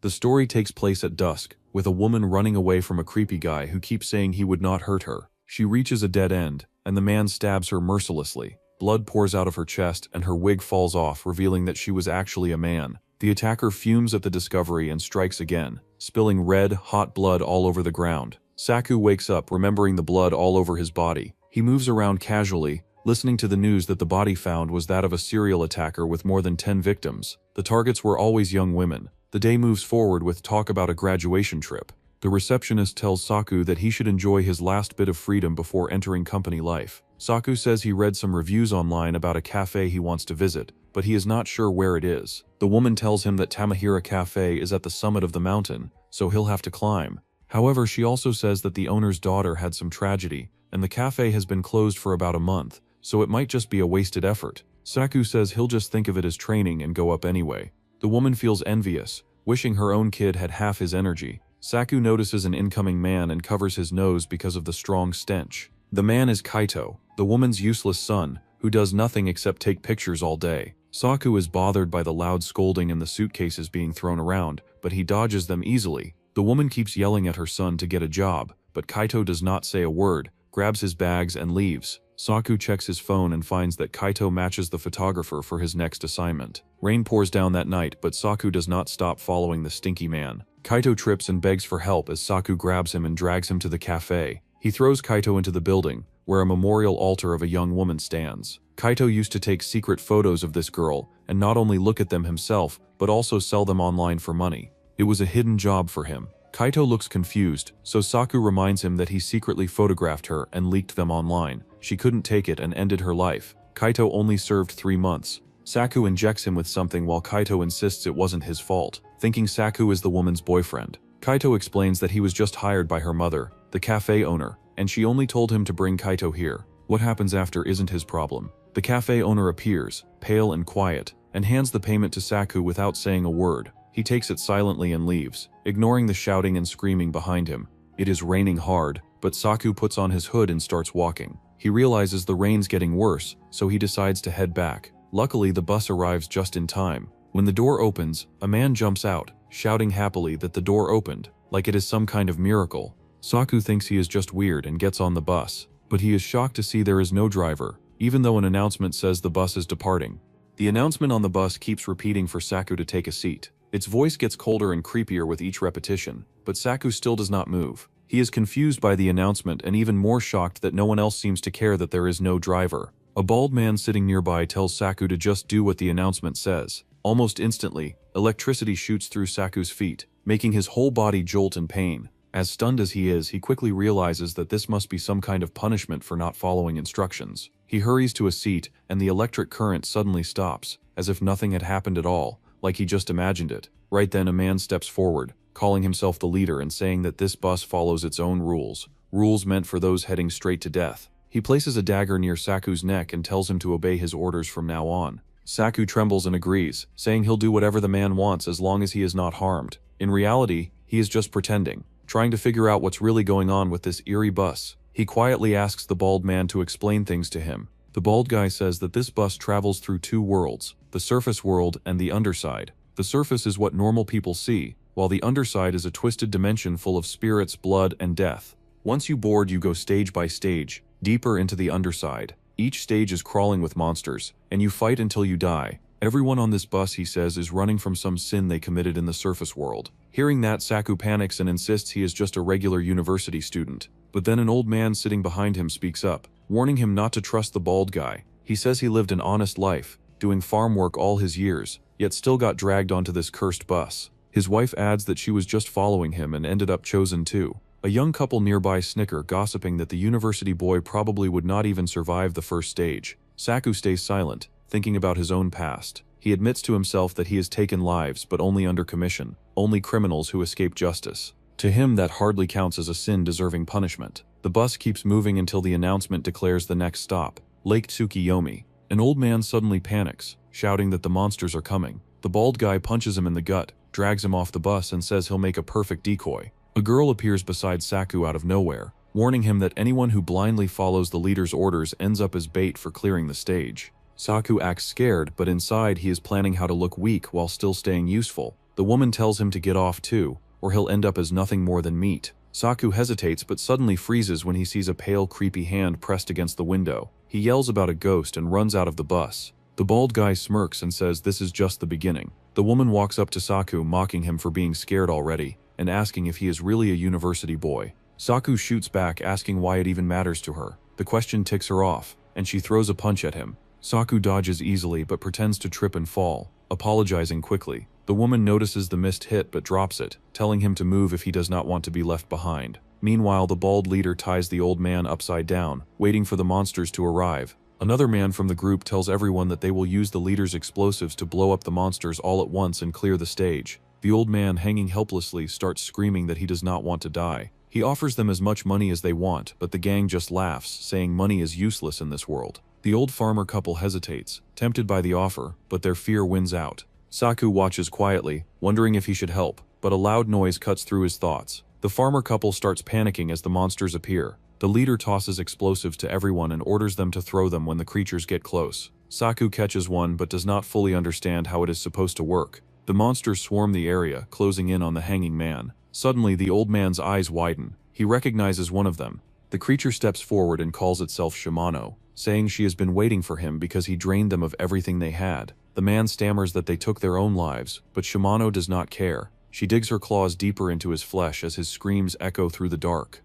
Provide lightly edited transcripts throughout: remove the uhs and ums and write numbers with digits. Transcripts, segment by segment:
The story takes place at dusk, with a woman running away from a creepy guy who keeps saying he would not hurt her. She reaches a dead end, and the man stabs her mercilessly. Blood pours out of her chest and her wig falls off, revealing that she was actually a man. The attacker fumes at the discovery and strikes again, spilling red, hot blood all over the ground. Saku wakes up, remembering the blood all over his body. He moves around casually, listening to the news that the body found was that of a serial attacker with more than 10 victims. The targets were always young women. The day moves forward with talk about a graduation trip. The receptionist tells Saku that he should enjoy his last bit of freedom before entering company life. Saku says he read some reviews online about a cafe he wants to visit, but he is not sure where it is. The woman tells him that Tamahira Cafe is at the summit of the mountain, so he'll have to climb. However, she also says that the owner's daughter had some tragedy, and the cafe has been closed for about a month, so it might just be a wasted effort. Saku says he'll just think of it as training and go up anyway. The woman feels envious, wishing her own kid had half his energy. Saku notices an incoming man and covers his nose because of the strong stench. The man is Kaito, the woman's useless son, who does nothing except take pictures all day. Saku is bothered by the loud scolding and the suitcases being thrown around, but he dodges them easily. The woman keeps yelling at her son to get a job, but Kaito does not say a word, grabs his bags and leaves. Saku checks his phone and finds that Kaito matches the photographer for his next assignment. Rain pours down that night, but Saku does not stop following the stinky man. Kaito trips and begs for help as Saku grabs him and drags him to the cafe. He throws Kaito into the building, where a memorial altar of a young woman stands. Kaito used to take secret photos of this girl, and not only look at them himself, but also sell them online for money. It was a hidden job for him. Kaito looks confused, so Saku reminds him that he secretly photographed her and leaked them online. She couldn't take it and ended her life. Kaito only served 3 months. Saku injects him with something while Kaito insists it wasn't his fault, thinking Saku is the woman's boyfriend. Kaito explains that he was just hired by her mother, the cafe owner, and she only told him to bring Kaito here. What happens after isn't his problem. The cafe owner appears, pale and quiet, and hands the payment to Saku without saying a word. He takes it silently and leaves, ignoring the shouting and screaming behind him. It is raining hard, but Saku puts on his hood and starts walking. He realizes the rain's getting worse, so he decides to head back. Luckily, the bus arrives just in time. When the door opens, a man jumps out, shouting happily that the door opened, like it is some kind of miracle. Saku thinks he is just weird and gets on the bus, but he is shocked to see there is no driver, even though an announcement says the bus is departing. The announcement on the bus keeps repeating for Saku to take a seat. Its voice gets colder and creepier with each repetition, but Saku still does not move. He is confused by the announcement and even more shocked that no one else seems to care that there is no driver. A bald man sitting nearby tells Saku to just do what the announcement says. Almost instantly, electricity shoots through Saku's feet, making his whole body jolt in pain. As stunned as he is, he quickly realizes that this must be some kind of punishment for not following instructions. He hurries to a seat, and the electric current suddenly stops, as if nothing had happened at all, like he just imagined it. Right then, a man steps forward, calling himself the leader and saying that this bus follows its own rules meant for those heading straight to death. He places a dagger near Saku's neck and tells him to obey his orders from now on. Saku trembles and agrees, saying he'll do whatever the man wants as long as he is not harmed. In reality, he is just pretending, trying to figure out what's really going on with this eerie bus. He quietly asks the bald man to explain things to him. The bald guy says that this bus travels through 2 worlds, the surface world and the underside. The surface is what normal people see, while the underside is a twisted dimension full of spirits, blood, and death. Once you board, you go stage by stage, deeper into the underside. Each stage is crawling with monsters, and you fight until you die. Everyone on this bus, he says, is running from some sin they committed in the surface world. Hearing that, Saku panics and insists he is just a regular university student. But then an old man sitting behind him speaks up, warning him not to trust the bald guy. He says he lived an honest life, doing farm work all his years, yet still got dragged onto this cursed bus. His wife adds that she was just following him and ended up chosen too. A young couple nearby snicker, gossiping that the university boy probably would not even survive the first stage. Saku stays silent, thinking about his own past. He admits to himself that he has taken lives, but only under commission, only criminals who escape justice. To him, that hardly counts as a sin deserving punishment. The bus keeps moving until the announcement declares the next stop, Lake Tsukiyomi. An old man suddenly panics, shouting that the monsters are coming. The bald guy punches him in the gut, drags him off the bus and says he'll make a perfect decoy. A girl appears beside Saku out of nowhere, warning him that anyone who blindly follows the leader's orders ends up as bait for clearing the stage. Saku acts scared, but inside he is planning how to look weak while still staying useful. The woman tells him to get off too, or he'll end up as nothing more than meat. Saku hesitates but suddenly freezes when he sees a pale, creepy hand pressed against the window. He yells about a ghost and runs out of the bus. The bald guy smirks and says this is just the beginning. The woman walks up to Saku, mocking him for being scared already, and asking if he is really a university boy. Saku shoots back, asking why it even matters to her. The question ticks her off, and she throws a punch at him. Saku dodges easily but pretends to trip and fall, apologizing quickly. The woman notices the missed hit but drops it, telling him to move if he does not want to be left behind. Meanwhile, the bald leader ties the old man upside down, waiting for the monsters to arrive. Another man from the group tells everyone that they will use the leader's explosives to blow up the monsters all at once and clear the stage. The old man, hanging helplessly, starts screaming that he does not want to die. He offers them as much money as they want, but the gang just laughs, saying money is useless in this world. The old farmer couple hesitates, tempted by the offer, but their fear wins out. Saku watches quietly, wondering if he should help, but a loud noise cuts through his thoughts. The farmer couple starts panicking as the monsters appear. The leader tosses explosives to everyone and orders them to throw them when the creatures get close. Saku catches one but does not fully understand how it is supposed to work. The monsters swarm the area, closing in on the hanging man. Suddenly, the old man's eyes widen. He recognizes one of them. The creature steps forward and calls itself Shimano, saying she has been waiting for him because he drained them of everything they had. The man stammers that they took their own lives, but Shimano does not care. She digs her claws deeper into his flesh as his screams echo through the dark.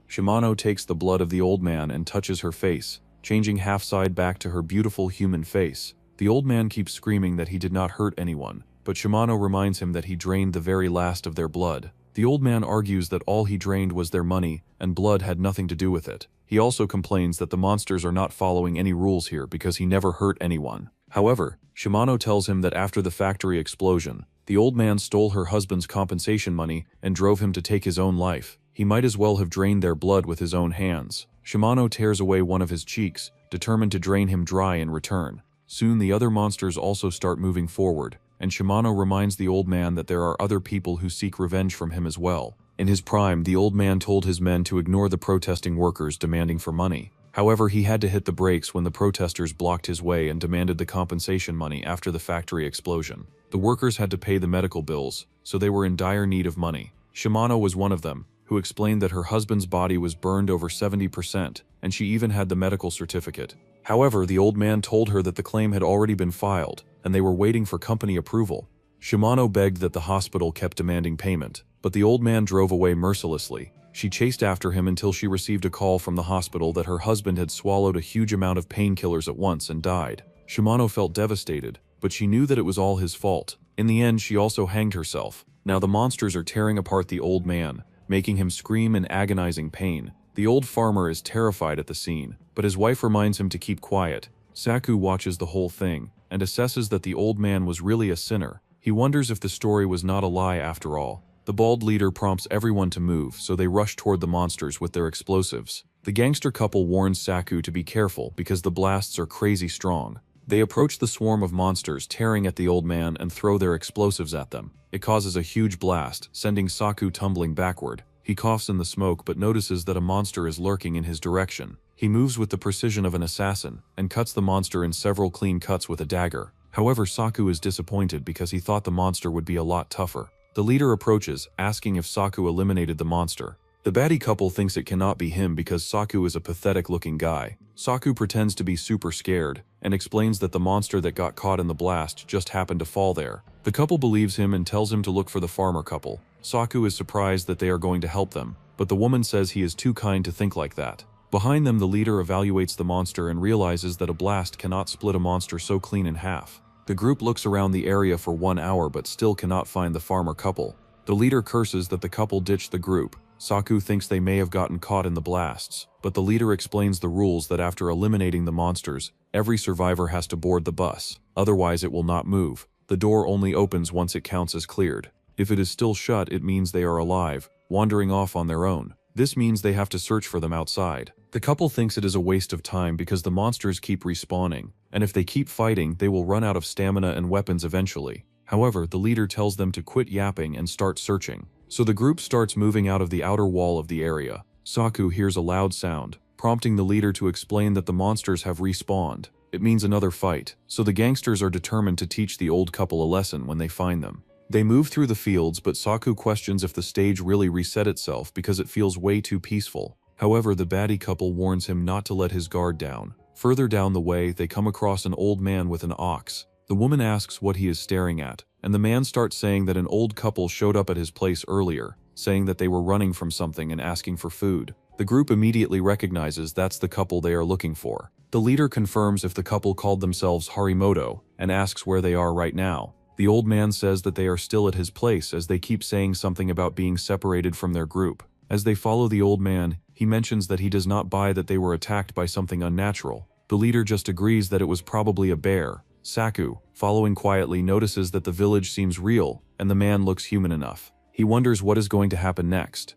Shimano takes the blood of the old man and touches her face, changing half-side back to her beautiful human face. The old man keeps screaming that he did not hurt anyone, but Shimano reminds him that he drained the very last of their blood. The old man argues that all he drained was their money, and blood had nothing to do with it. He also complains that the monsters are not following any rules here because he never hurt anyone. However, Shimano tells him that after the factory explosion, the old man stole her husband's compensation money and drove him to take his own life. He might as well have drained their blood with his own hands. Shimano tears away one of his cheeks, determined to drain him dry in return. Soon the other monsters also start moving forward, and Shimano reminds the old man that there are other people who seek revenge from him as well. In his prime, the old man told his men to ignore the protesting workers demanding for money. However, he had to hit the brakes when the protesters blocked his way and demanded the compensation money after the factory explosion. The workers had to pay the medical bills, so they were in dire need of money. Shimano was one of them, who explained that her husband's body was burned over 70%, and she even had the medical certificate. However, the old man told her that the claim had already been filed, and they were waiting for company approval. Shimano begged that the hospital kept demanding payment, but the old man drove away mercilessly. She chased after him until she received a call from the hospital that her husband had swallowed a huge amount of painkillers at once and died. Shimano felt devastated, but she knew that it was all his fault. In the end, she also hanged herself. Now the monsters are tearing apart the old man, making him scream in agonizing pain. The old farmer is terrified at the scene, but his wife reminds him to keep quiet. Saku watches the whole thing, and assesses that the old man was really a sinner. He wonders if the story was not a lie after all. The bald leader prompts everyone to move, so they rush toward the monsters with their explosives. The gangster couple warns Saku to be careful because the blasts are crazy strong. They approach the swarm of monsters, tearing at the old man and throw their explosives at them. It causes a huge blast, sending Saku tumbling backward. He coughs in the smoke but notices that a monster is lurking in his direction. He moves with the precision of an assassin and cuts the monster in several clean cuts with a dagger. However, Saku is disappointed because he thought the monster would be a lot tougher. The leader approaches, asking if Saku eliminated the monster. The baddie couple thinks it cannot be him because Saku is a pathetic-looking guy. Saku pretends to be super scared and explains that the monster that got caught in the blast just happened to fall there. The couple believes him and tells him to look for the farmer couple. Saku is surprised that they are going to help them, but the woman says he is too kind to think like that. Behind them, the leader evaluates the monster and realizes that a blast cannot split a monster so clean in half. The group looks around the area for 1 hour but still cannot find the farmer couple. The leader curses that the couple ditched the group. Saku thinks they may have gotten caught in the blasts, but the leader explains the rules that after eliminating the monsters, every survivor has to board the bus, otherwise it will not move. The door only opens once it counts as cleared. If it is still shut, it means they are alive, wandering off on their own. This means they have to search for them outside. The couple thinks it is a waste of time because the monsters keep respawning, and if they keep fighting, they will run out of stamina and weapons eventually. However, the leader tells them to quit yapping and start searching. So the group starts moving out of the outer wall of the area. Saku hears a loud sound, prompting the leader to explain that the monsters have respawned. It means another fight, so the gangsters are determined to teach the old couple a lesson when they find them. They move through the fields, but Saku questions if the stage really reset itself because it feels way too peaceful. However, the baddie couple warns him not to let his guard down. Further down the way, they come across an old man with an ox. The woman asks what he is staring at, and the man starts saying that an old couple showed up at his place earlier, saying that they were running from something and asking for food. The group immediately recognizes that's the couple they are looking for. The leader confirms if the couple called themselves Harimoto and asks where they are right now. The old man says that they are still at his place as they keep saying something about being separated from their group. As they follow the old man, he mentions that he does not buy that they were attacked by something unnatural. The leader just agrees that it was probably a bear. Saku, following quietly, notices that the village seems real and the man looks human enough. He wonders what is going to happen next.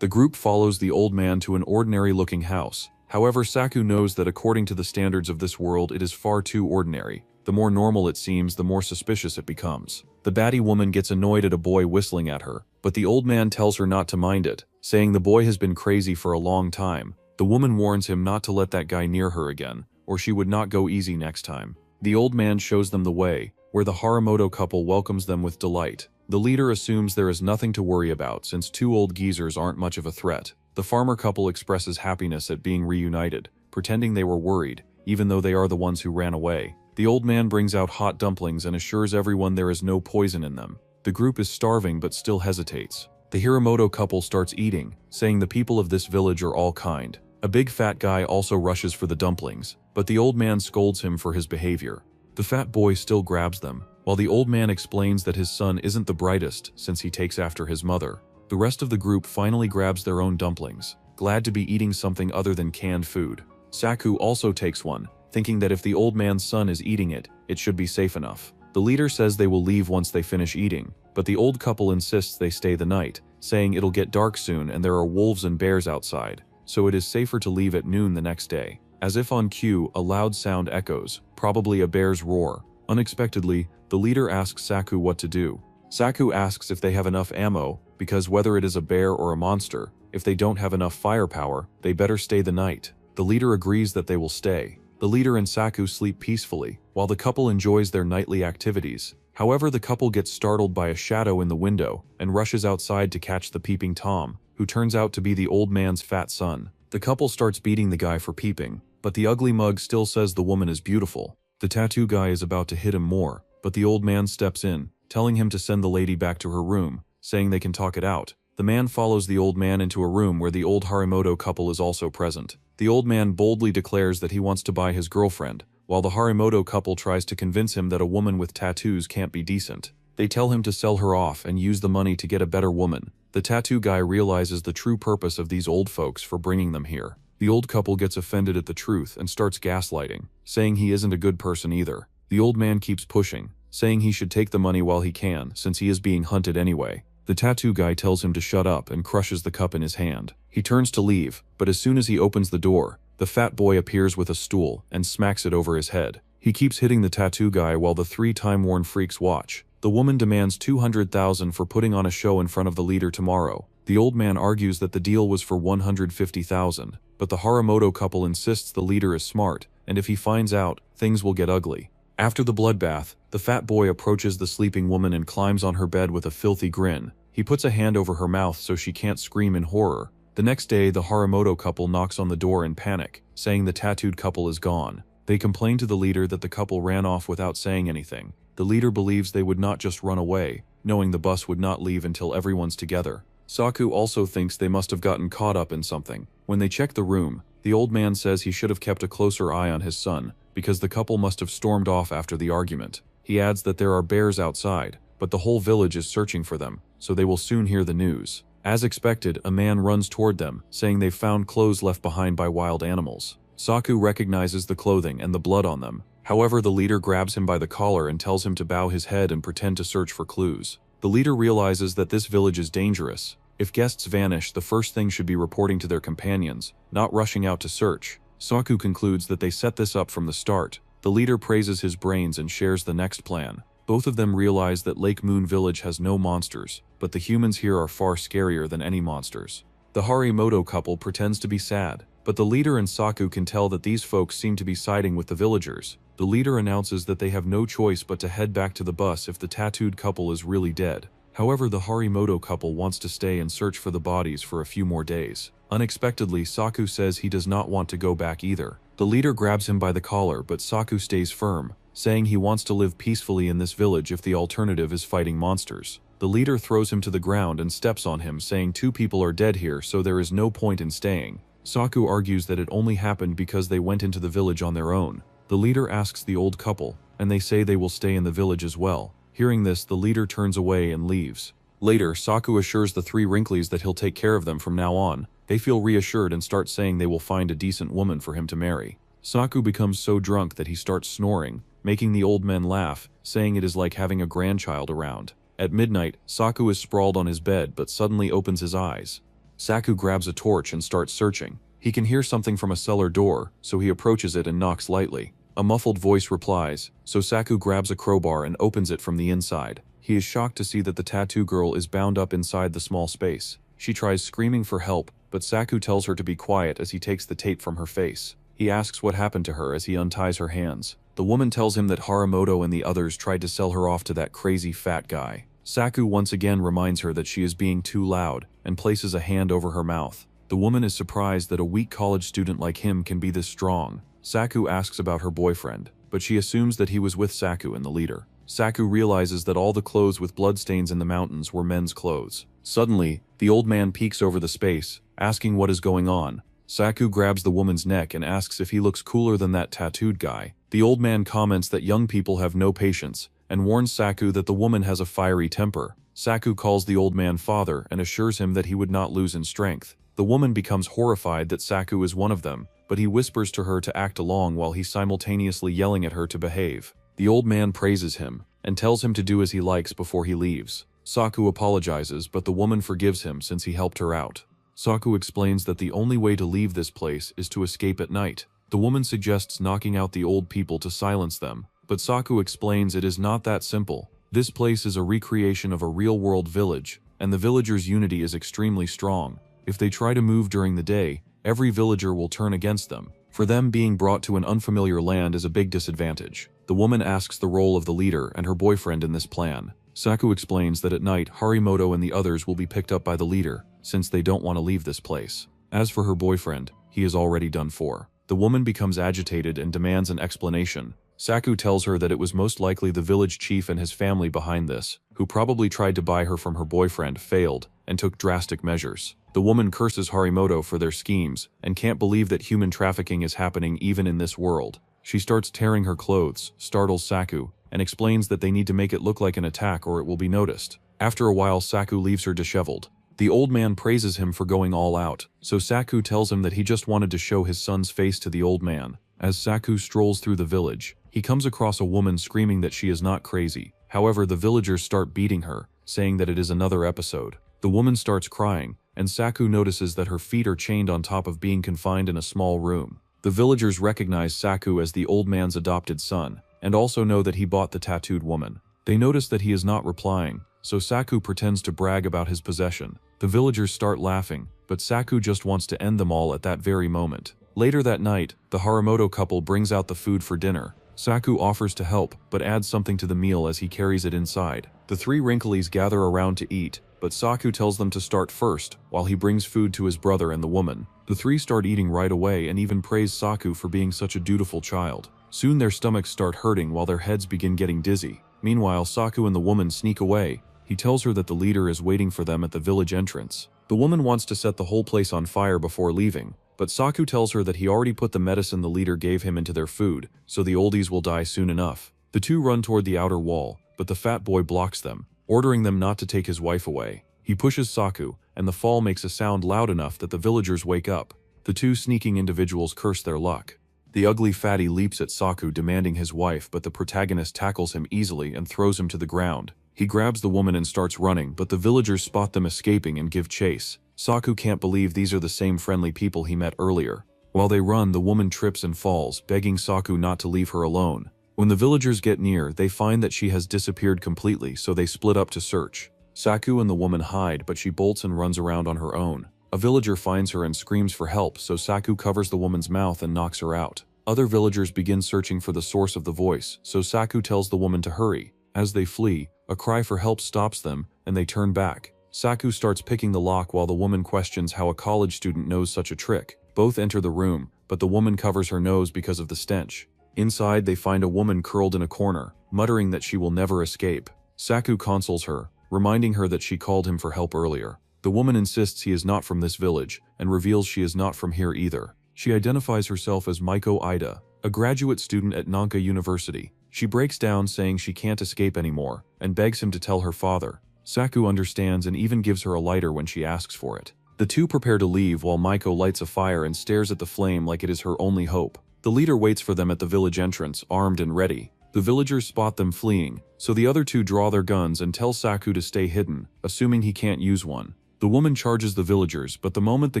The group follows the old man to an ordinary-looking house. However, Saku knows that according to the standards of this world, it is far too ordinary. The more normal it seems, the more suspicious it becomes. The baddie woman gets annoyed at a boy whistling at her, but the old man tells her not to mind it, saying the boy has been crazy for a long time. The woman warns him not to let that guy near her again, or she would not go easy next time. The old man shows them the way, where the Harimoto couple welcomes them with delight. The leader assumes there is nothing to worry about since two old geezers aren't much of a threat. The farmer couple expresses happiness at being reunited, pretending they were worried, even though they are the ones who ran away. The old man brings out hot dumplings and assures everyone there is no poison in them. The group is starving but still hesitates. The Harimoto couple starts eating, saying the people of this village are all kind. A big fat guy also rushes for the dumplings, but the old man scolds him for his behavior. The fat boy still grabs them, while the old man explains that his son isn't the brightest since he takes after his mother. The rest of the group finally grabs their own dumplings, glad to be eating something other than canned food. Saku also takes one, thinking that if the old man's son is eating it, it should be safe enough. The leader says they will leave once they finish eating, but the old couple insists they stay the night, saying it'll get dark soon and there are wolves and bears outside, so it is safer to leave at noon the next day. As if on cue, a loud sound echoes, probably a bear's roar. Unexpectedly, the leader asks Saku what to do. Saku asks if they have enough ammo, because whether it is a bear or a monster, if they don't have enough firepower, they better stay the night. The leader agrees that they will stay. The leader and Saku sleep peacefully, while the couple enjoys their nightly activities. However, the couple gets startled by a shadow in the window and rushes outside to catch the peeping Tom, who turns out to be the old man's fat son. The couple starts beating the guy for peeping, but the ugly mug still says the woman is beautiful. The tattoo guy is about to hit him more, but the old man steps in, telling him to send the lady back to her room, saying they can talk it out. The man follows the old man into a room where the old Harimoto couple is also present. The old man boldly declares that he wants to buy his girlfriend, while the Harimoto couple tries to convince him that a woman with tattoos can't be decent. They tell him to sell her off and use the money to get a better woman. The tattoo guy realizes the true purpose of these old folks for bringing them here. The old couple gets offended at the truth and starts gaslighting, saying he isn't a good person either. The old man keeps pushing, saying he should take the money while he can, since he is being hunted anyway. The tattoo guy tells him to shut up and crushes the cup in his hand. He turns to leave, but as soon as he opens the door, the fat boy appears with a stool and smacks it over his head. He keeps hitting the tattoo guy while the three time-worn freaks watch. The woman demands $200,000 for putting on a show in front of the leader tomorrow. The old man argues that the deal was for $150,000, but the Harimoto couple insists the leader is smart, and if he finds out, things will get ugly. After the bloodbath, the fat boy approaches the sleeping woman and climbs on her bed with a filthy grin. He puts a hand over her mouth so she can't scream in horror. The next day, the Harimoto couple knocks on the door in panic, saying the tattooed couple is gone. They complain to the leader that the couple ran off without saying anything. The leader believes they would not just run away, knowing the bus would not leave until everyone's together. Saku also thinks they must have gotten caught up in something. When they check the room, the old man says he should have kept a closer eye on his son, because the couple must have stormed off after the argument. He adds that there are bears outside, but the whole village is searching for them, so they will soon hear the news. As expected, a man runs toward them, saying they've found clothes left behind by wild animals. Saku recognizes the clothing and the blood on them. However, the leader grabs him by the collar and tells him to bow his head and pretend to search for clues. The leader realizes that this village is dangerous. If guests vanish, the first thing should be reporting to their companions, not rushing out to search. Saku concludes that they set this up from the start. The leader praises his brains and shares the next plan. Both of them realize that Lake Moon Village has no monsters, but the humans here are far scarier than any monsters. The Harimoto couple pretends to be sad, but the leader and Saku can tell that these folks seem to be siding with the villagers. The leader announces that they have no choice but to head back to the bus if the tattooed couple is really dead. However, the Harimoto couple wants to stay and search for the bodies for a few more days. Unexpectedly, Saku says he does not want to go back either. The leader grabs him by the collar, but Saku stays firm, saying he wants to live peacefully in this village if the alternative is fighting monsters. The leader throws him to the ground and steps on him, saying 2 people are dead here, so there is no point in staying. Saku argues that it only happened because they went into the village on their own. The leader asks the old couple, and they say they will stay in the village as well. Hearing this, the leader turns away and leaves. Later, Saku assures the 3 wrinklies that he'll take care of them from now on. They feel reassured and start saying they will find a decent woman for him to marry. Saku becomes so drunk that he starts snoring, making the old men laugh, saying it is like having a grandchild around. At midnight, Saku is sprawled on his bed but suddenly opens his eyes. Saku grabs a torch and starts searching. He can hear something from a cellar door, so he approaches it and knocks lightly. A muffled voice replies, so Saku grabs a crowbar and opens it from the inside. He is shocked to see that the tattoo girl is bound up inside the small space. She tries screaming for help, but Saku tells her to be quiet as he takes the tape from her face. He asks what happened to her as he unties her hands. The woman tells him that Harimoto and the others tried to sell her off to that crazy fat guy. Saku once again reminds her that she is being too loud, and places a hand over her mouth. The woman is surprised that a weak college student like him can be this strong. Saku asks about her boyfriend, but she assumes that he was with Saku and the leader. Saku realizes that all the clothes with bloodstains in the mountains were men's clothes. Suddenly, the old man peeks over the space, asking what is going on. Saku grabs the woman's neck and asks if he looks cooler than that tattooed guy. The old man comments that young people have no patience, and warns Saku that the woman has a fiery temper. Saku calls the old man father and assures him that he would not lose in strength. The woman becomes horrified that Saku is one of them, but he whispers to her to act along while he's simultaneously yelling at her to behave. The old man praises him, and tells him to do as he likes before he leaves. Saku apologizes, but the woman forgives him since he helped her out. Saku explains that the only way to leave this place is to escape at night. The woman suggests knocking out the old people to silence them, but Saku explains it is not that simple. This place is a recreation of a real-world village, and the villagers' unity is extremely strong. If they try to move during the day, every villager will turn against them. For them, being brought to an unfamiliar land is a big disadvantage. The woman asks the role of the leader and her boyfriend in this plan. Saku explains that at night, Harimoto and the others will be picked up by the leader, since they don't want to leave this place. As for her boyfriend, he is already done for. The woman becomes agitated and demands an explanation. Saku tells her that it was most likely the village chief and his family behind this, who probably tried to buy her from her boyfriend, failed, and took drastic measures. The woman curses Harimoto for their schemes, and can't believe that human trafficking is happening even in this world. She starts tearing her clothes, startles Saku, and explains that they need to make it look like an attack or it will be noticed. After a while, Saku leaves her disheveled. The old man praises him for going all out, so Saku tells him that he just wanted to show his son's face to the old man. As Saku strolls through the village, he comes across a woman screaming that she is not crazy. However, the villagers start beating her, saying that it is another episode. The woman starts crying, and Saku notices that her feet are chained on top of being confined in a small room. The villagers recognize Saku as the old man's adopted son, and also know that he bought the tattooed woman. They notice that he is not replying, so Saku pretends to brag about his possession. The villagers start laughing, but Saku just wants to end them all at that very moment. Later that night, the Harimoto couple brings out the food for dinner. Saku offers to help, but adds something to the meal as he carries it inside. The 3 wrinklies gather around to eat, but Saku tells them to start first, while he brings food to his brother and the woman. The 3 start eating right away and even praise Saku for being such a dutiful child. Soon their stomachs start hurting while their heads begin getting dizzy. Meanwhile, Saku and the woman sneak away. He tells her that the leader is waiting for them at the village entrance. The woman wants to set the whole place on fire before leaving, but Saku tells her that he already put the medicine the leader gave him into their food, so the oldies will die soon enough. The 2 run toward the outer wall, but the fat boy blocks them, ordering them not to take his wife away. He pushes Saku, and the fall makes a sound loud enough that the villagers wake up. The 2 sneaking individuals curse their luck. The ugly fatty leaps at Saku, demanding his wife, but the protagonist tackles him easily and throws him to the ground. He grabs the woman and starts running, but the villagers spot them escaping and give chase. Saku can't believe these are the same friendly people he met earlier. While they run, the woman trips and falls, begging Saku not to leave her alone. When the villagers get near, they find that she has disappeared completely, so they split up to search. Saku and the woman hide, but she bolts and runs around on her own. A villager finds her and screams for help, so Saku covers the woman's mouth and knocks her out. Other villagers begin searching for the source of the voice, so Saku tells the woman to hurry. As they flee, a cry for help stops them, and they turn back. Saku starts picking the lock while the woman questions how a college student knows such a trick. Both enter the room, but the woman covers her nose because of the stench. Inside, they find a woman curled in a corner, muttering that she will never escape. Saku consoles her, reminding her that she called him for help earlier. The woman insists he is not from this village, and reveals she is not from here either. She identifies herself as Maiko Ida, a graduate student at Nanka University. She breaks down saying she can't escape anymore, and begs him to tell her father. Saku understands and even gives her a lighter when she asks for it. The two prepare to leave while Maiko lights a fire and stares at the flame like it is her only hope. The leader waits for them at the village entrance, armed and ready. The villagers spot them fleeing, so the other two draw their guns and tell Saku to stay hidden, assuming he can't use one. The woman charges the villagers, but the moment the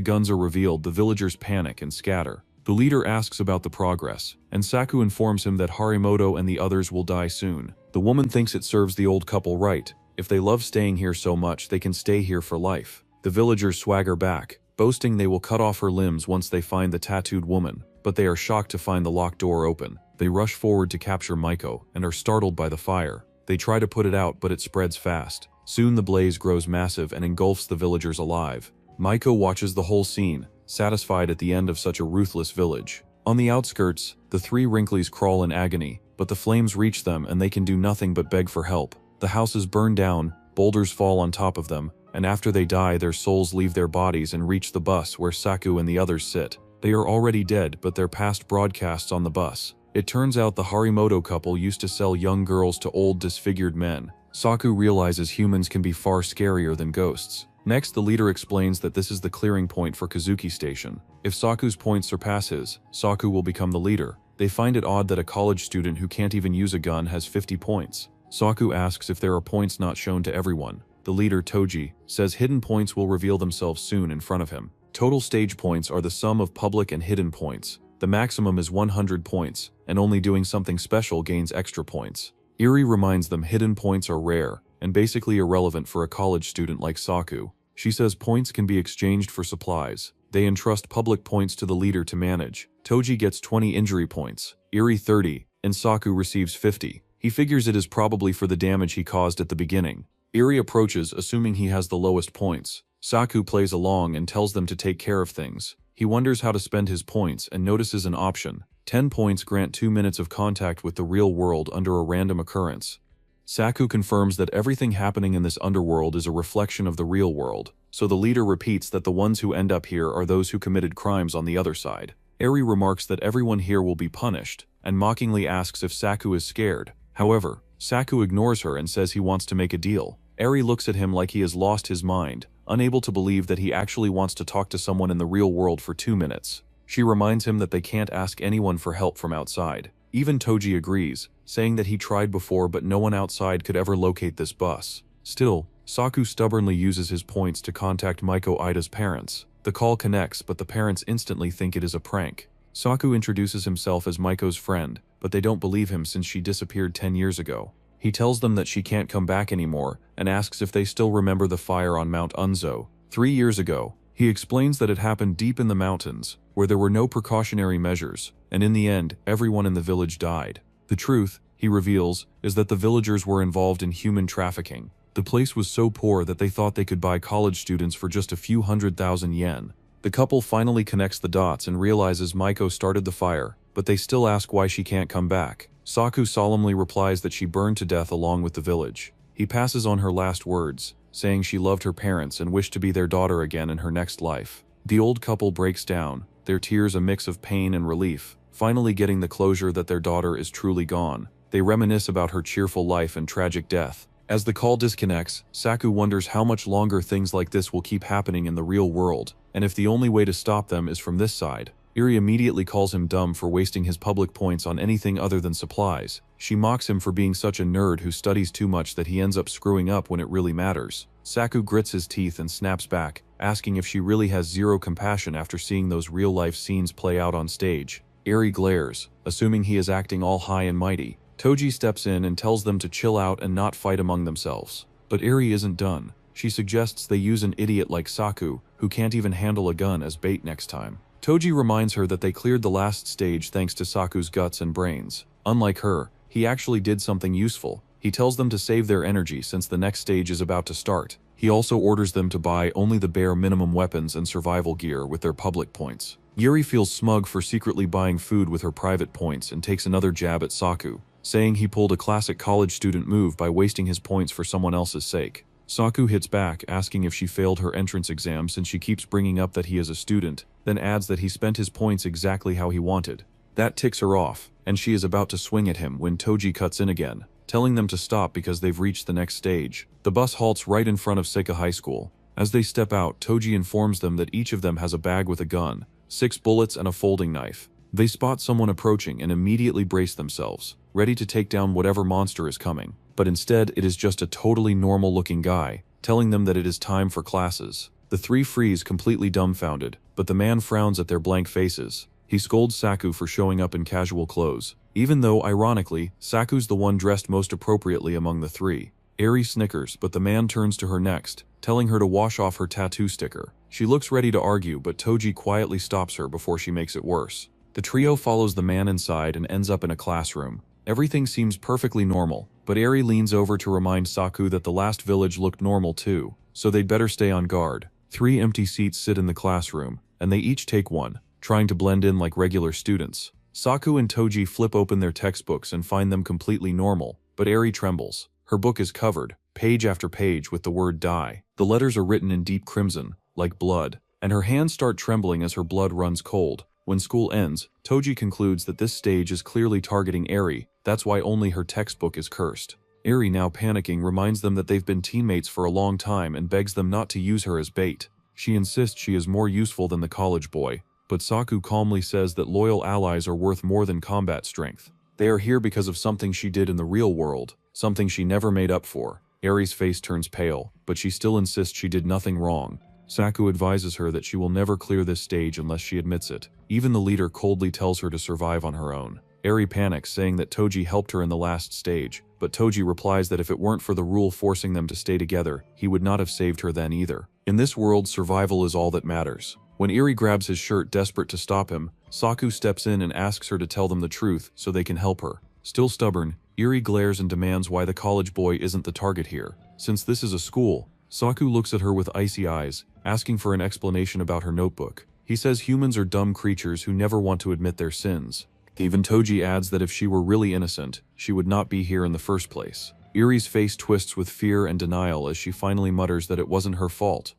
guns are revealed, the villagers panic and scatter. The leader asks about the progress, and Saku informs him that Harimoto and the others will die soon. The woman thinks it serves the old couple right. If they love staying here so much, they can stay here for life. The villagers swagger back, boasting they will cut off her limbs once they find the tattooed woman, but they are shocked to find the locked door open. They rush forward to capture Maiko, and are startled by the fire. They try to put it out, but it spreads fast. Soon the blaze grows massive and engulfs the villagers alive. Maiko watches the whole scene, satisfied at the end of such a ruthless village. On the outskirts, the three wrinklies crawl in agony, but the flames reach them and they can do nothing but beg for help. The houses burn down, boulders fall on top of them, and after they die, their souls leave their bodies and reach the bus where Saku and the others sit. They are already dead, but their past broadcasts on the bus. It turns out the Harimoto couple used to sell young girls to old disfigured men. Saku realizes humans can be far scarier than ghosts. Next, the leader explains that this is the clearing point for Kazuki Station. If Saku's points surpass his, Saku will become the leader. They find it odd that a college student who can't even use a gun has 50 points. Saku asks if there are points not shown to everyone. The leader, Toji, says hidden points will reveal themselves soon in front of him. Total stage points are the sum of public and hidden points. The maximum is 100 points, and only doing something special gains extra points. Eri reminds them hidden points are rare, and basically irrelevant for a college student like Saku. She says points can be exchanged for supplies. They entrust public points to the leader to manage. Toji gets 20 injury points, Eri 30, and Saku receives 50. He figures it is probably for the damage he caused at the beginning. Eri approaches, assuming he has the lowest points. Saku plays along and tells them to take care of things. He wonders how to spend his points and notices an option. 10 points grant 2 minutes of contact with the real world under a random occurrence. Saku confirms that everything happening in this underworld is a reflection of the real world, so the leader repeats that the ones who end up here are those who committed crimes on the other side. Eri remarks that everyone here will be punished, and mockingly asks if Saku is scared. However, Saku ignores her and says he wants to make a deal. Eri looks at him like he has lost his mind, unable to believe that he actually wants to talk to someone in the real world for 2 minutes. She reminds him that they can't ask anyone for help from outside. Even Toji agrees, saying that he tried before but no one outside could ever locate this bus. Still, Saku stubbornly uses his points to contact Maiko Ida's parents. The call connects, but the parents instantly think it is a prank. Saku introduces himself as Maiko's friend, but they don't believe him since she disappeared 10 years ago. He tells them that she can't come back anymore and asks if they still remember the fire on Mount Unzo 3 years ago. He explains that it happened deep in the mountains, where there were no precautionary measures, and in the end, everyone in the village died. The truth, he reveals, is that the villagers were involved in human trafficking. The place was so poor that they thought they could buy college students for just a few 100,000 yen. The couple finally connects the dots and realizes Maiko started the fire, but they still ask why she can't come back. Saku solemnly replies that she burned to death along with the village. He passes on her last words, saying she loved her parents and wished to be their daughter again in her next life. The old couple breaks down, their tears a mix of pain and relief, finally getting the closure that their daughter is truly gone. They reminisce about her cheerful life and tragic death. As the call disconnects, Saku wonders how much longer things like this will keep happening in the real world, and if the only way to stop them is from this side. Eri immediately calls him dumb for wasting his public points on anything other than supplies. She mocks him for being such a nerd who studies too much that he ends up screwing up when it really matters. Saku grits his teeth and snaps back, asking if she really has zero compassion after seeing those real-life scenes play out on stage. Eri glares, assuming he is acting all high and mighty. Toji steps in and tells them to chill out and not fight among themselves. But Eri isn't done. She suggests they use an idiot like Saku, who can't even handle a gun as bait next time. Toji reminds her that they cleared the last stage thanks to Saku's guts and brains. Unlike her, he actually did something useful. He tells them to save their energy since the next stage is about to start. He also orders them to buy only the bare minimum weapons and survival gear with their public points. Yuri feels smug for secretly buying food with her private points and takes another jab at Saku, saying he pulled a classic college student move by wasting his points for someone else's sake. Saku hits back, asking if she failed her entrance exam since she keeps bringing up that he is a student, then adds that he spent his points exactly how he wanted. That ticks her off, and she is about to swing at him when Toji cuts in again, telling them to stop because they've reached the next stage. The bus halts right in front of Seika High School. As they step out, Toji informs them that each of them has a bag with a gun, 6 bullets and a folding knife. They spot someone approaching and immediately brace themselves, ready to take down whatever monster is coming. But instead, it is just a totally normal-looking guy, telling them that it is time for classes. The three freeze completely dumbfounded, but the man frowns at their blank faces. He scolds Saku for showing up in casual clothes, even though, ironically, Saku's the one dressed most appropriately among the three. Eri snickers, but the man turns to her next, telling her to wash off her tattoo sticker. She looks ready to argue, but Toji quietly stops her before she makes it worse. The trio follows the man inside and ends up in a classroom. Everything seems perfectly normal, but Eri leans over to remind Saku that the last village looked normal too, so they'd better stay on guard. 3 empty seats sit in the classroom, and they each take one, trying to blend in like regular students. Saku and Toji flip open their textbooks and find them completely normal, but Eri trembles. Her book is covered, page after page, with the word die. The letters are written in deep crimson, like blood, and her hands start trembling as her blood runs cold. When school ends, Toji concludes that this stage is clearly targeting Eri. That's why only her textbook is cursed. Eri, now panicking, reminds them that they've been teammates for a long time and begs them not to use her as bait. She insists she is more useful than the college boy, but Saku calmly says that loyal allies are worth more than combat strength. They are here because of something she did in the real world, something she never made up for. Eri's face turns pale, but she still insists she did nothing wrong. Saku advises her that she will never clear this stage unless she admits it. Even the leader coldly tells her to survive on her own. Eri panics, saying that Toji helped her in the last stage, but Toji replies that if it weren't for the rule forcing them to stay together, he would not have saved her then either. In this world, survival is all that matters. When Eri grabs his shirt, desperate to stop him, Saku steps in and asks her to tell them the truth so they can help her. Still stubborn, Eri glares and demands why the college boy isn't the target here. Since this is a school, Saku looks at her with icy eyes, asking for an explanation about her notebook. He says humans are dumb creatures who never want to admit their sins. Even Toji adds that if she were really innocent, she would not be here in the first place. Eri's face twists with fear and denial as she finally mutters that it wasn't her fault.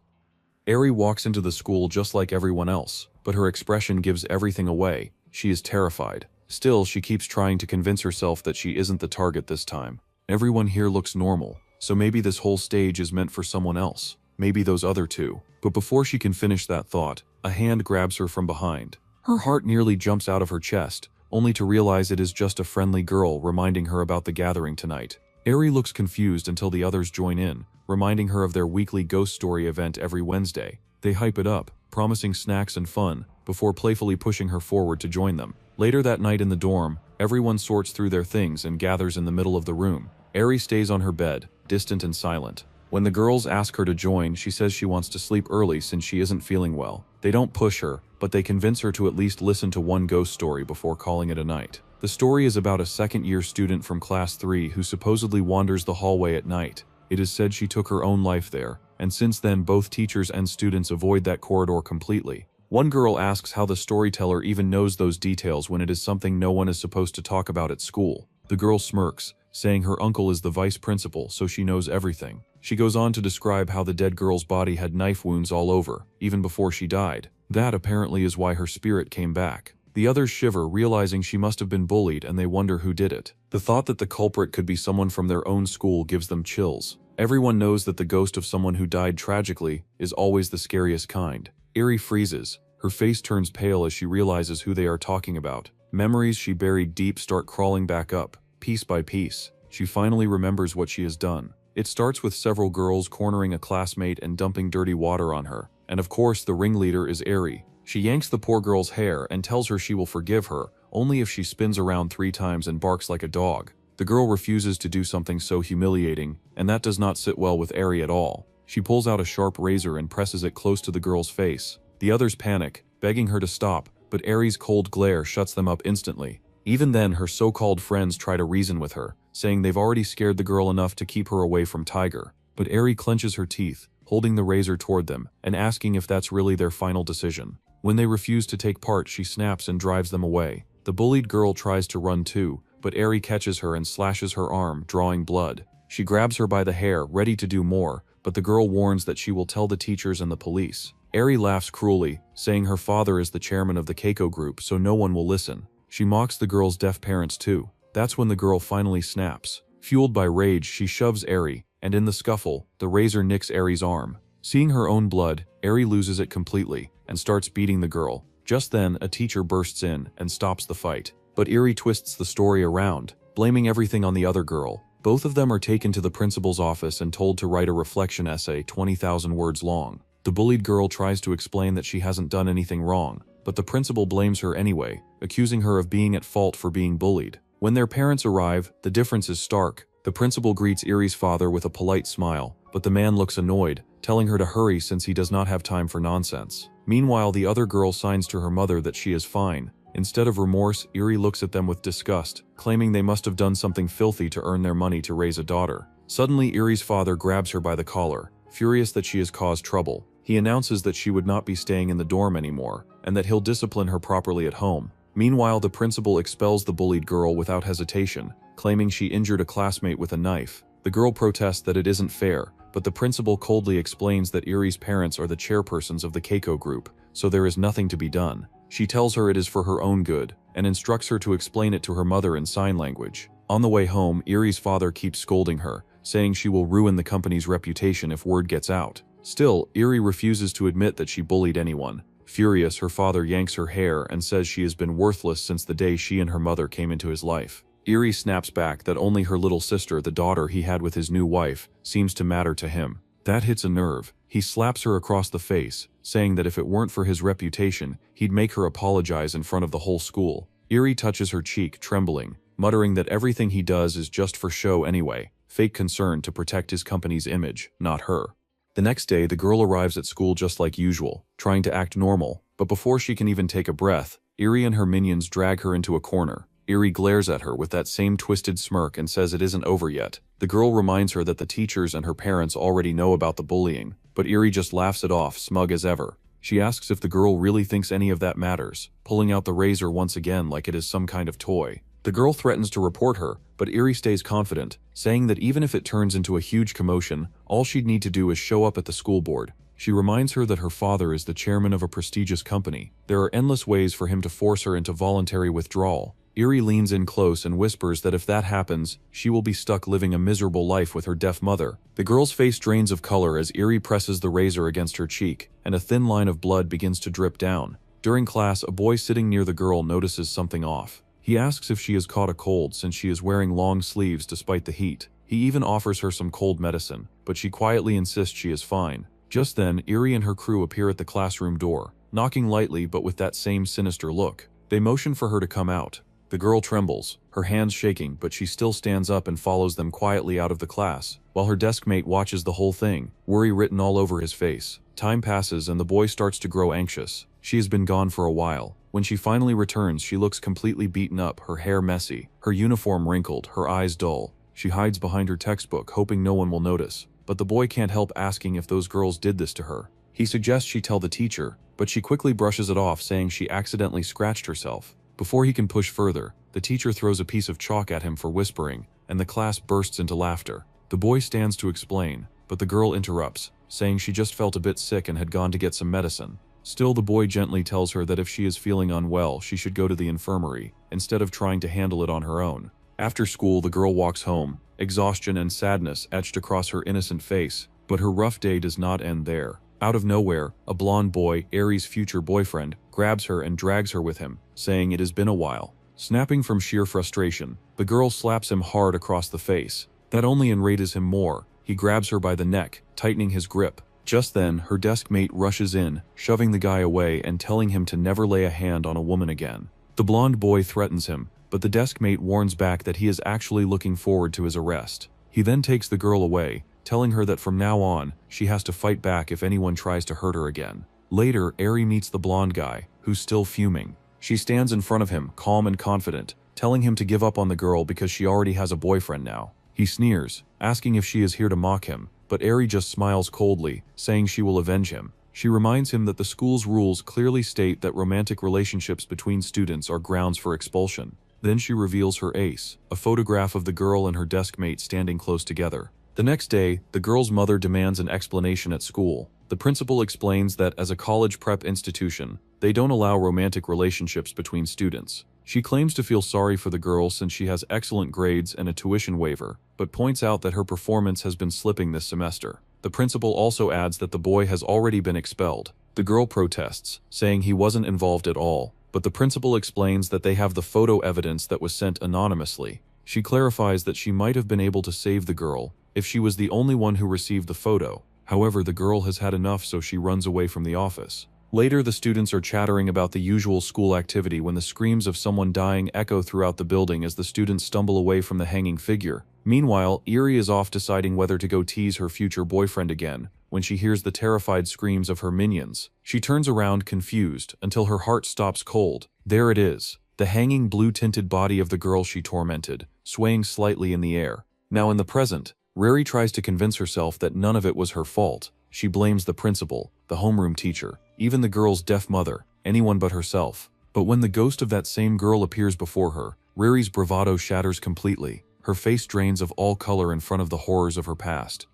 Eri walks into the school just like everyone else, but her expression gives everything away. She is terrified. Still, she keeps trying to convince herself that she isn't the target this time. Everyone here looks normal, so maybe this whole stage is meant for someone else. Maybe those other two. But before she can finish that thought, a hand grabs her from behind. Her heart nearly jumps out of her chest, only to realize it is just a friendly girl reminding her about the gathering tonight. Eri looks confused until the others join in, reminding her of their weekly ghost story event every Wednesday. They hype it up, promising snacks and fun, before playfully pushing her forward to join them. Later that night in the dorm, everyone sorts through their things and gathers in the middle of the room. Eri stays on her bed, distant and silent. When the girls ask her to join, she says she wants to sleep early since she isn't feeling well. They don't push her, but they convince her to at least listen to one ghost story before calling it a night. The story is about a second-year student from Class 3 who supposedly wanders the hallway at night. It is said she took her own life there, and since then both teachers and students avoid that corridor completely. One girl asks how the storyteller even knows those details when it is something no one is supposed to talk about at school. The girl smirks, saying her uncle is the vice principal, so she knows everything. She goes on to describe how the dead girl's body had knife wounds all over, even before she died. That apparently is why her spirit came back. The others shiver, realizing she must have been bullied, and they wonder who did it. The thought that the culprit could be someone from their own school gives them chills. Everyone knows that the ghost of someone who died tragically is always the scariest kind. Eri freezes. Her face turns pale as she realizes who they are talking about. Memories she buried deep start crawling back up, piece by piece. She finally remembers what she has done. It starts with several girls cornering a classmate and dumping dirty water on her. And of course, the ringleader is Eri. She yanks the poor girl's hair and tells her she will forgive her, only if she spins around 3 times and barks like a dog. The girl refuses to do something so humiliating, and that does not sit well with Eri at all. She pulls out a sharp razor and presses it close to the girl's face. The others panic, begging her to stop, but Eri's cold glare shuts them up instantly. Even then, her so-called friends try to reason with her, saying they've already scared the girl enough to keep her away from Tiger. But Eri clenches her teeth, holding the razor toward them, and asking if that's really their final decision. When they refuse to take part, she snaps and drives them away. The bullied girl tries to run too, but Eri catches her and slashes her arm, drawing blood. She grabs her by the hair, ready to do more, but the girl warns that she will tell the teachers and the police. Eri laughs cruelly, saying her father is the chairman of the Keiko group, so no one will listen. She mocks the girl's deaf parents too. That's when the girl finally snaps. Fueled by rage, she shoves Eri, and in the scuffle, the razor nicks Eri's arm. Seeing her own blood, Eri loses it completely, and starts beating the girl. Just then, a teacher bursts in and stops the fight. But Eri twists the story around, blaming everything on the other girl. Both of them are taken to the principal's office and told to write a reflection essay 20,000 words long. The bullied girl tries to explain that she hasn't done anything wrong, but the principal blames her anyway, accusing her of being at fault for being bullied. When their parents arrive, the difference is stark. The principal greets Eri's father with a polite smile, but the man looks annoyed, telling her to hurry since he does not have time for nonsense. Meanwhile, the other girl signs to her mother that she is fine. Instead of remorse, Eri looks at them with disgust, claiming they must have done something filthy to earn their money to raise a daughter. Suddenly, Eri's father grabs her by the collar, furious that she has caused trouble. He announces that she would not be staying in the dorm anymore, and that he'll discipline her properly at home. Meanwhile, the principal expels the bullied girl without hesitation, claiming she injured a classmate with a knife. The girl protests that it isn't fair, but the principal coldly explains that Eri's parents are the chairpersons of the Keiko group, so there is nothing to be done. She tells her it is for her own good, and instructs her to explain it to her mother in sign language. On the way home, Eri's father keeps scolding her, saying she will ruin the company's reputation if word gets out. Still, Eri refuses to admit that she bullied anyone. Furious, her father yanks her hair and says she has been worthless since the day she and her mother came into his life. Eri snaps back that only her little sister, the daughter he had with his new wife, seems to matter to him. That hits a nerve. He slaps her across the face, saying that if it weren't for his reputation, he'd make her apologize in front of the whole school. Eri touches her cheek, trembling, muttering that everything he does is just for show anyway, fake concern to protect his company's image, not her. The next day, the girl arrives at school just like usual, trying to act normal, but before she can even take a breath, Eri and her minions drag her into a corner. Eri glares at her with that same twisted smirk and says it isn't over yet. The girl reminds her that the teachers and her parents already know about the bullying, but Eri just laughs it off, smug as ever. She asks if the girl really thinks any of that matters, pulling out the razor once again like it is some kind of toy. The girl threatens to report her, but Eri stays confident, saying that even if it turns into a huge commotion, all she'd need to do is show up at the school board. She reminds her that her father is the chairman of a prestigious company. There are endless ways for him to force her into voluntary withdrawal. Eri leans in close and whispers that if that happens, she will be stuck living a miserable life with her deaf mother. The girl's face drains of color as Eri presses the razor against her cheek, and a thin line of blood begins to drip down. During class, a boy sitting near the girl notices something off. He asks if she has caught a cold since she is wearing long sleeves despite the heat. He even offers her some cold medicine, but she quietly insists she is fine. Just then, Eri and her crew appear at the classroom door, knocking lightly but with that same sinister look. They motion for her to come out. The girl trembles, her hands shaking, but she still stands up and follows them quietly out of the class, while her deskmate watches the whole thing, worry written all over his face. Time passes and the boy starts to grow anxious. She has been gone for a while. When she finally returns, she looks completely beaten up, her hair messy, her uniform wrinkled, her eyes dull. She hides behind her textbook, hoping no one will notice. But the boy can't help asking if those girls did this to her. He suggests she tell the teacher, but she quickly brushes it off, saying she accidentally scratched herself. Before he can push further, the teacher throws a piece of chalk at him for whispering, and the class bursts into laughter. The boy stands to explain, but the girl interrupts, saying she just felt a bit sick and had gone to get some medicine. Still, the boy gently tells her that if she is feeling unwell, she should go to the infirmary, instead of trying to handle it on her own. After school, the girl walks home, exhaustion and sadness etched across her innocent face, but her rough day does not end there. Out of nowhere, a blonde boy, Eri's future boyfriend, grabs her and drags her with him, saying it has been a while. Snapping from sheer frustration, the girl slaps him hard across the face. That only enrages him more. He grabs her by the neck, tightening his grip. Just then, her deskmate rushes in, shoving the guy away and telling him to never lay a hand on a woman again. The blonde boy threatens him, but the deskmate warns back that he is actually looking forward to his arrest. He then takes the girl away, telling her that from now on, she has to fight back if anyone tries to hurt her again. Later, Eri meets the blonde guy, who's still fuming. She stands in front of him, calm and confident, telling him to give up on the girl because she already has a boyfriend now. He sneers, asking if she is here to mock him, but Eri just smiles coldly, saying she will avenge him. She reminds him that the school's rules clearly state that romantic relationships between students are grounds for expulsion. Then she reveals her ace, a photograph of the girl and her desk mate standing close together. The next day, the girl's mother demands an explanation at school. The principal explains that as a college prep institution, they don't allow romantic relationships between students. She claims to feel sorry for the girl since she has excellent grades and a tuition waiver, but points out that her performance has been slipping this semester. The principal also adds that the boy has already been expelled. The girl protests, saying he wasn't involved at all, but the principal explains that they have the photo evidence that was sent anonymously. She clarifies that she might have been able to save the girl if she was the only one who received the photo. However, the girl has had enough, so she runs away from the office. Later, the students are chattering about the usual school activity when the screams of someone dying echo throughout the building as the students stumble away from the hanging figure. Meanwhile, Eri is off deciding whether to go tease her future boyfriend again when she hears the terrified screams of her minions. She turns around confused until her heart stops cold. There it is, the hanging blue-tinted body of the girl she tormented, swaying slightly in the air. Now in the present, Rari tries to convince herself that none of it was her fault. She blames the principal, the homeroom teacher, even the girl's deaf mother, anyone but herself. But when the ghost of that same girl appears before her, Rari's bravado shatters completely. Her face drains of all color in front of the horrors of her past.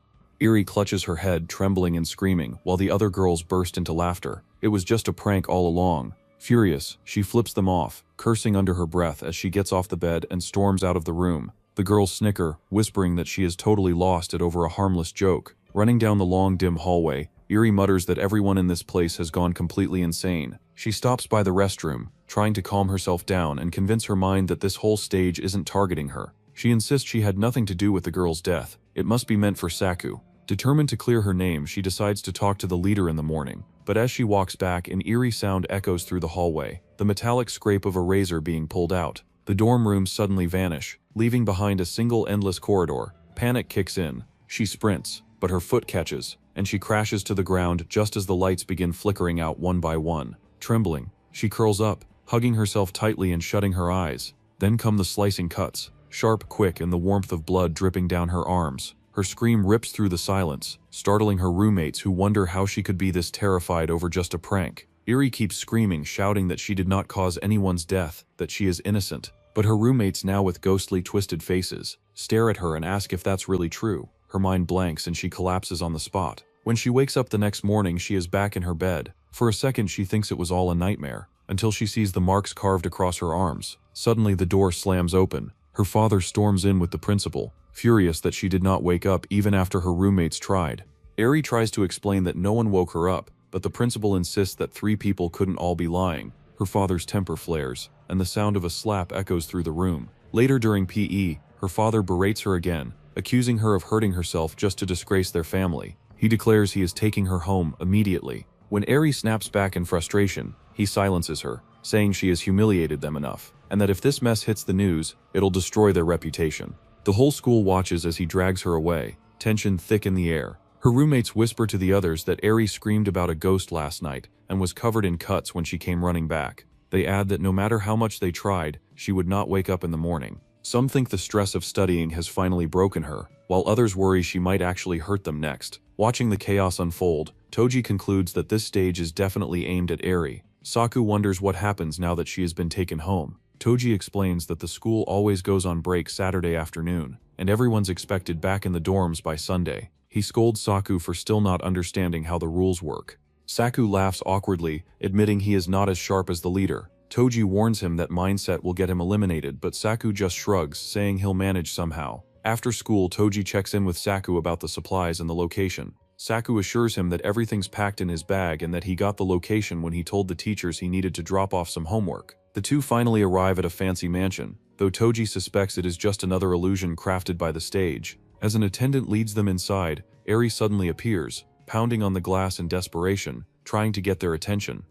Eri clutches her head, trembling and screaming, while the other girls burst into laughter. It was just a prank all along. Furious, she flips them off, cursing under her breath as she gets off the bed and storms out of the room. The girls snicker, whispering that she is totally lost it over a harmless joke. Running down the long, dim hallway, Eri mutters that everyone in this place has gone completely insane. She stops by the restroom, trying to calm herself down and convince her mind that this whole stage isn't targeting her. She insists she had nothing to do with the girl's death. It must be meant for Saku. Determined to clear her name, she decides to talk to the leader in the morning. But as she walks back, an eerie sound echoes through the hallway, the metallic scrape of a razor being pulled out. The dorm rooms suddenly vanish, leaving behind a single endless corridor. Panic kicks in. She sprints, but her foot catches, and she crashes to the ground just as the lights begin flickering out one by one. Trembling, she curls up, hugging herself tightly and shutting her eyes. Then come the slicing cuts, sharp, quick, and the warmth of blood dripping down her arms. Her scream rips through the silence, startling her roommates who wonder how she could be this terrified over just a prank. Eri keeps screaming, shouting that she did not cause anyone's death, that she is innocent. But her roommates, now with ghostly twisted faces, stare at her and ask if that's really true. Her mind blanks and she collapses on the spot. When she wakes up the next morning, she is back in her bed. For a second, she thinks it was all a nightmare, until she sees the marks carved across her arms. Suddenly, the door slams open. Her father storms in with the principal, furious that she did not wake up even after her roommates tried. Eri tries to explain that no one woke her up, but the principal insists that 3 people couldn't all be lying. Her father's temper flares, and the sound of a slap echoes through the room. Later during PE, her father berates her again, accusing her of hurting herself just to disgrace their family. He declares he is taking her home immediately. When Eri snaps back in frustration, he silences her, saying she has humiliated them enough, and that if this mess hits the news, it'll destroy their reputation. The whole school watches as he drags her away, tension thick in the air. Her roommates whisper to the others that Eri screamed about a ghost last night and was covered in cuts when she came running back. They add that no matter how much they tried, she would not wake up in the morning. Some think the stress of studying has finally broken her, while others worry she might actually hurt them next. Watching the chaos unfold, Toji concludes that this stage is definitely aimed at Eri. Saku wonders what happens now that she has been taken home. Toji explains that the school always goes on break Saturday afternoon, and everyone's expected back in the dorms by Sunday. He scolds Saku for still not understanding how the rules work. Saku laughs awkwardly, admitting he is not as sharp as the leader. Toji warns him that mindset will get him eliminated, but Saku just shrugs, saying he'll manage somehow. After school, Toji checks in with Saku about the supplies and the location. Saku assures him that everything's packed in his bag and that he got the location when he told the teachers he needed to drop off some homework. The two finally arrive at a fancy mansion, though Toji suspects it is just another illusion crafted by the stage. As an attendant leads them inside, Eri suddenly appears, pounding on the glass in desperation, trying to get their attention.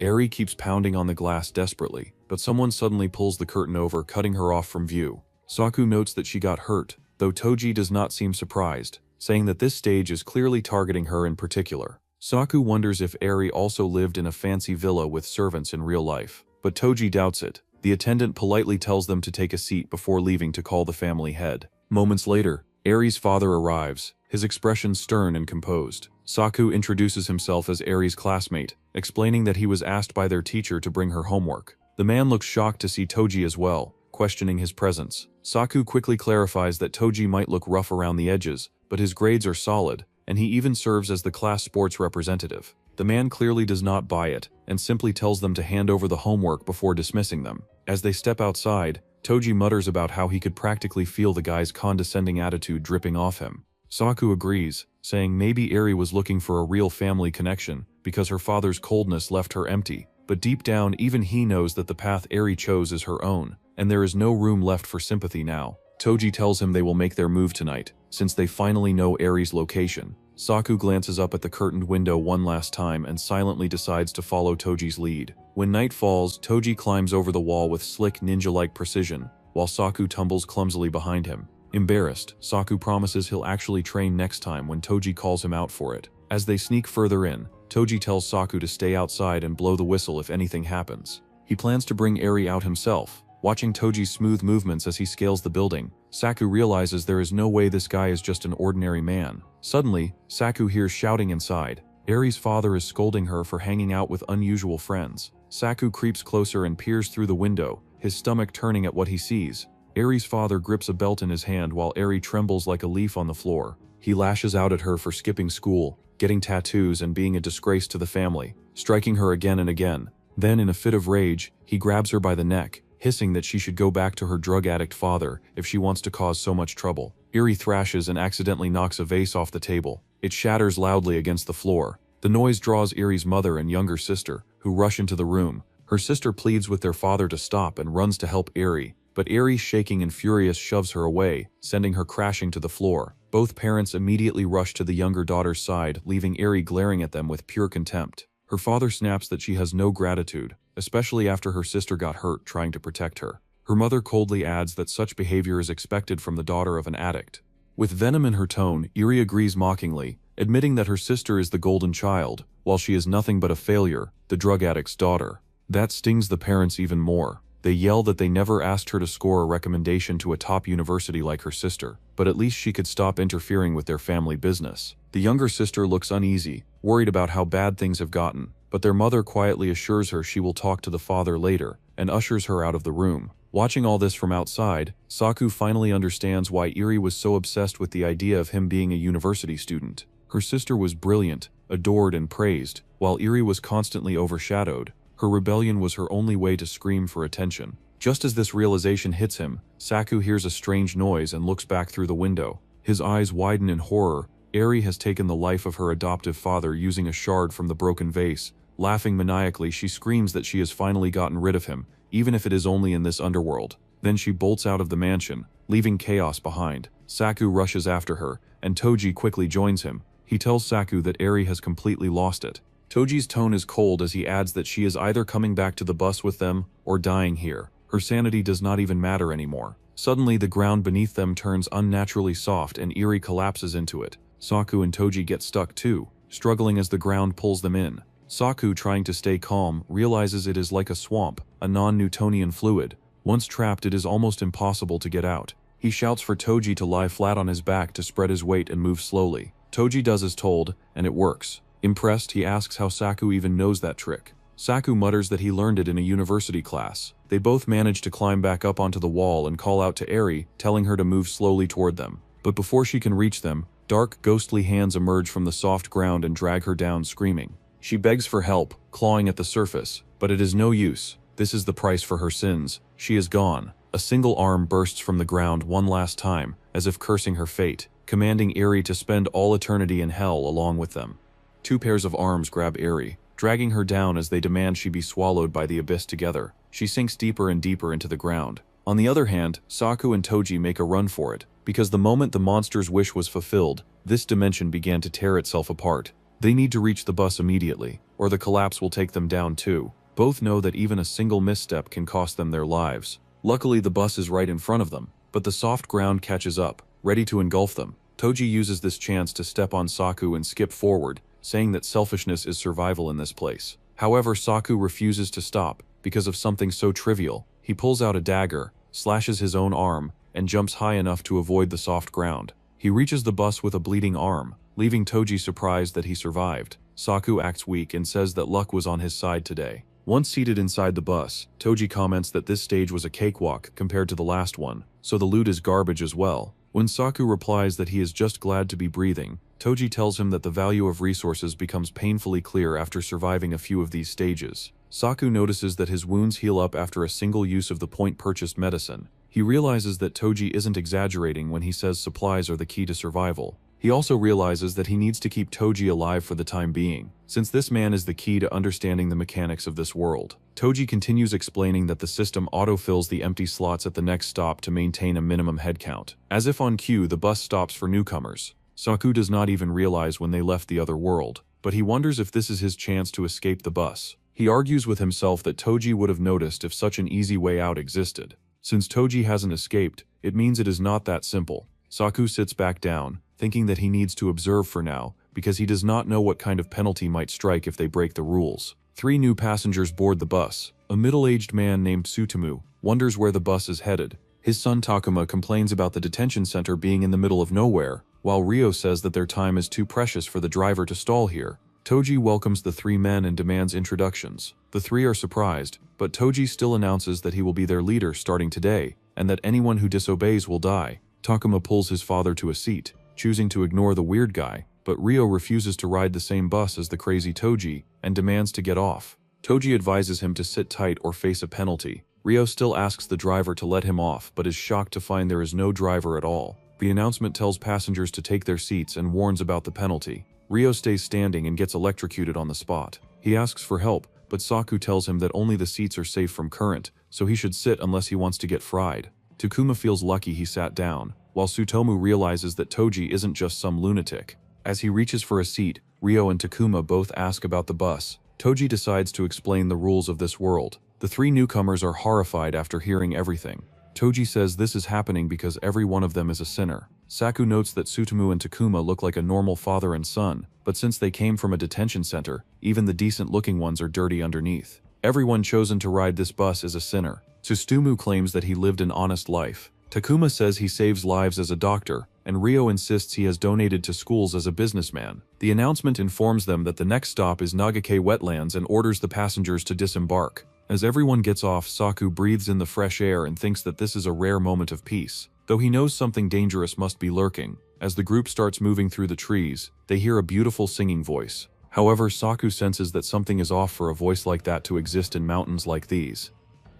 Eri keeps pounding on the glass desperately, but someone suddenly pulls the curtain over, cutting her off from view. Saku notes that she got hurt, though Toji does not seem surprised. saying that this stage is clearly targeting her in particular. Saku wonders if Eri also lived in a fancy villa with servants in real life, but Toji doubts it. The attendant politely tells them to take a seat before leaving to call the family head. Moments later, Eri's father arrives, his expression stern and composed. Saku introduces himself as Eri's classmate, explaining that he was asked by their teacher to bring her homework. The man looks shocked to see Toji as well, questioning his presence. Saku quickly clarifies that Toji might look rough around the edges, but his grades are solid, and he even serves as the class sports representative. The man clearly does not buy it, and simply tells them to hand over the homework before dismissing them. As they step outside, Toji mutters about how he could practically feel the guy's condescending attitude dripping off him. Saku agrees, saying maybe Eri was looking for a real family connection because her father's coldness left her empty, but deep down even he knows that the path Eri chose is her own, and there is no room left for sympathy now. Toji tells him they will make their move tonight, since they finally know Eri's location. Saku glances up at the curtained window one last time and silently decides to follow Toji's lead. When night falls, Toji climbs over the wall with slick ninja-like precision, while Saku tumbles clumsily behind him. Embarrassed, Saku promises he'll actually train next time when Toji calls him out for it. As they sneak further in, Toji tells Saku to stay outside and blow the whistle if anything happens. He plans to bring Eri out himself. Watching Toji's smooth movements as he scales the building, Saku realizes there is no way this guy is just an ordinary man. Suddenly, Saku hears shouting inside. Eri's father is scolding her for hanging out with unusual friends. Saku creeps closer and peers through the window, his stomach turning at what he sees. Eri's father grips a belt in his hand while Eri trembles like a leaf on the floor. He lashes out at her for skipping school, getting tattoos and being a disgrace to the family, striking her again and again. Then, in a fit of rage, he grabs her by the neck, hissing that she should go back to her drug-addict father if she wants to cause so much trouble. Eri thrashes and accidentally knocks a vase off the table. It shatters loudly against the floor. The noise draws Eri's mother and younger sister, who rush into the room. Her sister pleads with their father to stop and runs to help Eri, but Eri, shaking and furious, shoves her away, sending her crashing to the floor. Both parents immediately rush to the younger daughter's side, leaving Eri glaring at them with pure contempt. Her father snaps that she has no gratitude, especially after her sister got hurt trying to protect her. Her mother coldly adds that such behavior is expected from the daughter of an addict. With venom in her tone, Eri agrees mockingly, admitting that her sister is the golden child, while she is nothing but a failure, the drug addict's daughter. That stings the parents even more. They yell that they never asked her to score a recommendation to a top university like her sister, but at least she could stop interfering with their family business. The younger sister looks uneasy, worried about how bad things have gotten, but their mother quietly assures her she will talk to the father later, and ushers her out of the room. Watching all this from outside, Saku finally understands why Eri was so obsessed with the idea of him being a university student. Her sister was brilliant, adored and praised, while Eri was constantly overshadowed. Her rebellion was her only way to scream for attention. Just as this realization hits him, Saku hears a strange noise and looks back through the window. His eyes widen in horror. Eri has taken the life of her adoptive father using a shard from the broken vase. Laughing maniacally, she screams that she has finally gotten rid of him, even if it is only in this underworld. Then she bolts out of the mansion, leaving chaos behind. Saku rushes after her, and Toji quickly joins him. He tells Saku that Eri has completely lost it. Toji's tone is cold as he adds that she is either coming back to the bus with them or dying here. Her sanity does not even matter anymore. Suddenly, the ground beneath them turns unnaturally soft and Eri collapses into it. Saku and Toji get stuck too, struggling as the ground pulls them in. Saku, trying to stay calm, realizes it is like a swamp, a non-Newtonian fluid. Once trapped, it is almost impossible to get out. He shouts for Toji to lie flat on his back to spread his weight and move slowly. Toji does as told, and it works. Impressed, he asks how Saku even knows that trick. Saku mutters that he learned it in a university class. They both manage to climb back up onto the wall and call out to Eri, telling her to move slowly toward them. But before she can reach them, dark, ghostly hands emerge from the soft ground and drag her down, screaming. She begs for help, clawing at the surface, but it is no use. This is the price for her sins. She is gone. A single arm bursts from the ground one last time, as if cursing her fate, commanding Eri to spend all eternity in hell along with them. Two pairs of arms grab Eri, dragging her down as they demand she be swallowed by the abyss together. She sinks deeper and deeper into the ground. On the other hand, Saku and Toji make a run for it, because the moment the monster's wish was fulfilled, this dimension began to tear itself apart. They need to reach the bus immediately, or the collapse will take them down too. Both know that even a single misstep can cost them their lives. Luckily, the bus is right in front of them, but the soft ground catches up, ready to engulf them. Toji uses this chance to step on Saku and skip forward, saying that selfishness is survival in this place. However, Saku refuses to stop because of something so trivial. He pulls out a dagger, slashes his own arm, and jumps high enough to avoid the soft ground. He reaches the bus with a bleeding arm, leaving Toji surprised that he survived. Saku acts weak and says that luck was on his side today. Once seated inside the bus, Toji comments that this stage was a cakewalk compared to the last one, so the loot is garbage as well. When Saku replies that he is just glad to be breathing, Toji tells him that the value of resources becomes painfully clear after surviving a few of these stages. Saku notices that his wounds heal up after a single use of the point-purchased medicine. He realizes that Toji isn't exaggerating when he says supplies are the key to survival. He also realizes that he needs to keep Toji alive for the time being, since this man is the key to understanding the mechanics of this world. Toji continues explaining that the system autofills the empty slots at the next stop to maintain a minimum head count. As if on cue, the bus stops for newcomers. Saku does not even realize when they left the other world, but he wonders if this is his chance to escape the bus. He argues with himself that Toji would have noticed if such an easy way out existed. Since Toji hasn't escaped, it means it is not that simple. Saku sits back down, thinking that he needs to observe for now, because he does not know what kind of penalty might strike if they break the rules. 3 new passengers board the bus. A middle-aged man named Tsutomu wonders where the bus is headed. His son Takuma complains about the detention center being in the middle of nowhere, while Ryo says that their time is too precious for the driver to stall here. Toji welcomes the 3 men and demands introductions. The 3 are surprised, but Toji still announces that he will be their leader starting today, and that anyone who disobeys will die. Takuma pulls his father to a seat, choosing to ignore the weird guy, but Ryo refuses to ride the same bus as the crazy Toji and demands to get off. Toji advises him to sit tight or face a penalty. Ryo still asks the driver to let him off but is shocked to find there is no driver at all. The announcement tells passengers to take their seats and warns about the penalty. Ryo stays standing and gets electrocuted on the spot. He asks for help, but Saku tells him that only the seats are safe from current, so he should sit unless he wants to get fried. Takuma feels lucky he sat down, while Tsutomu realizes that Toji isn't just some lunatic. As he reaches for a seat, Ryo and Takuma both ask about the bus. Toji decides to explain the rules of this world. The 3 newcomers are horrified after hearing everything. Toji says this is happening because every one of them is a sinner. Saku notes that Tsutomu and Takuma look like a normal father and son, but since they came from a detention center, even the decent-looking ones are dirty underneath. Everyone chosen to ride this bus is a sinner. Tsutomu claims that he lived an honest life. Takuma says he saves lives as a doctor, and Ryo insists he has donated to schools as a businessman. The announcement informs them that the next stop is Nagake wetlands and orders the passengers to disembark. As everyone gets off, Saku breathes in the fresh air and thinks that this is a rare moment of peace, though he knows something dangerous must be lurking. As the group starts moving through the trees, they hear a beautiful singing voice. However, Saku senses that something is off for a voice like that to exist in mountains like these.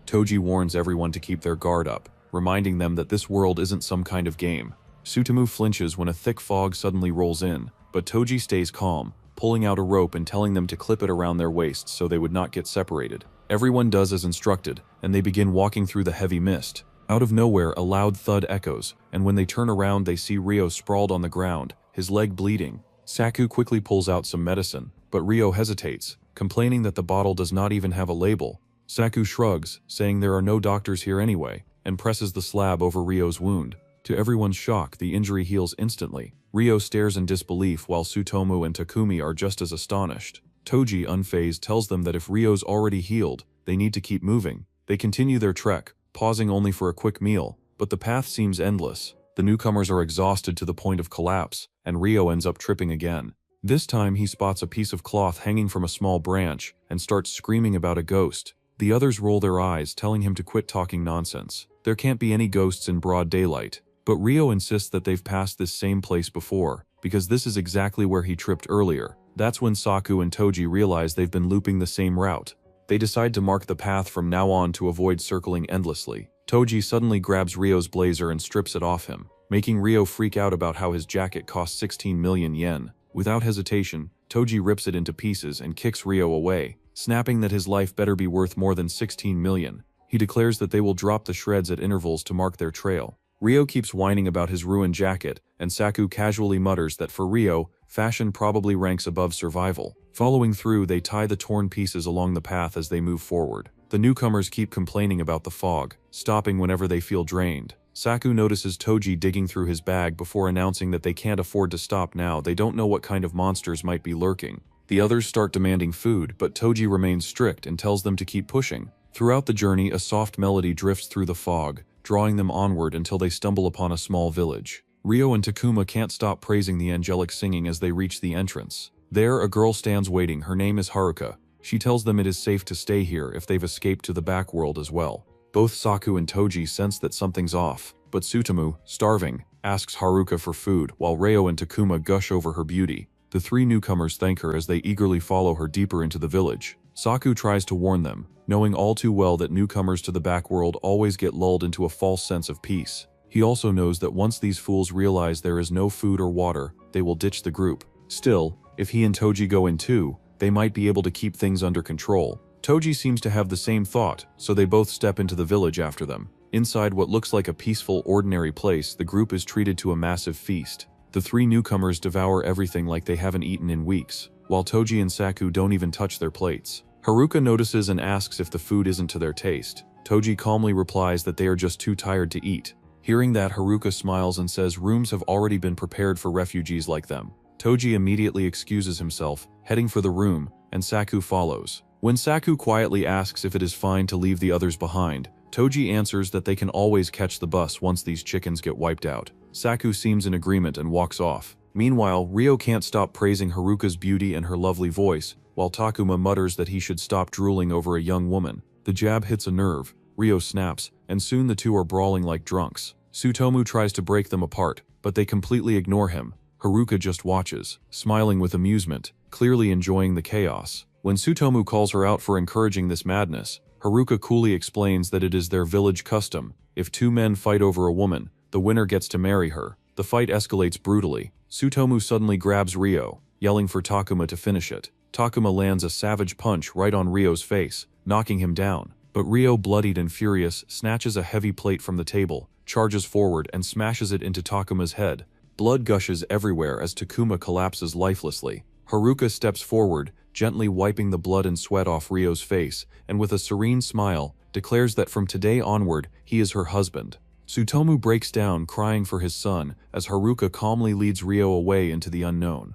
Toji warns everyone to keep their guard up, reminding them that this world isn't some kind of game. Tsutomu flinches when a thick fog suddenly rolls in, but Toji stays calm, pulling out a rope and telling them to clip it around their waists so they would not get separated. Everyone does as instructed, and they begin walking through the heavy mist. Out of nowhere, a loud thud echoes, and when they turn around they see Ryo sprawled on the ground, his leg bleeding. Saku quickly pulls out some medicine, but Ryo hesitates, complaining that the bottle does not even have a label. Saku shrugs, saying there are no doctors here anyway, and presses the slab over Ryo's wound. To everyone's shock, the injury heals instantly. Ryo stares in disbelief while Tsutomu and Takumi are just as astonished. Toji, unfazed, tells them that if Ryo's already healed, they need to keep moving. They continue their trek, pausing only for a quick meal, but the path seems endless. The newcomers are exhausted to the point of collapse, and Ryo ends up tripping again. This time he spots a piece of cloth hanging from a small branch, and starts screaming about a ghost. The others roll their eyes, telling him to quit talking nonsense. There can't be any ghosts in broad daylight. But Ryo insists that they've passed this same place before, because this is exactly where he tripped earlier. That's when Saku and Toji realize they've been looping the same route. They decide to mark the path from now on to avoid circling endlessly. Toji suddenly grabs Ryo's blazer and strips it off him, making Ryo freak out about how his jacket costs 16 million yen. Without hesitation, Toji rips it into pieces and kicks Ryo away, snapping that his life better be worth more than 16 million. He declares that they will drop the shreds at intervals to mark their trail. Ryo keeps whining about his ruined jacket, and Saku casually mutters that for Ryo, fashion probably ranks above survival. Following through, they tie the torn pieces along the path as they move forward. The newcomers keep complaining about the fog, stopping whenever they feel drained. Saku notices Toji digging through his bag before announcing that they can't afford to stop now. They don't know what kind of monsters might be lurking. The others start demanding food, but Toji remains strict and tells them to keep pushing. Throughout the journey, a soft melody drifts through the fog, drawing them onward until they stumble upon a small village. Ryo and Takuma can't stop praising the angelic singing as they reach the entrance. There, a girl stands waiting. Her name is Haruka. She tells them it is safe to stay here if they've escaped to the back world as well. Both Saku and Toji sense that something's off, but Tsutomu, starving, asks Haruka for food while Ryo and Takuma gush over her beauty. The three newcomers thank her as they eagerly follow her deeper into the village. Saku tries to warn them, knowing all too well that newcomers to the back world always get lulled into a false sense of peace. He also knows that once these fools realize there is no food or water, they will ditch the group. Still, if he and Toji go in too, they might be able to keep things under control. Toji seems to have the same thought, so they both step into the village after them. Inside what looks like a peaceful, ordinary place, the group is treated to a massive feast. The three newcomers devour everything like they haven't eaten in weeks, while Toji and Saku don't even touch their plates. Haruka notices and asks if the food isn't to their taste. Toji calmly replies that they are just too tired to eat. Hearing that, Haruka smiles and says rooms have already been prepared for refugees like them. Toji immediately excuses himself, heading for the room, and Saku follows. When Saku quietly asks if it is fine to leave the others behind, Toji answers that they can always catch the bus once these chickens get wiped out. Saku seems in agreement and walks off. Meanwhile, Ryo can't stop praising Haruka's beauty and her lovely voice, while Takuma mutters that he should stop drooling over a young woman. The jab hits a nerve, Ryo snaps, and soon the two are brawling like drunks. Tsutomu tries to break them apart, but they completely ignore him. Haruka just watches, smiling with amusement, clearly enjoying the chaos. When Tsutomu calls her out for encouraging this madness, Haruka coolly explains that it is their village custom. If two men fight over a woman, the winner gets to marry her. The fight escalates brutally. Tsutomu suddenly grabs Ryo, yelling for Takuma to finish it. Takuma lands a savage punch right on Ryo's face, knocking him down. But Ryo, bloodied and furious, snatches a heavy plate from the table, charges forward and smashes it into Takuma's head. Blood gushes everywhere as Takuma collapses lifelessly. Haruka steps forward, gently wiping the blood and sweat off Ryo's face, and with a serene smile, declares that from today onward, he is her husband. Tsutomu breaks down, crying for his son, as Haruka calmly leads Ryo away into the unknown.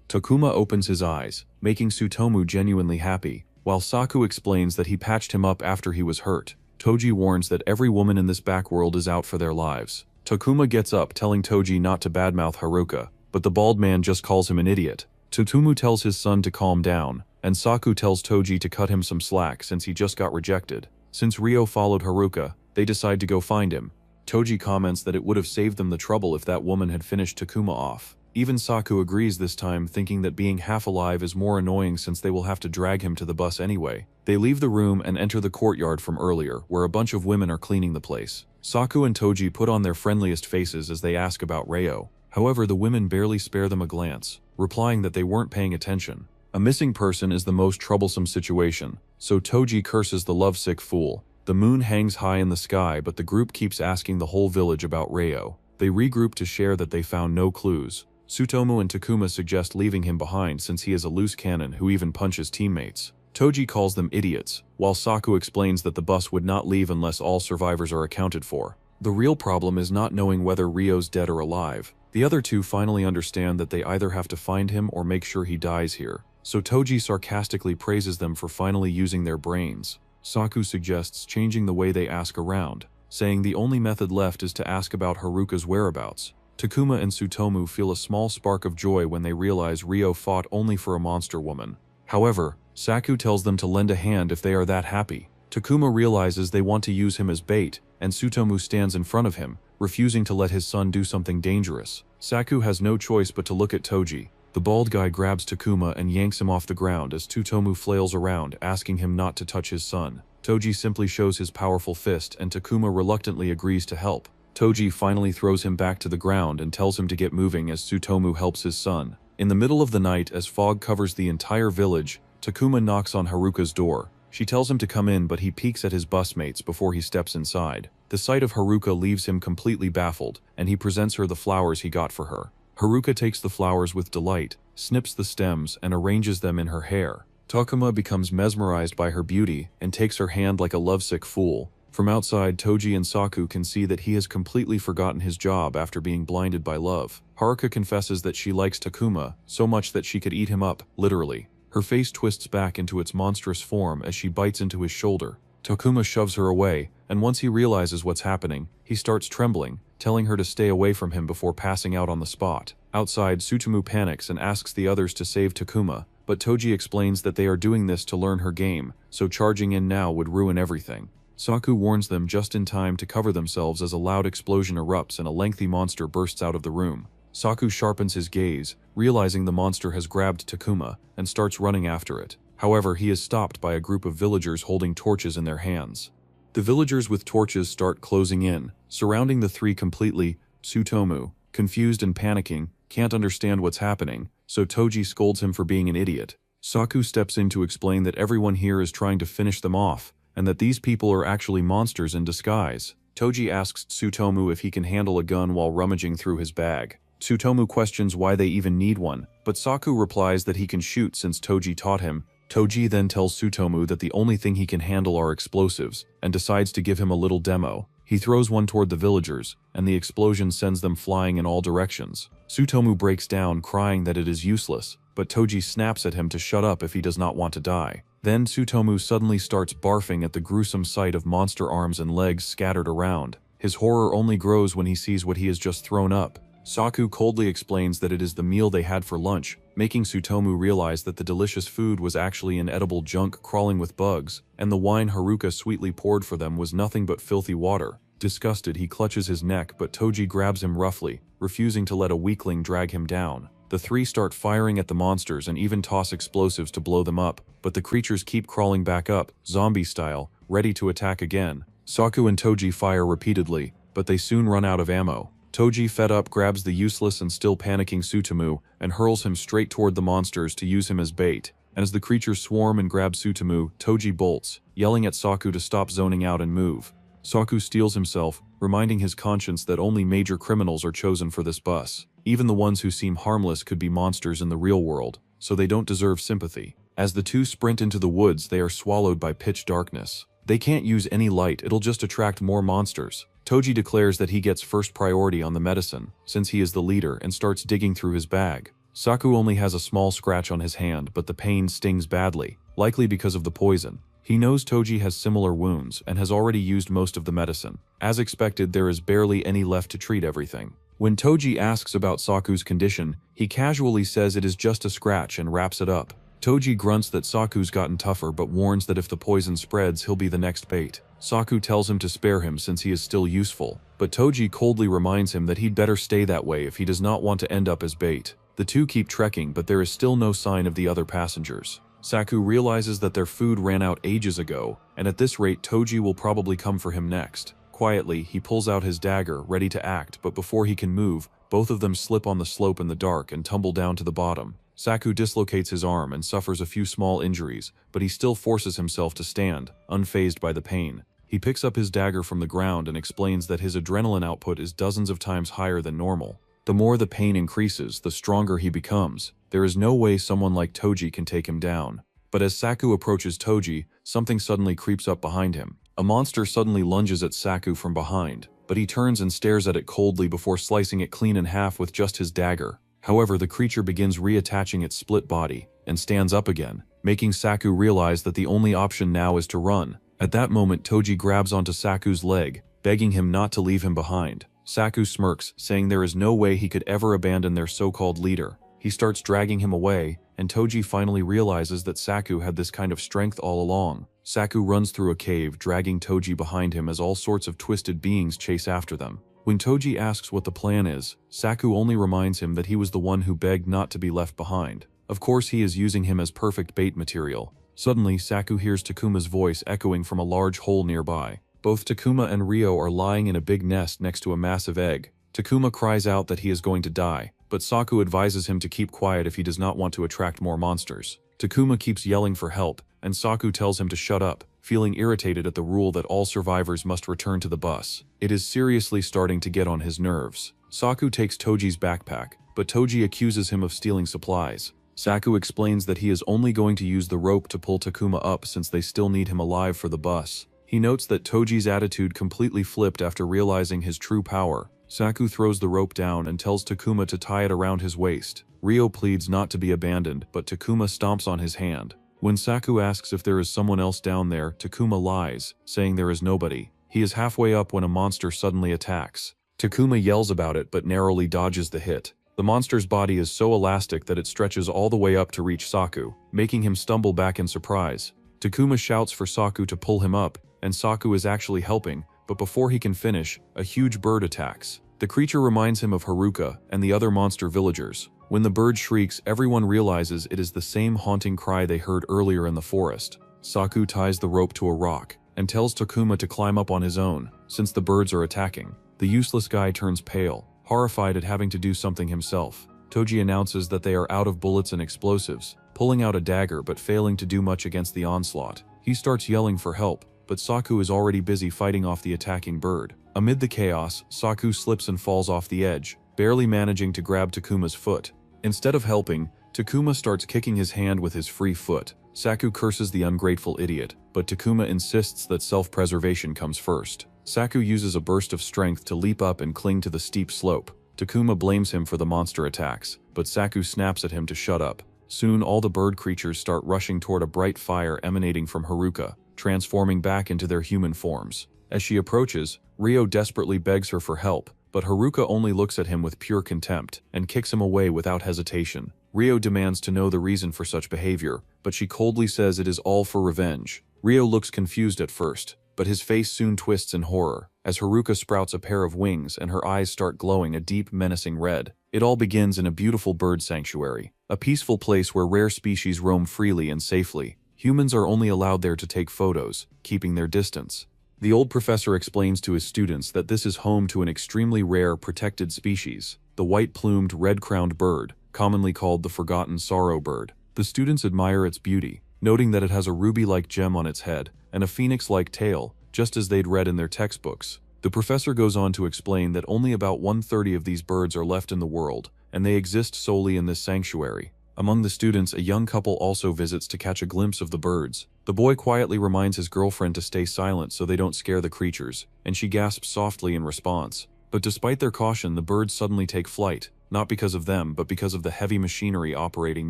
Takuma opens his eyes, making Tsutomu genuinely happy, while Saku explains that he patched him up after he was hurt. Toji warns that every woman in this backworld is out for their lives. Takuma gets up, telling Toji not to badmouth Haruka, but the bald man just calls him an idiot. Tsutomu tells his son to calm down, and Saku tells Toji to cut him some slack since he just got rejected. Since Ryo followed Haruka, they decide to go find him. Toji comments that it would have saved them the trouble if that woman had finished Takuma off. Even Saku agrees this time, thinking that being half alive is more annoying since they will have to drag him to the bus anyway. They leave the room and enter the courtyard from earlier, where a bunch of women are cleaning the place. Saku and Toji put on their friendliest faces as they ask about Ryo. However, the women barely spare them a glance, replying that they weren't paying attention. A missing person is the most troublesome situation, so Toji curses the lovesick fool. The moon hangs high in the sky, but the group keeps asking the whole village about Ryo. They regroup to share that they found no clues. Tsutomu and Takuma suggest leaving him behind since he is a loose cannon who even punches teammates. Toji calls them idiots, while Saku explains that the bus would not leave unless all survivors are accounted for. The real problem is not knowing whether Ryo's dead or alive. The other two finally understand that they either have to find him or make sure he dies here, so Toji sarcastically praises them for finally using their brains. Saku suggests changing the way they ask around, saying the only method left is to ask about Haruka's whereabouts. Takuma and Tsutomu feel a small spark of joy when they realize Ryo fought only for a monster woman. However, Saku tells them to lend a hand if they are that happy. Takuma realizes they want to use him as bait, and Tsutomu stands in front of him, refusing to let his son do something dangerous. Saku has no choice but to look at Toji. The bald guy grabs Takuma and yanks him off the ground as Tsutomu flails around, asking him not to touch his son. Toji simply shows his powerful fist, and Takuma reluctantly agrees to help. Toji finally throws him back to the ground and tells him to get moving as Tsutomu helps his son. In the middle of the night, as fog covers the entire village, Takuma knocks on Haruka's door. She tells him to come in, but he peeks at his busmates before he steps inside. The sight of Haruka leaves him completely baffled, and he presents her the flowers he got for her. Haruka takes the flowers with delight, snips the stems, and arranges them in her hair. Takuma becomes mesmerized by her beauty and takes her hand like a lovesick fool. From outside, Toji and Saku can see that he has completely forgotten his job after being blinded by love. Haruka confesses that she likes Takuma so much that she could eat him up, literally. Her face twists back into its monstrous form as she bites into his shoulder. Takuma shoves her away, and once he realizes what's happening, he starts trembling, telling her to stay away from him before passing out on the spot. Outside, Tsutomu panics and asks the others to save Takuma, but Toji explains that they are doing this to learn her game, so charging in now would ruin everything. Saku warns them just in time to cover themselves as a loud explosion erupts and a lengthy monster bursts out of the room. Saku sharpens his gaze, realizing the monster has grabbed Takuma, and starts running after it. However, he is stopped by a group of villagers holding torches in their hands. The villagers with torches start closing in, surrounding the three completely. Tsutomu, confused and panicking, can't understand what's happening, so Toji scolds him for being an idiot. Saku steps in to explain that everyone here is trying to finish them off, and that these people are actually monsters in disguise. Toji asks Tsutomu if he can handle a gun while rummaging through his bag. Tsutomu questions why they even need one, but Saku replies that he can shoot since Toji taught him. Toji then tells Tsutomu that the only thing he can handle are explosives, and decides to give him a little demo. He throws one toward the villagers, and the explosion sends them flying in all directions. Tsutomu breaks down, crying that it is useless, but Toji snaps at him to shut up if he does not want to die. Then Tsutomu suddenly starts barfing at the gruesome sight of monster arms and legs scattered around. His horror only grows when he sees what he has just thrown up. Saku coldly explains that it is the meal they had for lunch, making Tsutomu realize that the delicious food was actually inedible junk crawling with bugs, and the wine Haruka sweetly poured for them was nothing but filthy water. Disgusted, he clutches his neck, but Toji grabs him roughly, refusing to let a weakling drag him down. The three start firing at the monsters and even toss explosives to blow them up, but the creatures keep crawling back up, zombie style, ready to attack again. Saku and Toji fire repeatedly, but they soon run out of ammo. Toji, fed up, grabs the useless and still panicking Tsutomu and hurls him straight toward the monsters to use him as bait. And as the creatures swarm and grab Tsutomu, Toji bolts, yelling at Saku to stop zoning out and move. Saku steels himself, reminding his conscience that only major criminals are chosen for this bus. Even the ones who seem harmless could be monsters in the real world, so they don't deserve sympathy. As the two sprint into the woods, they are swallowed by pitch darkness. They can't use any light, it'll just attract more monsters. Toji declares that he gets first priority on the medicine, since he is the leader, and starts digging through his bag. Saku only has a small scratch on his hand, but the pain stings badly, likely because of the poison. He knows Toji has similar wounds, and has already used most of the medicine. As expected, there is barely any left to treat everything. When Toji asks about Saku's condition, he casually says it is just a scratch and wraps it up. Toji grunts that Saku's gotten tougher but warns that if the poison spreads, he'll be the next bait. Saku tells him to spare him since he is still useful, but Toji coldly reminds him that he'd better stay that way if he does not want to end up as bait. The two keep trekking, but there is still no sign of the other passengers. Saku realizes that their food ran out ages ago, and at this rate Toji will probably come for him next. Quietly, he pulls out his dagger, ready to act, but before he can move, both of them slip on the slope in the dark and tumble down to the bottom. Saku dislocates his arm and suffers a few small injuries, but he still forces himself to stand, unfazed by the pain. He picks up his dagger from the ground and explains that his adrenaline output is dozens of times higher than normal. The more the pain increases, the stronger he becomes. There is no way someone like Toji can take him down. But as Saku approaches Toji, something suddenly creeps up behind him. A monster suddenly lunges at Saku from behind, but he turns and stares at it coldly before slicing it clean in half with just his dagger. However, the creature begins reattaching its split body, and stands up again, making Saku realize that the only option now is to run. At that moment, Toji grabs onto Saku's leg, begging him not to leave him behind. Saku smirks, saying there is no way he could ever abandon their so-called leader. He starts dragging him away, and Toji finally realizes that Saku had this kind of strength all along. Saku runs through a cave, dragging Toji behind him as all sorts of twisted beings chase after them. When Toji asks what the plan is, Saku only reminds him that he was the one who begged not to be left behind. Of course, he is using him as perfect bait material. Suddenly, Saku hears Takuma's voice echoing from a large hole nearby. Both Takuma and Ryo are lying in a big nest next to a massive egg. Takuma cries out that he is going to die, but Saku advises him to keep quiet if he does not want to attract more monsters. Takuma keeps yelling for help, and Saku tells him to shut up, feeling irritated at the rule that all survivors must return to the bus. It is seriously starting to get on his nerves. Saku takes Toji's backpack, but Toji accuses him of stealing supplies. Saku explains that he is only going to use the rope to pull Takuma up since they still need him alive for the bus. He notes that Toji's attitude completely flipped after realizing his true power. Saku throws the rope down and tells Takuma to tie it around his waist. Ryo pleads not to be abandoned, but Takuma stomps on his hand. When Saku asks if there is someone else down there, Takuma lies, saying there is nobody. He is halfway up when a monster suddenly attacks. Takuma yells about it but narrowly dodges the hit. The monster's body is so elastic that it stretches all the way up to reach Saku, making him stumble back in surprise. Takuma shouts for Saku to pull him up, and Saku is actually helping, but before he can finish, a huge bird attacks. The creature reminds him of Haruka and the other monster villagers. When the bird shrieks, everyone realizes it is the same haunting cry they heard earlier in the forest. Saku ties the rope to a rock and tells Takuma to climb up on his own, since the birds are attacking. The useless guy turns pale, horrified at having to do something himself. Toji announces that they are out of bullets and explosives, pulling out a dagger but failing to do much against the onslaught. He starts yelling for help, but Saku is already busy fighting off the attacking bird. Amid the chaos, Saku slips and falls off the edge, barely managing to grab Takuma's foot. Instead of helping, Takuma starts kicking his hand with his free foot. Saku curses the ungrateful idiot, but Takuma insists that self-preservation comes first. Saku uses a burst of strength to leap up and cling to the steep slope. Takuma blames him for the monster attacks, but Saku snaps at him to shut up. Soon all the bird creatures start rushing toward a bright fire emanating from Haruka, transforming back into their human forms. As she approaches, Ryo desperately begs her for help, but Haruka only looks at him with pure contempt and kicks him away without hesitation. Ryo demands to know the reason for such behavior, but she coldly says it is all for revenge. Ryo looks confused at first, but his face soon twists in horror, as Haruka sprouts a pair of wings and her eyes start glowing a deep, menacing red. It all begins in a beautiful bird sanctuary, a peaceful place where rare species roam freely and safely. Humans are only allowed there to take photos, keeping their distance. The old professor explains to his students that this is home to an extremely rare protected species, the white-plumed red-crowned bird, commonly called the forgotten sorrow bird. The students admire its beauty, noting that it has a ruby-like gem on its head and a phoenix-like tail, just as they'd read in their textbooks. The professor goes on to explain that only about 1/30 of these birds are left in the world, and they exist solely in this sanctuary. Among the students, a young couple also visits to catch a glimpse of the birds. The boy quietly reminds his girlfriend to stay silent so they don't scare the creatures, and she gasps softly in response. But despite their caution, the birds suddenly take flight, not because of them, but because of the heavy machinery operating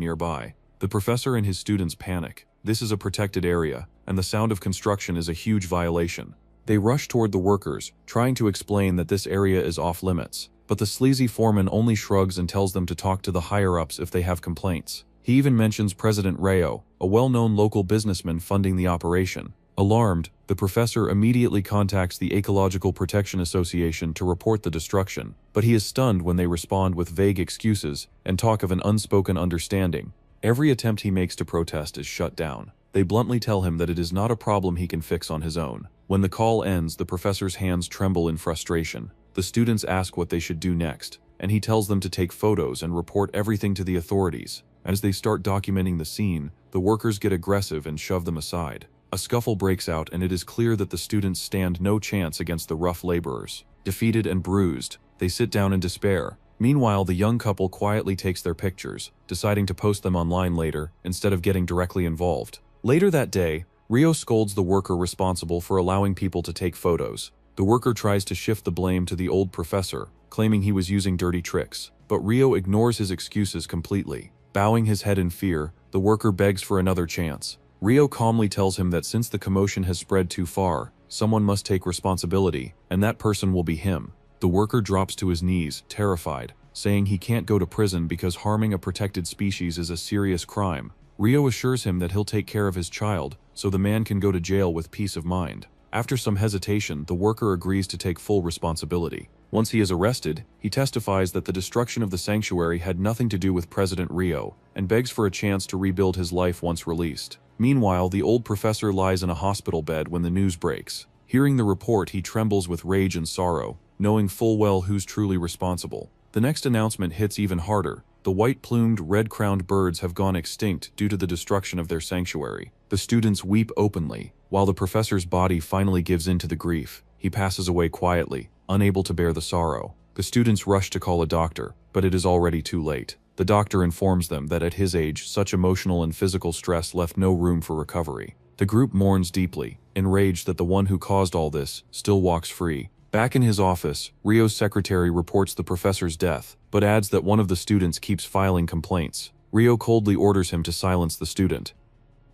nearby. The professor and his students panic. This is a protected area, and the sound of construction is a huge violation. They rush toward the workers, trying to explain that this area is off-limits. But the sleazy foreman only shrugs and tells them to talk to the higher-ups if they have complaints. He even mentions President Ryo, a well-known local businessman funding the operation. Alarmed, the professor immediately contacts the Ecological Protection Association to report the destruction, but he is stunned when they respond with vague excuses and talk of an unspoken understanding. Every attempt he makes to protest is shut down. They bluntly tell him that it is not a problem he can fix on his own. When the call ends, the professor's hands tremble in frustration. The students ask what they should do next, and he tells them to take photos and report everything to the authorities. As they start documenting the scene, the workers get aggressive and shove them aside. A scuffle breaks out, and it is clear that the students stand no chance against the rough laborers. Defeated and bruised, they sit down in despair. Meanwhile, the young couple quietly takes their pictures, deciding to post them online later instead of getting directly involved. Later that day, Ryo scolds the worker responsible for allowing people to take photos. The worker tries to shift the blame to the old professor, claiming he was using dirty tricks, but Ryo ignores his excuses completely. Bowing his head in fear, the worker begs for another chance. Ryo calmly tells him that since the commotion has spread too far, someone must take responsibility, and that person will be him. The worker drops to his knees, terrified, saying he can't go to prison because harming a protected species is a serious crime. Ryo assures him that he'll take care of his child, so the man can go to jail with peace of mind. After some hesitation, the worker agrees to take full responsibility. Once he is arrested, he testifies that the destruction of the sanctuary had nothing to do with President Ryo, and begs for a chance to rebuild his life once released. Meanwhile, the old professor lies in a hospital bed when the news breaks. Hearing the report, he trembles with rage and sorrow, knowing full well who's truly responsible. The next announcement hits even harder. The white-plumed, red-crowned birds have gone extinct due to the destruction of their sanctuary. The students weep openly, while the professor's body finally gives in to the grief. He passes away quietly, unable to bear the sorrow. The students rush to call a doctor, but it is already too late. The doctor informs them that at his age, such emotional and physical stress left no room for recovery. The group mourns deeply, enraged that the one who caused all this still walks free. Back in his office, Ryo's secretary reports the professor's death, but adds that one of the students keeps filing complaints. Ryo coldly orders him to silence the student.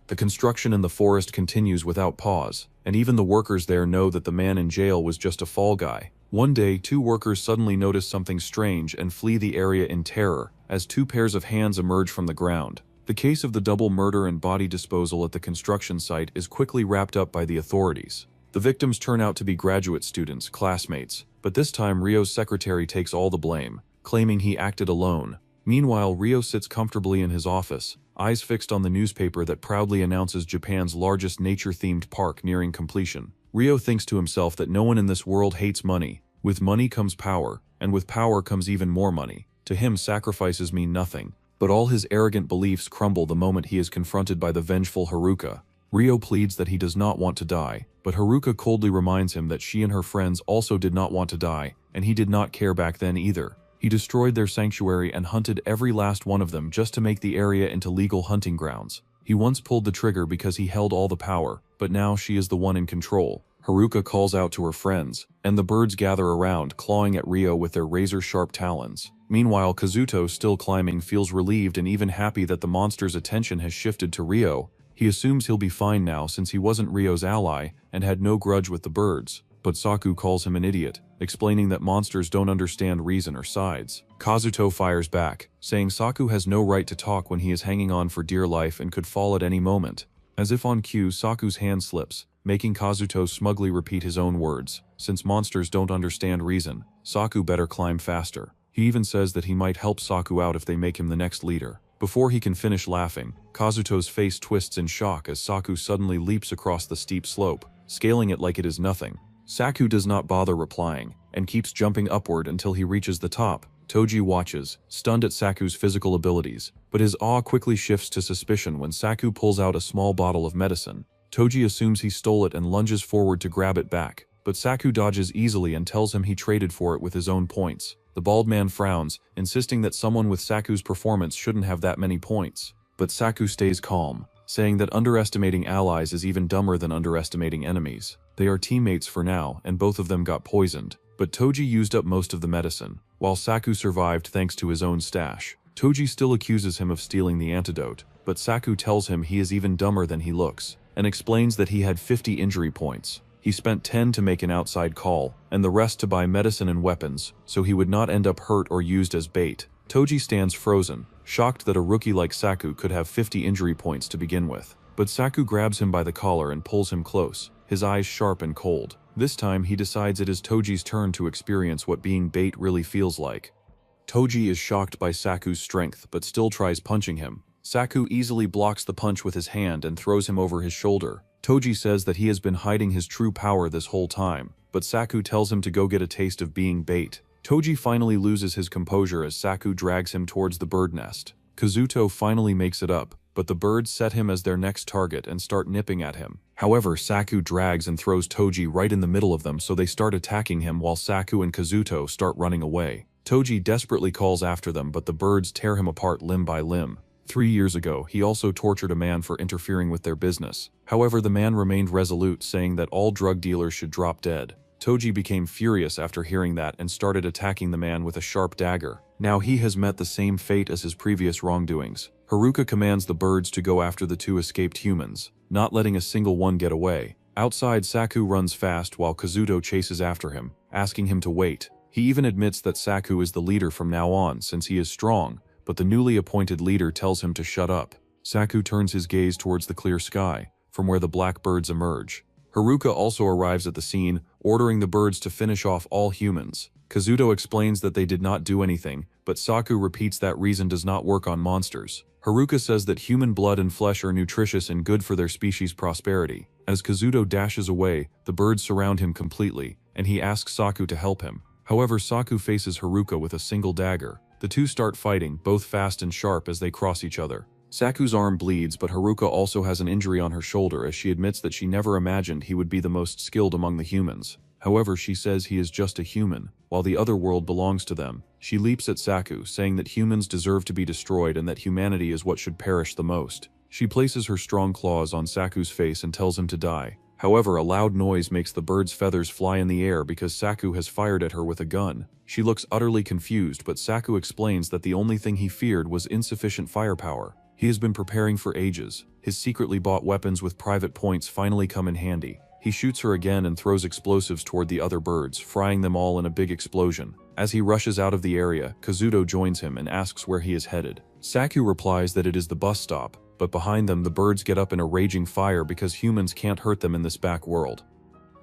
The construction in the forest continues without pause, and even the workers there know that the man in jail was just a fall guy. One day, two workers suddenly notice something strange and flee the area in terror as two pairs of hands emerge from the ground. The case of the double murder and body disposal at the construction site is quickly wrapped up by the authorities. The victims turn out to be graduate students, classmates, but this time Ryo's secretary takes all the blame, claiming he acted alone. Meanwhile, Ryo sits comfortably in his office, eyes fixed on the newspaper that proudly announces Japan's largest nature-themed park nearing completion. Ryo thinks to himself that no one in this world hates money. With money comes power, and with power comes even more money. To him, sacrifices mean nothing, but all his arrogant beliefs crumble the moment he is confronted by the vengeful Haruka. Ryo pleads that he does not want to die, but Haruka coldly reminds him that she and her friends also did not want to die, and he did not care back then either. He destroyed their sanctuary and hunted every last one of them just to make the area into legal hunting grounds. He once pulled the trigger because he held all the power, but now she is the one in control. Haruka calls out to her friends, and the birds gather around, clawing at Ryo with their razor-sharp talons. Meanwhile, Kazuto, still climbing, feels relieved and even happy that the monster's attention has shifted to Ryo. He assumes he'll be fine now since he wasn't Ryo's ally and had no grudge with the birds. But Saku calls him an idiot, explaining that monsters don't understand reason or sides. Kazuto fires back, saying Saku has no right to talk when he is hanging on for dear life and could fall at any moment. As if on cue, Saku's hand slips, making Kazuto smugly repeat his own words. Since monsters don't understand reason, Saku better climb faster. He even says that he might help Saku out if they make him the next leader. Before he can finish laughing, Kazuto's face twists in shock as Saku suddenly leaps across the steep slope, scaling it like it is nothing. Saku does not bother replying, and keeps jumping upward until he reaches the top. Toji watches, stunned at Saku's physical abilities, but his awe quickly shifts to suspicion when Saku pulls out a small bottle of medicine. Toji assumes he stole it and lunges forward to grab it back, but Saku dodges easily and tells him he traded for it with his own points. The bald man frowns, insisting that someone with Saku's performance shouldn't have that many points. But Saku stays calm, saying that underestimating allies is even dumber than underestimating enemies. They are teammates for now, and both of them got poisoned. But Toji used up most of the medicine, while Saku survived thanks to his own stash. Toji still accuses him of stealing the antidote, but Saku tells him he is even dumber than he looks, and explains that he had 50 injury points. He spent 10 to make an outside call, and the rest to buy medicine and weapons, so he would not end up hurt or used as bait. Toji stands frozen, shocked that a rookie like Saku could have 50 injury points to begin with. But Saku grabs him by the collar and pulls him close, his eyes sharp and cold. This time he decides it is Toji's turn to experience what being bait really feels like. Toji is shocked by Saku's strength but still tries punching him. Saku easily blocks the punch with his hand and throws him over his shoulder. Toji says that he has been hiding his true power this whole time, but Saku tells him to go get a taste of being bait. Toji finally loses his composure as Saku drags him towards the bird nest. Kazuto finally makes it up, but the birds set him as their next target and start nipping at him. However, Saku drags and throws Toji right in the middle of them, so they start attacking him while Saku and Kazuto start running away. Toji desperately calls after them, but the birds tear him apart limb by limb. 3 years ago, he also tortured a man for interfering with their business. However, the man remained resolute, saying that all drug dealers should drop dead. Toji became furious after hearing that and started attacking the man with a sharp dagger. Now he has met the same fate as his previous wrongdoings. Haruka commands the birds to go after the two escaped humans, not letting a single one get away. Outside, Saku runs fast while Kazuto chases after him, asking him to wait. He even admits that Saku is the leader from now on since he is strong, but the newly appointed leader tells him to shut up. Saku turns his gaze towards the clear sky, from where the black birds emerge. Haruka also arrives at the scene, ordering the birds to finish off all humans. Kazuto explains that they did not do anything, but Saku repeats that reason does not work on monsters. Haruka says that human blood and flesh are nutritious and good for their species' prosperity. As Kazuto dashes away, the birds surround him completely, and he asks Saku to help him. However, Saku faces Haruka with a single dagger. The two start fighting, both fast and sharp as they cross each other. Saku's arm bleeds, but Haruka also has an injury on her shoulder as she admits that she never imagined he would be the most skilled among the humans. However, she says he is just a human, while the other world belongs to them. She leaps at Saku, saying that humans deserve to be destroyed and that humanity is what should perish the most. She places her strong claws on Saku's face and tells him to die. However, a loud noise makes the bird's feathers fly in the air because Saku has fired at her with a gun. She looks utterly confused, but Saku explains that the only thing he feared was insufficient firepower. He has been preparing for ages. His secretly bought weapons with private points finally come in handy. He shoots her again and throws explosives toward the other birds, frying them all in a big explosion. As he rushes out of the area, Kazuto joins him and asks where he is headed. Saku replies that it is the bus stop, but behind them the birds get up in a raging fire because humans can't hurt them in this back world.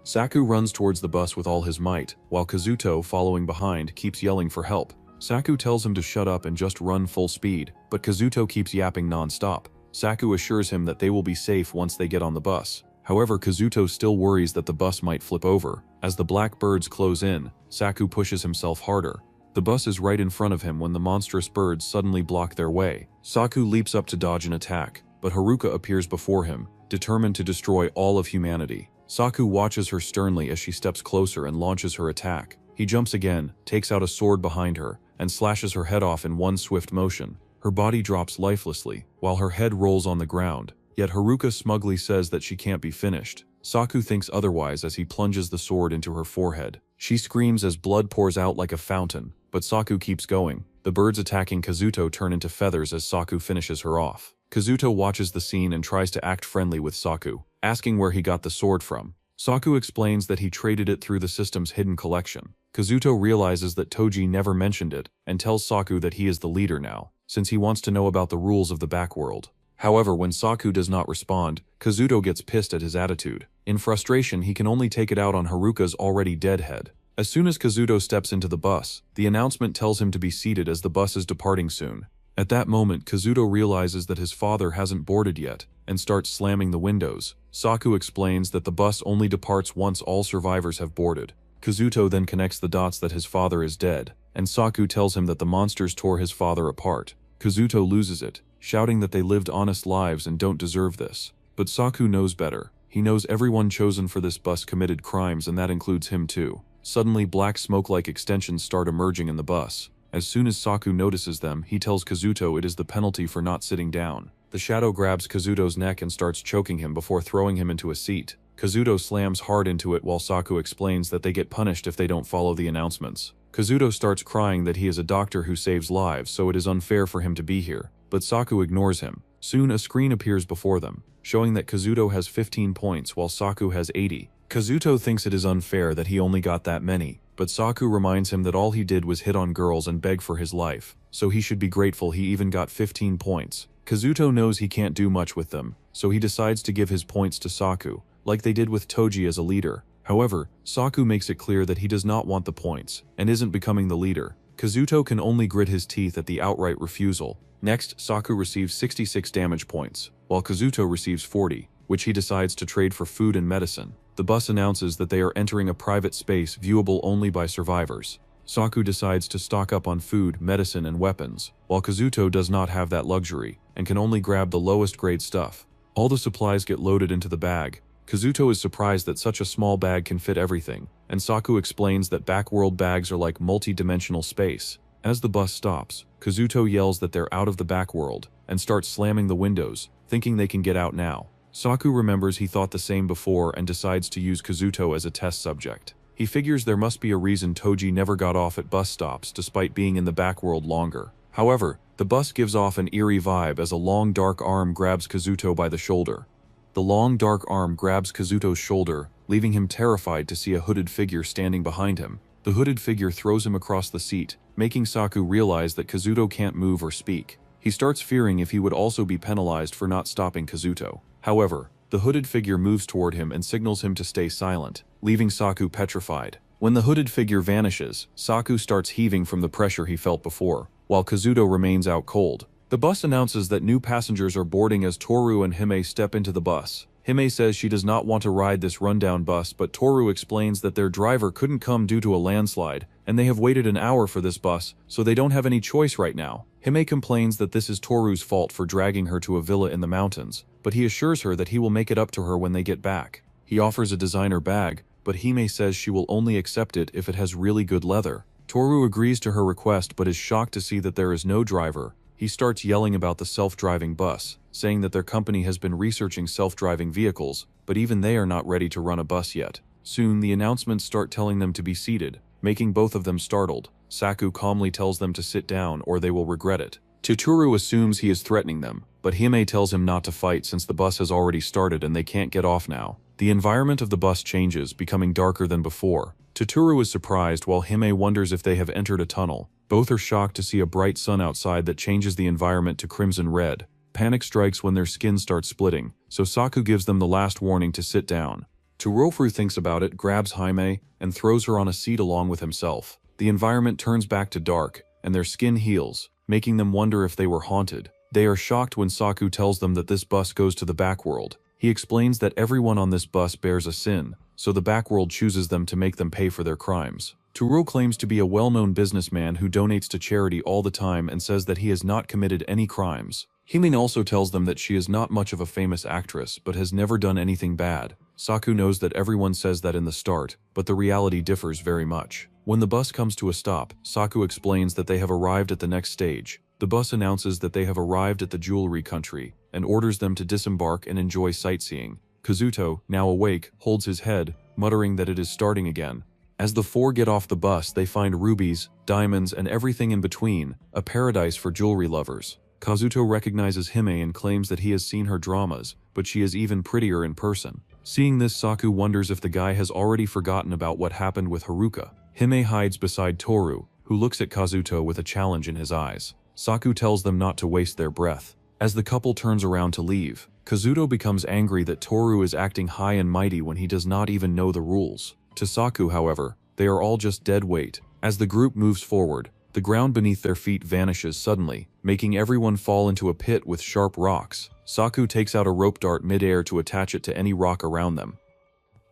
Saku runs towards the bus with all his might, while Kazuto, following behind, keeps yelling for help. Saku tells him to shut up and just run full speed, but Kazuto keeps yapping non-stop. Saku assures him that they will be safe once they get on the bus. However, Kazuto still worries that the bus might flip over. As the black birds close in, Saku pushes himself harder. The bus is right in front of him when the monstrous birds suddenly block their way. Saku leaps up to dodge an attack, but Haruka appears before him, determined to destroy all of humanity. Saku watches her sternly as she steps closer and launches her attack. He jumps again, takes out a sword behind her, and slashes her head off in one swift motion. Her body drops lifelessly, while her head rolls on the ground. Yet Haruka smugly says that she can't be finished. Saku thinks otherwise as he plunges the sword into her forehead. She screams as blood pours out like a fountain, but Saku keeps going. The birds attacking Kazuto turn into feathers as Saku finishes her off. Kazuto watches the scene and tries to act friendly with Saku, asking where he got the sword from. Saku explains that he traded it through the system's hidden collection. Kazuto realizes that Toji never mentioned it and tells Saku that he is the leader now, since he wants to know about the rules of the backworld. However, when Saku does not respond, Kazuto gets pissed at his attitude. In frustration, he can only take it out on Haruka's already dead head. As soon as Kazuto steps into the bus, the announcement tells him to be seated as the bus is departing soon. At that moment, Kazuto realizes that his father hasn't boarded yet, and starts slamming the windows. Saku explains that the bus only departs once all survivors have boarded. Kazuto then connects the dots that his father is dead, and Saku tells him that the monsters tore his father apart. Kazuto loses it, shouting that they lived honest lives and don't deserve this. But Saku knows better. He knows everyone chosen for this bus committed crimes, and that includes him too. Suddenly, black smoke-like extensions start emerging in the bus. As soon as Saku notices them, he tells Kazuto it is the penalty for not sitting down. The shadow grabs Kazuto's neck and starts choking him before throwing him into a seat. Kazuto slams hard into it while Saku explains that they get punished if they don't follow the announcements. Kazuto starts crying that he is a doctor who saves lives, so it is unfair for him to be here. But Saku ignores him. Soon a screen appears before them, showing that Kazuto has 15 points while Saku has 80. Kazuto thinks it is unfair that he only got that many, but Saku reminds him that all he did was hit on girls and beg for his life, so he should be grateful he even got 15 points. Kazuto knows he can't do much with them, so he decides to give his points to Saku, like they did with Toji as a leader. However, Saku makes it clear that he does not want the points, and isn't becoming the leader. Kazuto can only grit his teeth at the outright refusal. Next, Saku receives 66 damage points, while Kazuto receives 40, which he decides to trade for food and medicine. The bus announces that they are entering a private space viewable only by survivors. Saku decides to stock up on food, medicine, and weapons, while Kazuto does not have that luxury, and can only grab the lowest grade stuff. All the supplies get loaded into the bag. Kazuto is surprised that such a small bag can fit everything, and Saku explains that backworld bags are like multi-dimensional space. As the bus stops, Kazuto yells that they're out of the backworld, and starts slamming the windows, thinking they can get out now. Saku remembers he thought the same before and decides to use Kazuto as a test subject. He figures there must be a reason Toji never got off at bus stops despite being in the backworld longer. However, the bus gives off an eerie vibe as a long dark arm grabs Kazuto by the shoulder. The long dark arm grabs Kazuto's shoulder, leaving him terrified to see a hooded figure standing behind him. The hooded figure throws him across the seat, making Saku realize that Kazuto can't move or speak. He starts fearing if he would also be penalized for not stopping Kazuto. However, the hooded figure moves toward him and signals him to stay silent, leaving Saku petrified. When the hooded figure vanishes, Saku starts heaving from the pressure he felt before, while Kazuto remains out cold. The bus announces that new passengers are boarding as Toru and Hime step into the bus. Hime says she does not want to ride this rundown bus, but Toru explains that their driver couldn't come due to a landslide, and they have waited an hour for this bus, so they don't have any choice right now. Hime complains that this is Toru's fault for dragging her to a villa in the mountains, but he assures her that he will make it up to her when they get back. He offers a designer bag, but Hime says she will only accept it if it has really good leather. Toru agrees to her request but is shocked to see that there is no driver, He starts yelling about the self-driving bus, saying that their company has been researching self-driving vehicles, but even they are not ready to run a bus yet. Soon, the announcements start telling them to be seated, making both of them startled. Saku calmly tells them to sit down or they will regret it. Totoro assumes he is threatening them, but Hime tells him not to fight since the bus has already started and they can't get off now. The environment of the bus changes, becoming darker than before. Totoro is surprised while Hime wonders if they have entered a tunnel. Both are shocked to see a bright sun outside that changes the environment to crimson red. Panic strikes when their skin starts splitting, so Saku gives them the last warning to sit down. Torofu thinks about it, grabs Hime, and throws her on a seat along with himself. The environment turns back to dark, and their skin heals, making them wonder if they were haunted. They are shocked when Saku tells them that this bus goes to the backworld. He explains that everyone on this bus bears a sin, so the backworld chooses them to make them pay for their crimes. Toro claims to be a well-known businessman who donates to charity all the time and says that he has not committed any crimes. Himin also tells them that she is not much of a famous actress but has never done anything bad. Saku knows that everyone says that in the start, but the reality differs very much. When the bus comes to a stop, Saku explains that they have arrived at the next stage. The bus announces that they have arrived at the jewelry country and orders them to disembark and enjoy sightseeing. Kazuto, now awake, holds his head, muttering that it is starting again. As the four get off the bus, they find rubies, diamonds, and everything in between, a paradise for jewelry lovers. Kazuto recognizes Hime and claims that he has seen her dramas, but she is even prettier in person. Seeing this, Saku wonders if the guy has already forgotten about what happened with Haruka. Hime hides beside Toru, who looks at Kazuto with a challenge in his eyes. Saku tells them not to waste their breath. As the couple turns around to leave, Kazuto becomes angry that Toru is acting high and mighty when he does not even know the rules. To Saku, however, they are all just dead weight. As the group moves forward, the ground beneath their feet vanishes suddenly, making everyone fall into a pit with sharp rocks. Saku takes out a rope dart mid-air to attach it to any rock around them.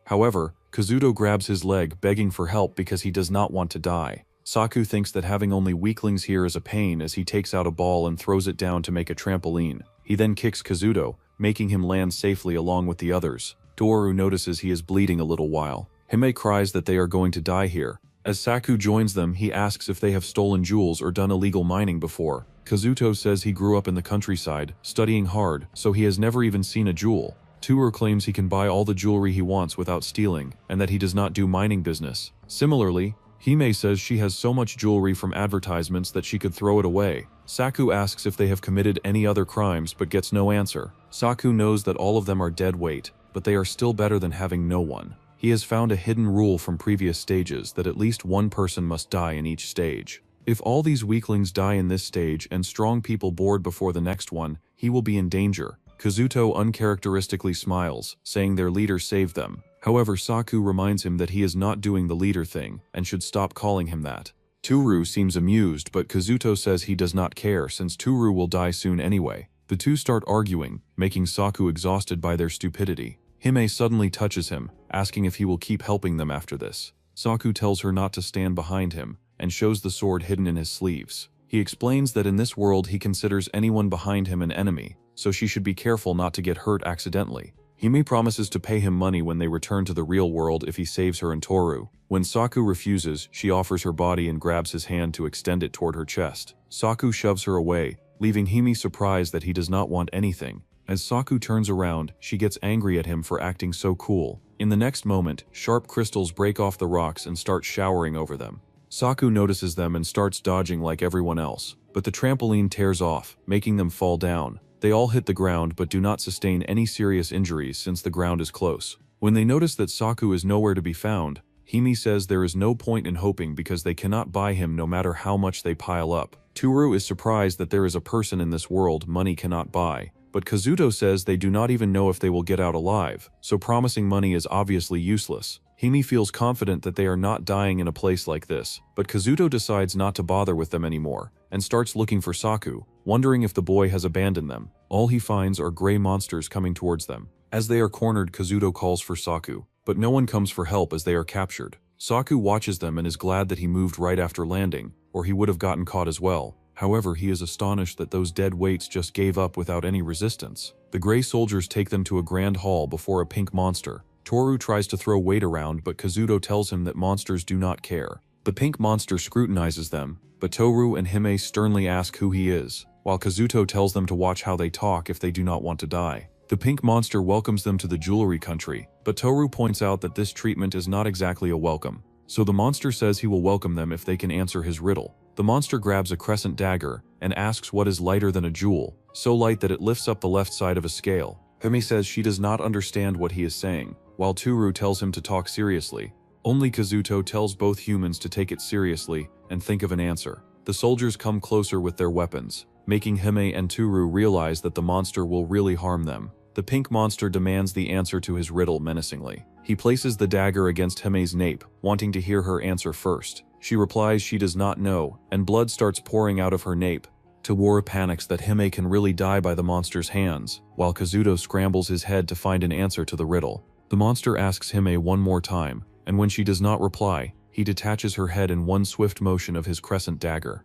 However, Kazuto grabs his leg, begging for help because he does not want to die. Saku thinks that having only weaklings here is a pain as he takes out a ball and throws it down to make a trampoline. He then kicks Kazuto, making him land safely along with the others. Toru notices he is bleeding a little while. Hime cries that they are going to die here. As Saku joins them, he asks if they have stolen jewels or done illegal mining before. Kazuto says he grew up in the countryside, studying hard, so he has never even seen a jewel. Toru claims he can buy all the jewelry he wants without stealing, and that he does not do mining business. Similarly, Hime says she has so much jewelry from advertisements that she could throw it away. Saku asks if they have committed any other crimes but gets no answer. Saku knows that all of them are dead weight, but they are still better than having no one. He has found a hidden rule from previous stages that at least one person must die in each stage. If all these weaklings die in this stage and strong people board before the next one, he will be in danger. Kazuto uncharacteristically smiles, saying their leader saved them. However, Saku reminds him that he is not doing the leader thing and should stop calling him that. Toru seems amused, but Kazuto says he does not care since Toru will die soon anyway. The two start arguing, making Saku exhausted by their stupidity. Hime suddenly touches him, asking if he will keep helping them after this. Saku tells her not to stand behind him, and shows the sword hidden in his sleeves. He explains that in this world he considers anyone behind him an enemy, so she should be careful not to get hurt accidentally. Hime promises to pay him money when they return to the real world if he saves her and Toru. When Saku refuses, she offers her body and grabs his hand to extend it toward her chest. Saku shoves her away, leaving Hime surprised that he does not want anything. As Saku turns around, she gets angry at him for acting so cool. In the next moment, sharp crystals break off the rocks and start showering over them. Saku notices them and starts dodging like everyone else, but the trampoline tears off, making them fall down. They all hit the ground but do not sustain any serious injuries since the ground is close. When they notice that Saku is nowhere to be found, Hime says there is no point in hoping because they cannot buy him no matter how much they pile up. Toru is surprised that there is a person in this world money cannot buy. But Kazuto says they do not even know if they will get out alive, so promising money is obviously useless. Hime feels confident that they are not dying in a place like this, but Kazuto decides not to bother with them anymore, and starts looking for Saku, wondering if the boy has abandoned them. All he finds are gray monsters coming towards them. As they are cornered, Kazuto calls for Saku, but no one comes for help as they are captured. Saku watches them and is glad that he moved right after landing, or he would have gotten caught as well. However, he is astonished that those dead weights just gave up without any resistance. The gray soldiers take them to a grand hall before a pink monster. Toru tries to throw weight around, but Kazuto tells him that monsters do not care. The pink monster scrutinizes them, but Toru and Hime sternly ask who he is. while Kazuto tells them to watch how they talk if they do not want to die. The pink monster welcomes them to the jewelry country, but Toru points out that this treatment is not exactly a welcome. So the monster says he will welcome them if they can answer his riddle. The monster grabs a crescent dagger and asks what is lighter than a jewel, so light that it lifts up the left side of a scale. Hime says she does not understand what he is saying, while Toru tells him to talk seriously. Only Kazuto tells both humans to take it seriously and think of an answer. The soldiers come closer with their weapons, making Hime and Toru realize that the monster will really harm them. The pink monster demands the answer to his riddle menacingly. He places the dagger against Hime's nape, wanting to hear her answer first. She replies she does not know, and blood starts pouring out of her nape. Toru panics that Hime can really die by the monster's hands, while Kazuto scrambles his head to find an answer to the riddle. The monster asks Hime one more time, and when she does not reply, he detaches her head in one swift motion of his crescent dagger.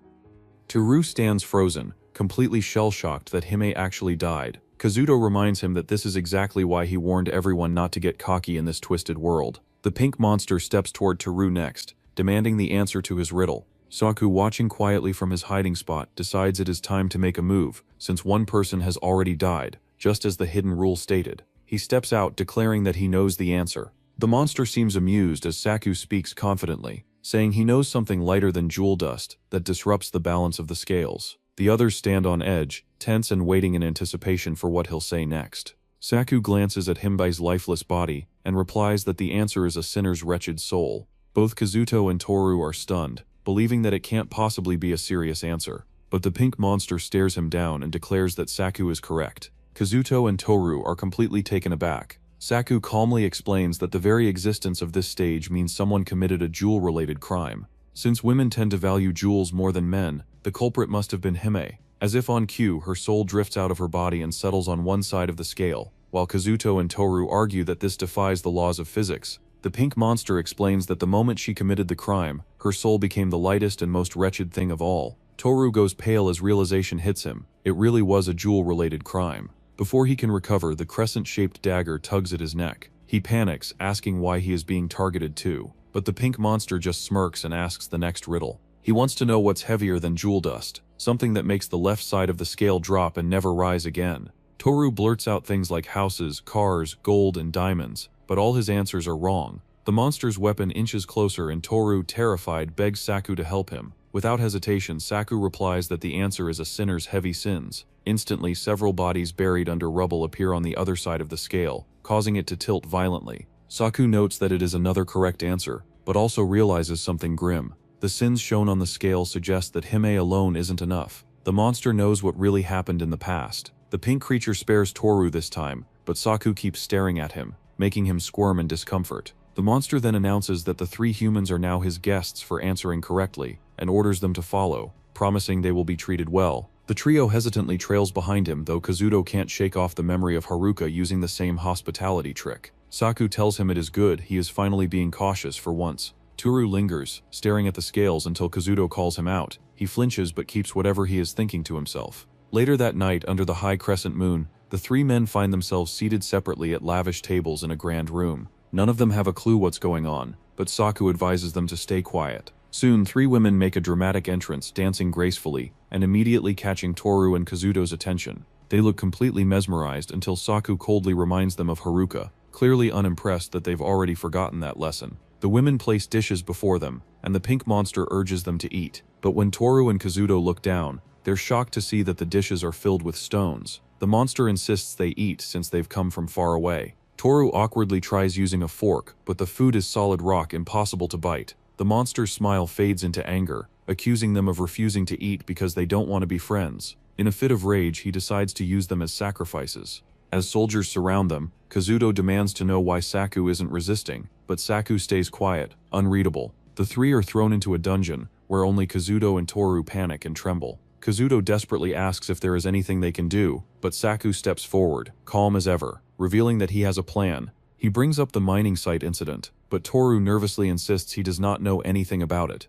Toru stands frozen, completely shell-shocked that Hime actually died. Kazuto reminds him that this is exactly why he warned everyone not to get cocky in this twisted world. The pink monster steps toward Toru next, demanding the answer to his riddle. Saku, watching quietly from his hiding spot, decides it is time to make a move, since one person has already died, just as the hidden rule stated. He steps out, declaring that he knows the answer. The monster seems amused as Saku speaks confidently, saying he knows something lighter than jewel dust that disrupts the balance of the scales. The others stand on edge, tense and waiting in anticipation for what he'll say next. Saku glances at Himbai's lifeless body and replies that the answer is a sinner's wretched soul. Both Kazuto and Toru are stunned, believing that it can't possibly be a serious answer. But the pink monster stares him down and declares that Saku is correct. Kazuto and Toru are completely taken aback. Saku calmly explains that the very existence of this stage means someone committed a jewel-related crime. Since women tend to value jewels more than men, the culprit must have been Hime. As if on cue, her soul drifts out of her body and settles on one side of the scale, while Kazuto and Toru argue that this defies the laws of physics. The pink monster explains that the moment she committed the crime, her soul became the lightest and most wretched thing of all. Toru goes pale as realization hits him. It really was a jewel-related crime. Before he can recover, the crescent-shaped dagger tugs at his neck. He panics, asking why he is being targeted too. But the pink monster just smirks and asks the next riddle. He wants to know what's heavier than jewel dust, something that makes the left side of the scale drop and never rise again. Toru blurts out things like houses, cars, gold, and diamonds, but all his answers are wrong. The monster's weapon inches closer and Toru, terrified, begs Saku to help him. Without hesitation, Saku replies that the answer is a sinner's heavy sins. Instantly, several bodies buried under rubble appear on the other side of the scale, causing it to tilt violently. Saku notes that it is another correct answer, but also realizes something grim. The sins shown on the scale suggest that Hime alone isn't enough. The monster knows what really happened in the past. The pink creature spares Toru this time, but Saku keeps staring at him, making him squirm in discomfort. The monster then announces that the three humans are now his guests for answering correctly, and orders them to follow, promising they will be treated well. The trio hesitantly trails behind him, though Kazuto can't shake off the memory of Haruka using the same hospitality trick. Saku tells him it is good, he is finally being cautious for once. Toru lingers, staring at the scales until Kazuto calls him out. He flinches but keeps whatever he is thinking to himself. Later that night, under the high crescent moon, the three men find themselves seated separately at lavish tables in a grand room. None of them have a clue what's going on, but Saku advises them to stay quiet. Soon, three women make a dramatic entrance, dancing gracefully, and immediately catching Toru and Kazuto's attention. They look completely mesmerized until Saku coldly reminds them of Haruka, clearly unimpressed that they've already forgotten that lesson. The women place dishes before them, and the pink monster urges them to eat. But when Toru and Kazuto look down, they're shocked to see that the dishes are filled with stones. The monster insists they eat since they've come from far away. Toru awkwardly tries using a fork, but the food is solid rock, impossible to bite. The monster's smile fades into anger, accusing them of refusing to eat because they don't want to be friends. In a fit of rage, he decides to use them as sacrifices. As soldiers surround them, Kazuto demands to know why Saku isn't resisting, but Saku stays quiet, unreadable. The three are thrown into a dungeon, where only Kazuto and Toru panic and tremble. Kazuto desperately asks if there is anything they can do, but Saku steps forward, calm as ever, revealing that he has a plan. He brings up the mining site incident, but Toru nervously insists he does not know anything about it.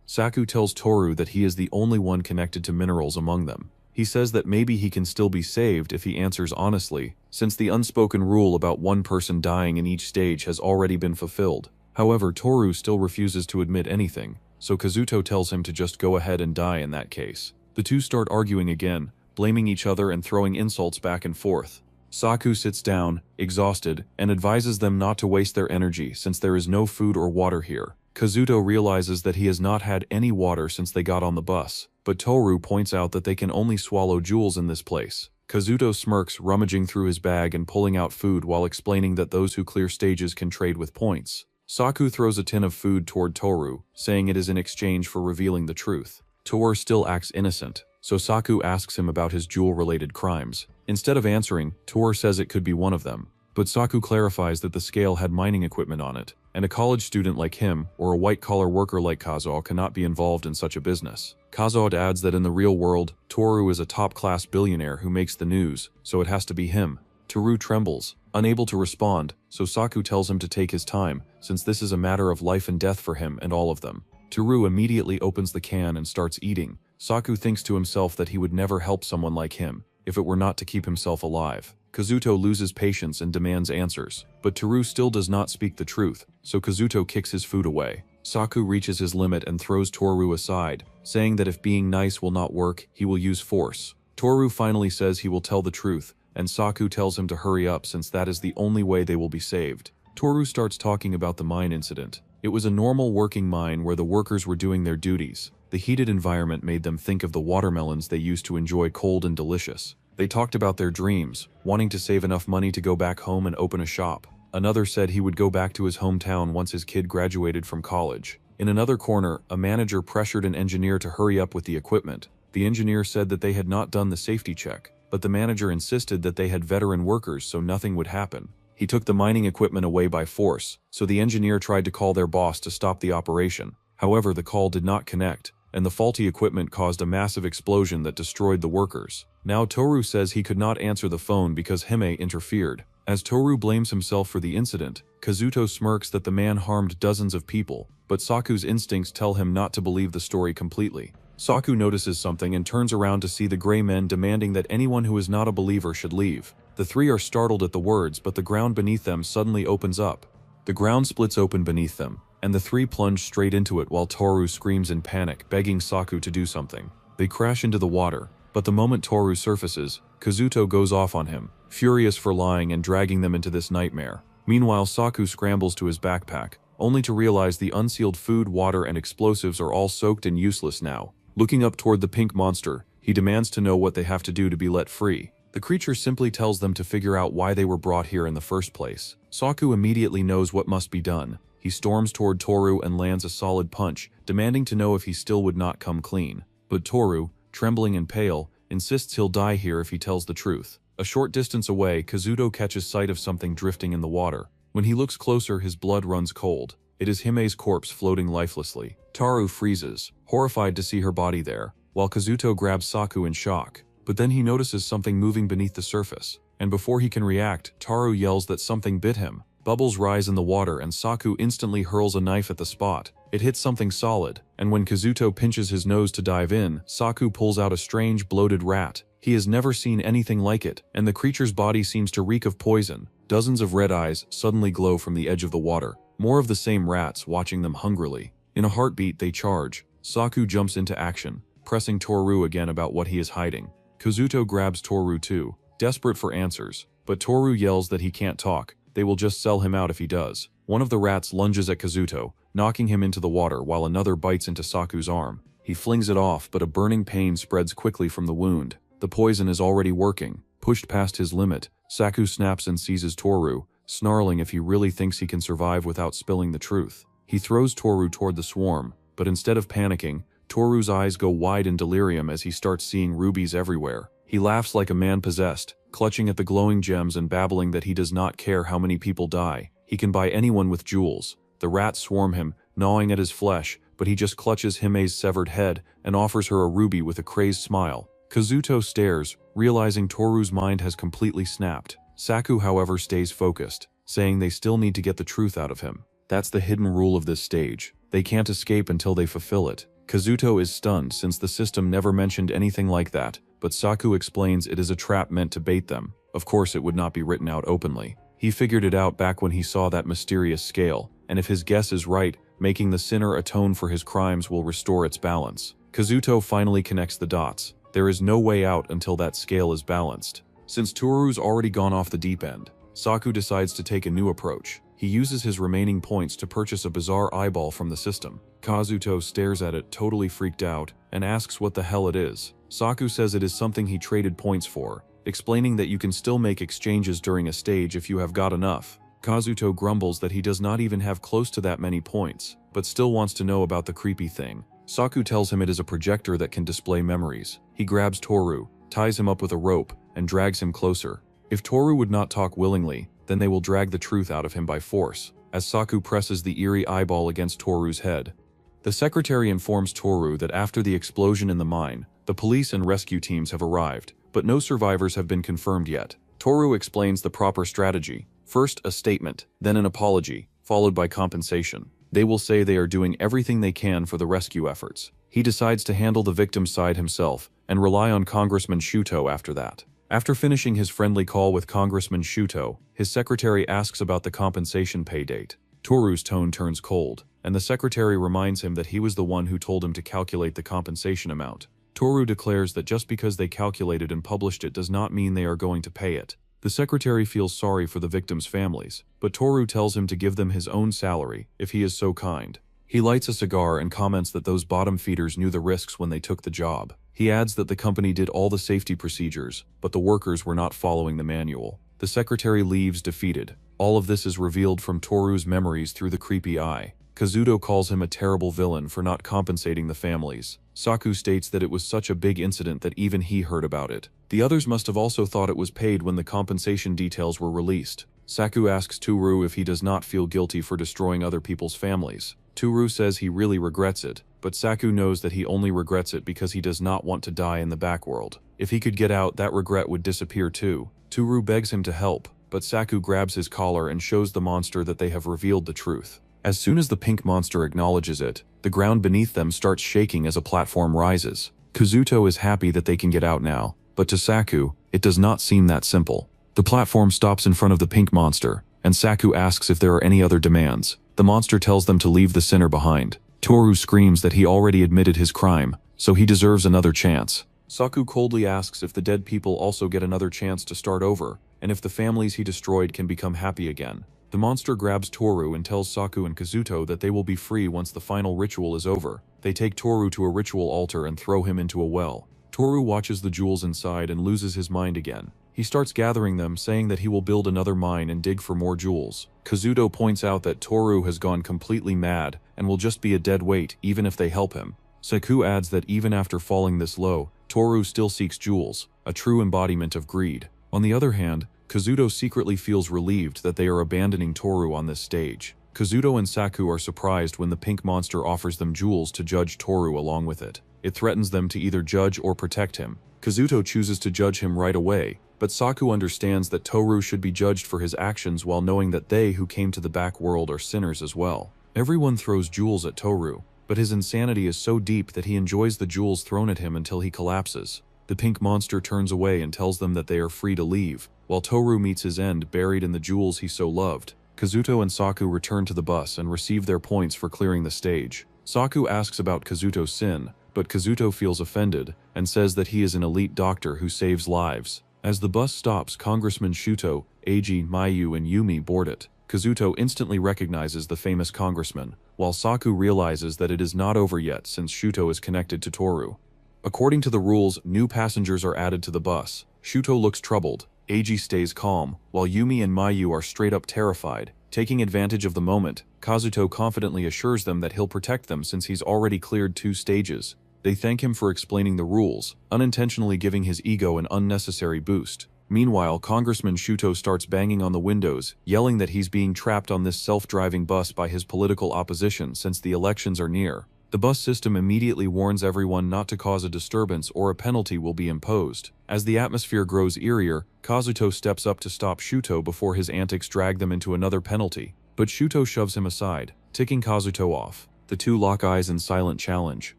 Saku tells Toru that he is the only one connected to minerals among them. He says that maybe he can still be saved if he answers honestly, since the unspoken rule about one person dying in each stage has already been fulfilled. However, Toru still refuses to admit anything, so Kazuto tells him to just go ahead and die in that case. The two start arguing again, blaming each other and throwing insults back and forth. Saku sits down, exhausted, and advises them not to waste their energy since there is no food or water here. Kazuto realizes that he has not had any water since they got on the bus, but Toru points out that they can only swallow jewels in this place. Kazuto smirks, rummaging through his bag and pulling out food while explaining that those who clear stages can trade with points. Saku throws a tin of food toward Toru, saying it is in exchange for revealing the truth. Toru still acts innocent, so Saku asks him about his jewel-related crimes. Instead of answering, Toru says it could be one of them. But Saku clarifies that the scale had mining equipment on it, and a college student like him, or a white-collar worker like Kazuo, cannot be involved in such a business. Kazuo adds that in the real world, Toru is a top-class billionaire who makes the news, so it has to be him. Toru trembles, unable to respond, so Saku tells him to take his time, since this is a matter of life and death for him and all of them. Toru immediately opens the can and starts eating. Saku thinks to himself that he would never help someone like him, if it were not to keep himself alive. Kazuto loses patience and demands answers, but Toru still does not speak the truth, so Kazuto kicks his food away. Saku reaches his limit and throws Toru aside, saying that if being nice will not work, he will use force. Toru finally says he will tell the truth, and Saku tells him to hurry up since that is the only way they will be saved. Toru starts talking about the mine incident. It was a normal working mine where the workers were doing their duties. The heated environment made them think of the watermelons they used to enjoy cold and delicious. They talked about their dreams, wanting to save enough money to go back home and open a shop. Another said he would go back to his hometown once his kid graduated from college. In another corner, a manager pressured an engineer to hurry up with the equipment. The engineer said that they had not done the safety check, but the manager insisted that they had veteran workers so nothing would happen. He took the mining equipment away by force, so the engineer tried to call their boss to stop the operation. However, the call did not connect, and the faulty equipment caused a massive explosion that destroyed the workers. Now Toru says he could not answer the phone because Hime interfered. As Toru blames himself for the incident, Kazuto smirks that the man harmed dozens of people, but Saku's instincts tell him not to believe the story completely. Saku notices something and turns around to see the gray men demanding that anyone who is not a believer should leave. The three are startled at the words, but the ground beneath them suddenly opens up. The ground splits open beneath them, and the three plunge straight into it while Toru screams in panic, begging Saku to do something. They crash into the water, but the moment Toru surfaces, Kazuto goes off on him, furious for lying and dragging them into this nightmare. Meanwhile, Saku scrambles to his backpack, only to realize the unsealed food, water, and explosives are all soaked and useless now. Looking up toward the pink monster, he demands to know what they have to do to be let free. The creature simply tells them to figure out why they were brought here in the first place. Saku immediately knows what must be done. He storms toward Toru and lands a solid punch, demanding to know if he still would not come clean. But Toru, trembling and pale, insists he'll die here if he tells the truth. A short distance away, Kazuto catches sight of something drifting in the water. When he looks closer, his blood runs cold. It is Hime's corpse floating lifelessly. Toru freezes, horrified to see her body there, while Kazuto grabs Saku in shock. But then he notices something moving beneath the surface, and before he can react, Toru yells that something bit him. Bubbles rise in the water and Saku instantly hurls a knife at the spot. It hits something solid, and when Kazuto pinches his nose to dive in, Saku pulls out a strange bloated rat. He has never seen anything like it, and the creature's body seems to reek of poison. Dozens of red eyes suddenly glow from the edge of the water. More of the same rats watching them hungrily. In a heartbeat, they charge. Saku jumps into action, pressing Toru again about what he is hiding. Kazuto grabs Toru too, desperate for answers, but Toru yells that he can't talk. They will just sell him out if he does. One of the rats lunges at Kazuto, knocking him into the water while another bites into Saku's arm. He flings it off, but a burning pain spreads quickly from the wound. The poison is already working. Pushed past his limit, Saku snaps and seizes Toru, snarling if he really thinks he can survive without spilling the truth. He throws Toru toward the swarm, but instead of panicking, Toru's eyes go wide in delirium as he starts seeing rubies everywhere. He laughs like a man possessed, clutching at the glowing gems and babbling that he does not care how many people die. He can buy anyone with jewels. The rats swarm him, gnawing at his flesh, but he just clutches Hime's severed head and offers her a ruby with a crazed smile. Kazuto stares, realizing Toru's mind has completely snapped. Saku, however, stays focused, saying they still need to get the truth out of him. That's the hidden rule of this stage. They can't escape until they fulfill it. Kazuto is stunned since the system never mentioned anything like that, but Saku explains it is a trap meant to bait them. Of course, it would not be written out openly. He figured it out back when he saw that mysterious scale, and if his guess is right, making the sinner atone for his crimes will restore its balance. Kazuto finally connects the dots. There is no way out until that scale is balanced. Since Toru's already gone off the deep end, Saku decides to take a new approach. He uses his remaining points to purchase a bizarre eyeball from the system. Kazuto stares at it, totally freaked out, and asks what the hell it is. Saku says it is something he traded points for, explaining that you can still make exchanges during a stage if you have got enough. Kazuto grumbles that he does not even have close to that many points, but still wants to know about the creepy thing. Saku tells him it is a projector that can display memories. He grabs Toru, ties him up with a rope, and drags him closer. If Toru would not talk willingly, then they will drag the truth out of him by force, as Saku presses the eerie eyeball against Toru's head. The secretary informs Toru that after the explosion in the mine, the police and rescue teams have arrived, but no survivors have been confirmed yet. Toru explains the proper strategy. First, a statement, then an apology, followed by compensation. They will say they are doing everything they can for the rescue efforts. He decides to handle the victim's side himself and rely on Congressman Shuto after that. After finishing his friendly call with Congressman Shuto, his secretary asks about the compensation pay date. Toru's tone turns cold, and the secretary reminds him that he was the one who told him to calculate the compensation amount. Toru declares that just because they calculated and published it does not mean they are going to pay it. The secretary feels sorry for the victims' families, but Toru tells him to give them his own salary, if he is so kind. He lights a cigar and comments that those bottom feeders knew the risks when they took the job. He adds that the company did all the safety procedures, but the workers were not following the manual. The secretary leaves defeated. All of this is revealed from Toru's memories through the creepy eye. Kazuto calls him a terrible villain for not compensating the families. Saku states that it was such a big incident that even he heard about it. The others must have also thought it was paid when the compensation details were released. Saku asks Toru if he does not feel guilty for destroying other people's families. Toru says he really regrets it, but Saku knows that he only regrets it because he does not want to die in the backworld. If he could get out, that regret would disappear too. Toru begs him to help, but Saku grabs his collar and shows the monster that they have revealed the truth. As soon as the pink monster acknowledges it, the ground beneath them starts shaking as a platform rises. Kazuto is happy that they can get out now, but to Saku, it does not seem that simple. The platform stops in front of the pink monster, and Saku asks if there are any other demands. The monster tells them to leave the sinner behind. Toru screams that he already admitted his crime, so he deserves another chance. Saku coldly asks if the dead people also get another chance to start over, and if the families he destroyed can become happy again. The monster grabs Toru and tells Saku and Kazuto that they will be free once the final ritual is over. They take Toru to a ritual altar and throw him into a well. Toru watches the jewels inside and loses his mind again. He starts gathering them, saying that he will build another mine and dig for more jewels. Kazuto points out that Toru has gone completely mad and will just be a dead weight even if they help him. Saku adds that even after falling this low, Toru still seeks jewels, a true embodiment of greed. On the other hand, Kazuto secretly feels relieved that they are abandoning Toru on this stage. Kazuto and Saku are surprised when the pink monster offers them jewels to judge Toru along with it. It threatens them to either judge or protect him. Kazuto chooses to judge him right away, but Saku understands that Toru should be judged for his actions while knowing that they who came to the back world are sinners as well. Everyone throws jewels at Toru, but his insanity is so deep that he enjoys the jewels thrown at him until he collapses. The pink monster turns away and tells them that they are free to leave, while Toru meets his end buried in the jewels he so loved. Kazuto and Saku return to the bus and receive their points for clearing the stage. Saku asks about Kazuto's sin, but Kazuto feels offended and says that he is an elite doctor who saves lives. As the bus stops, Congressman Shuto, Eiji, Mayu, and Yumi board it. Kazuto instantly recognizes the famous congressman, while Saku realizes that it is not over yet since Shuto is connected to Toru. According to the rules, new passengers are added to the bus. Shuto looks troubled. Eiji stays calm, while Yumi and Mayu are straight up terrified. Taking advantage of the moment, Kazuto confidently assures them that he'll protect them since he's already cleared 2 stages. They thank him for explaining the rules, unintentionally giving his ego an unnecessary boost. Meanwhile, Congressman Shuto starts banging on the windows, yelling that he's being trapped on this self-driving bus by his political opposition since the elections are near. The bus system immediately warns everyone not to cause a disturbance or a penalty will be imposed. As the atmosphere grows eerier, Kazuto steps up to stop Shuto before his antics drag them into another penalty. But Shuto shoves him aside, ticking Kazuto off. The two lock eyes in silent challenge,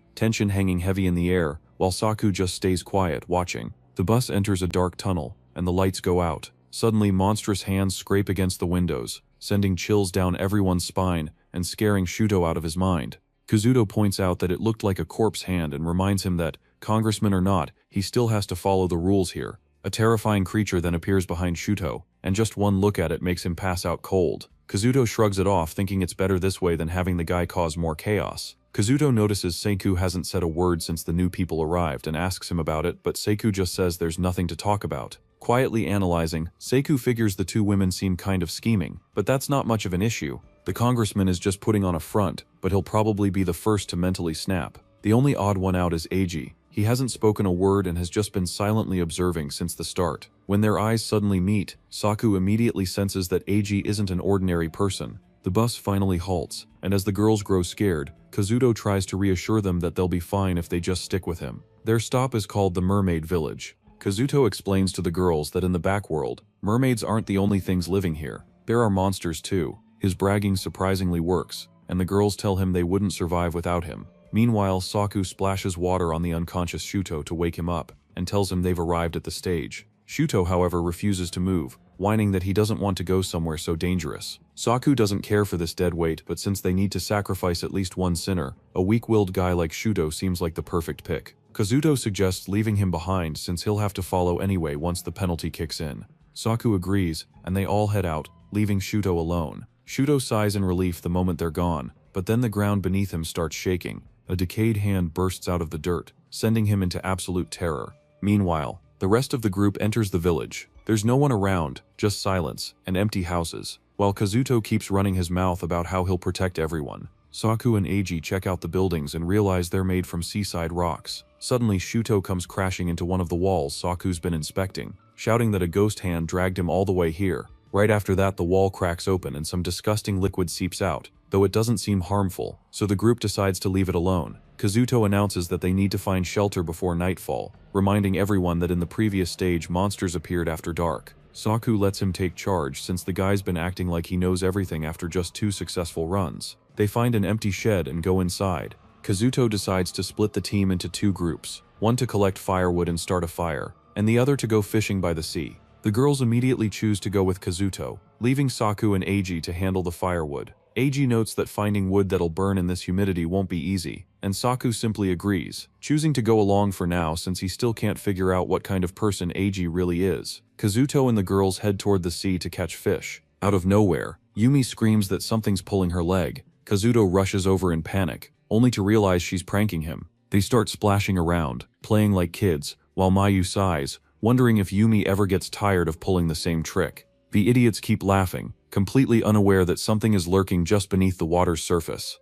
tension hanging heavy in the air, while Saku just stays quiet, watching. The bus enters a dark tunnel, and the lights go out. Suddenly, monstrous hands scrape against the windows, sending chills down everyone's spine and scaring Shuto out of his mind. Kazuto points out that it looked like a corpse hand and reminds him that, congressman or not, he still has to follow the rules here. A terrifying creature then appears behind Shuto, and just one look at it makes him pass out cold. Kazuto shrugs it off, thinking it's better this way than having the guy cause more chaos. Kazuto notices Seiku hasn't said a word since the new people arrived and asks him about it, but Seiku just says there's nothing to talk about. Quietly analyzing, Seiku figures the two women seem kind of scheming, but that's not much of an issue. The congressman is just putting on a front, but he'll probably be the first to mentally snap. The only odd one out is Eiji. He hasn't spoken a word and has just been silently observing since the start. When their eyes suddenly meet, Saku immediately senses that Eiji isn't an ordinary person. The bus finally halts, and as the girls grow scared, Kazuto tries to reassure them that they'll be fine if they just stick with him. Their stop is called the Mermaid Village. Kazuto explains to the girls that in the backworld, mermaids aren't the only things living here. There are monsters too. His bragging surprisingly works, and the girls tell him they wouldn't survive without him. Meanwhile, Saku splashes water on the unconscious Shuto to wake him up, and tells him they've arrived at the stage. Shuto, however, refuses to move, whining that he doesn't want to go somewhere so dangerous. Saku doesn't care for this dead weight, but since they need to sacrifice at least one sinner, a weak-willed guy like Shuto seems like the perfect pick. Kazuto suggests leaving him behind since he'll have to follow anyway once the penalty kicks in. Saku agrees, and they all head out, leaving Shuto alone. Shuto sighs in relief the moment they're gone, but then the ground beneath him starts shaking. A decayed hand bursts out of the dirt, sending him into absolute terror. Meanwhile, the rest of the group enters the village. There's no one around, just silence, and empty houses, while Kazuto keeps running his mouth about how he'll protect everyone. Saku and Eiji check out the buildings and realize they're made from seaside rocks. Suddenly, Shuto comes crashing into one of the walls Saku's been inspecting, shouting that a ghost hand dragged him all the way here. Right after that, the wall cracks open and some disgusting liquid seeps out, though it doesn't seem harmful, so the group decides to leave it alone. Kazuto announces that they need to find shelter before nightfall, reminding everyone that in the previous stage monsters appeared after dark. Saku lets him take charge since the guy's been acting like he knows everything after just 2 successful runs. They find an empty shed and go inside. Kazuto decides to split the team into 2 groups, one to collect firewood and start a fire, and the other to go fishing by the sea. The girls immediately choose to go with Kazuto, leaving Saku and Eiji to handle the firewood. Eiji notes that finding wood that'll burn in this humidity won't be easy, and Saku simply agrees, choosing to go along for now since he still can't figure out what kind of person Eiji really is. Kazuto and the girls head toward the sea to catch fish. Out of nowhere, Yumi screams that something's pulling her leg. Kazuto rushes over in panic, only to realize she's pranking him. They start splashing around, playing like kids, while Mayu sighs, wondering if Yumi ever gets tired of pulling the same trick. The idiots keep laughing, completely unaware that something is lurking just beneath the water's surface.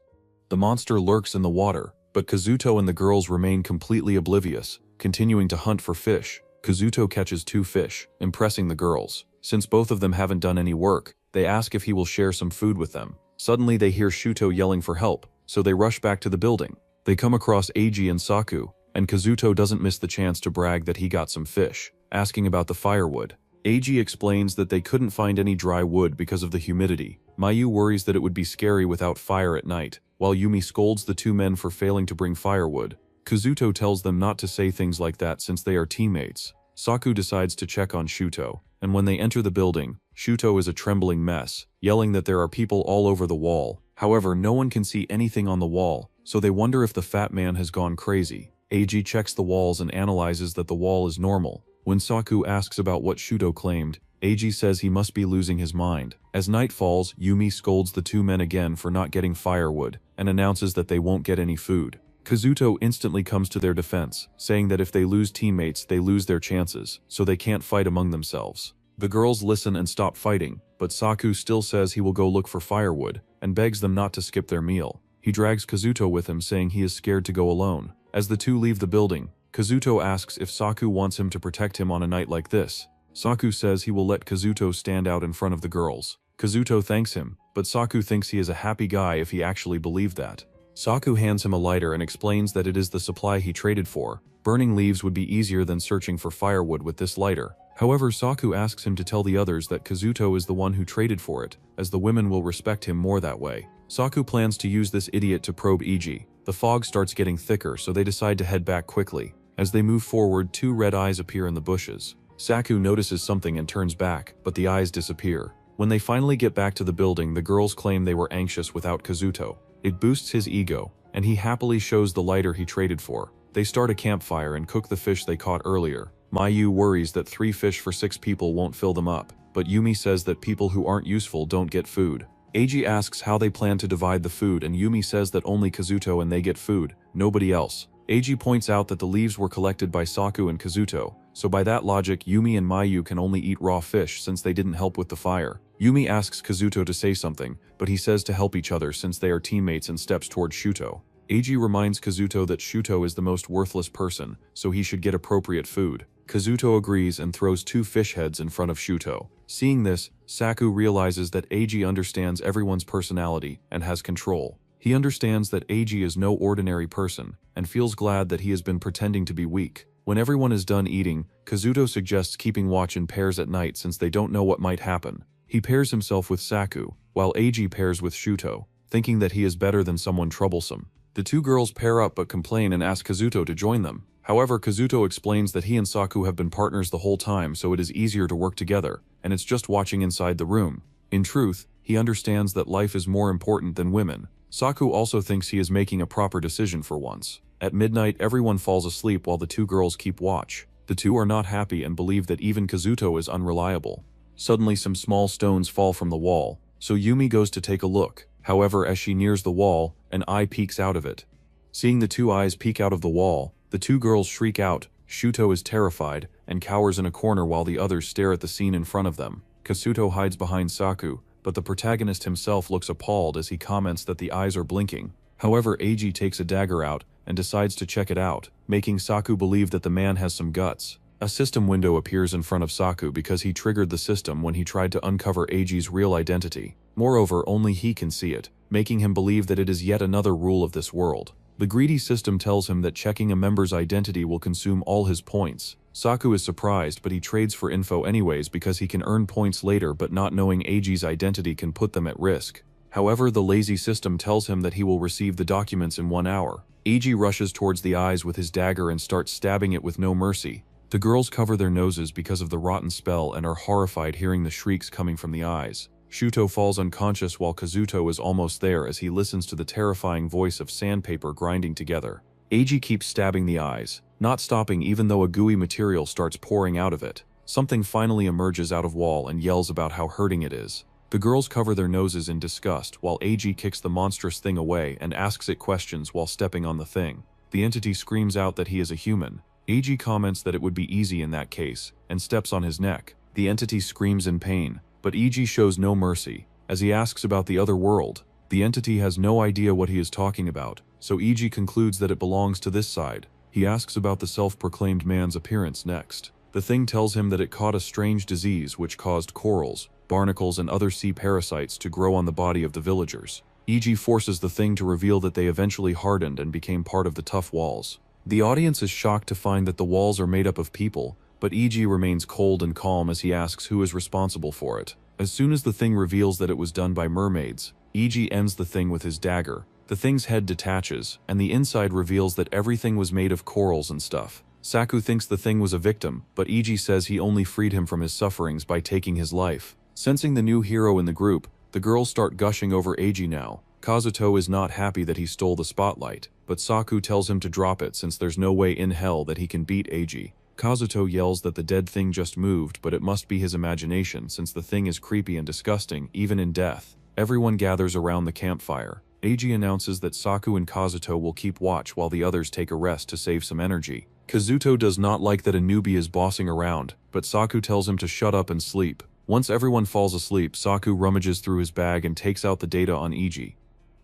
The monster lurks in the water, but Kazuto and the girls remain completely oblivious, continuing to hunt for fish. Kazuto catches 2 fish, impressing the girls. Since both of them haven't done any work, they ask if he will share some food with them. Suddenly they hear Shuto yelling for help, so they rush back to the building. They come across Eiji and Saku, and Kazuto doesn't miss the chance to brag that he got some fish, asking about the firewood. Eiji explains that they couldn't find any dry wood because of the humidity. Mayu worries that it would be scary without fire at night, while Yumi scolds the 2 men for failing to bring firewood. Kazuto tells them not to say things like that since they are teammates. Saku decides to check on Shuto, and when they enter the building, Shuto is a trembling mess, yelling that there are people all over the wall. However, no one can see anything on the wall, so they wonder if the fat man has gone crazy. Eiji checks the walls and analyzes that the wall is normal. When Saku asks about what Shuto claimed, Eiji says he must be losing his mind. As night falls, Yumi scolds the 2 men again for not getting firewood, and announces that they won't get any food. Kazuto instantly comes to their defense, saying that if they lose teammates, they lose their chances, so they can't fight among themselves. The girls listen and stop fighting, but Saku still says he will go look for firewood, and begs them not to skip their meal. He drags Kazuto with him, saying he is scared to go alone. As the 2 leave the building, Kazuto asks if Saku wants him to protect him on a night like this. Saku says he will let Kazuto stand out in front of the girls. Kazuto thanks him, but Saku thinks he is a happy guy if he actually believed that. Saku hands him a lighter and explains that it is the supply he traded for. Burning leaves would be easier than searching for firewood with this lighter. However, Saku asks him to tell the others that Kazuto is the one who traded for it, as the women will respect him more that way. Saku plans to use this idiot to probe Eiji. The fog starts getting thicker, so they decide to head back quickly. As they move forward, 2 red eyes appear in the bushes. Saku notices something and turns back, but the eyes disappear. When they finally get back to the building, the girls claim they were anxious without Kazuto. It boosts his ego, and he happily shows the lighter he traded for. They start a campfire and cook the fish they caught earlier. Mayu worries that 3 fish for 6 people won't fill them up, but Yumi says that people who aren't useful don't get food. Eiji asks how they plan to divide the food, and Yumi says that only Kazuto and they get food, nobody else. Eiji points out that the leaves were collected by Saku and Kazuto, so by that logic Yumi and Mayu can only eat raw fish since they didn't help with the fire. Yumi asks Kazuto to say something, but he says to help each other since they are teammates and steps toward Shuto. Eiji reminds Kazuto that Shuto is the most worthless person, so he should get appropriate food. Kazuto agrees and throws 2 fish heads in front of Shuto. Seeing this, Saku realizes that Eiji understands everyone's personality and has control. He understands that Eiji is no ordinary person, and feels glad that he has been pretending to be weak. When everyone is done eating, Kazuto suggests keeping watch in pairs at night since they don't know what might happen. He pairs himself with Saku, while Eiji pairs with Shuto, thinking that he is better than someone troublesome. The 2 girls pair up but complain and ask Kazuto to join them. However, Kazuto explains that he and Saku have been partners the whole time, so it is easier to work together, and it's just watching inside the room. In truth, he understands that life is more important than women. Saku also thinks he is making a proper decision for once. At midnight, everyone falls asleep while the 2 girls keep watch. The 2 are not happy and believe that even Kazuto is unreliable. Suddenly, some small stones fall from the wall, so Yumi goes to take a look. However, as she nears the wall, an eye peeks out of it. Seeing the 2 eyes peek out of the wall, the 2 girls shriek out. Shuto is terrified and cowers in a corner while the others stare at the scene in front of them. Kazuto hides behind Saku, but the protagonist himself looks appalled as he comments that the eyes are blinking. However, Eiji takes a dagger out and decides to check it out, making Saku believe that the man has some guts. A system window appears in front of Saku because he triggered the system when he tried to uncover Eiji's real identity. Moreover, only he can see it, making him believe that it is yet another rule of this world. The greedy system tells him that checking a member's identity will consume all his points. Saku is surprised, but he trades for info anyways because he can earn points later, but not knowing Eiji's identity can put them at risk. However, the lazy system tells him that he will receive the documents in 1 hour. Eiji rushes towards the eyes with his dagger and starts stabbing it with no mercy. The girls cover their noses because of the rotten spell and are horrified hearing the shrieks coming from the eyes. Shuto falls unconscious while Kazuto is almost there as he listens to the terrifying voice of sandpaper grinding together. Eiji keeps stabbing the eyes, not stopping even though a gooey material starts pouring out of it. Something finally emerges out of wall and yells about how hurting it is. The girls cover their noses in disgust while Eiji kicks the monstrous thing away and asks it questions while stepping on the thing. The entity screams out that he is a human. Eiji comments that it would be easy in that case, and steps on his neck. The entity screams in pain, but Eiji shows no mercy. As he asks about the other world, the entity has no idea what he is talking about, so Eiji concludes that it belongs to this side. He asks about the self-proclaimed man's appearance next. The thing tells him that it caught a strange disease which caused corals, barnacles, and other sea parasites to grow on the body of the villagers. Eiji forces the thing to reveal that they eventually hardened and became part of the tough walls. The audience is shocked to find that the walls are made up of people, but Eiji remains cold and calm as he asks who is responsible for it. As soon as the thing reveals that it was done by mermaids, Eiji ends the thing with his dagger. The thing's head detaches, and the inside reveals that everything was made of corals and stuff. Saku thinks the thing was a victim, but Eiji says he only freed him from his sufferings by taking his life. Sensing the new hero in the group, the girls start gushing over Eiji now. Kazuto is not happy that he stole the spotlight, but Saku tells him to drop it since there's no way in hell that he can beat Eiji. Kazuto yells that the dead thing just moved, but it must be his imagination since the thing is creepy and disgusting, even in death. Everyone gathers around the campfire. Eiji announces that Saku and Kazuto will keep watch while the others take a rest to save some energy. Kazuto does not like that a newbie is bossing around, but Saku tells him to shut up and sleep. Once everyone falls asleep, Saku rummages through his bag and takes out the data on Eiji.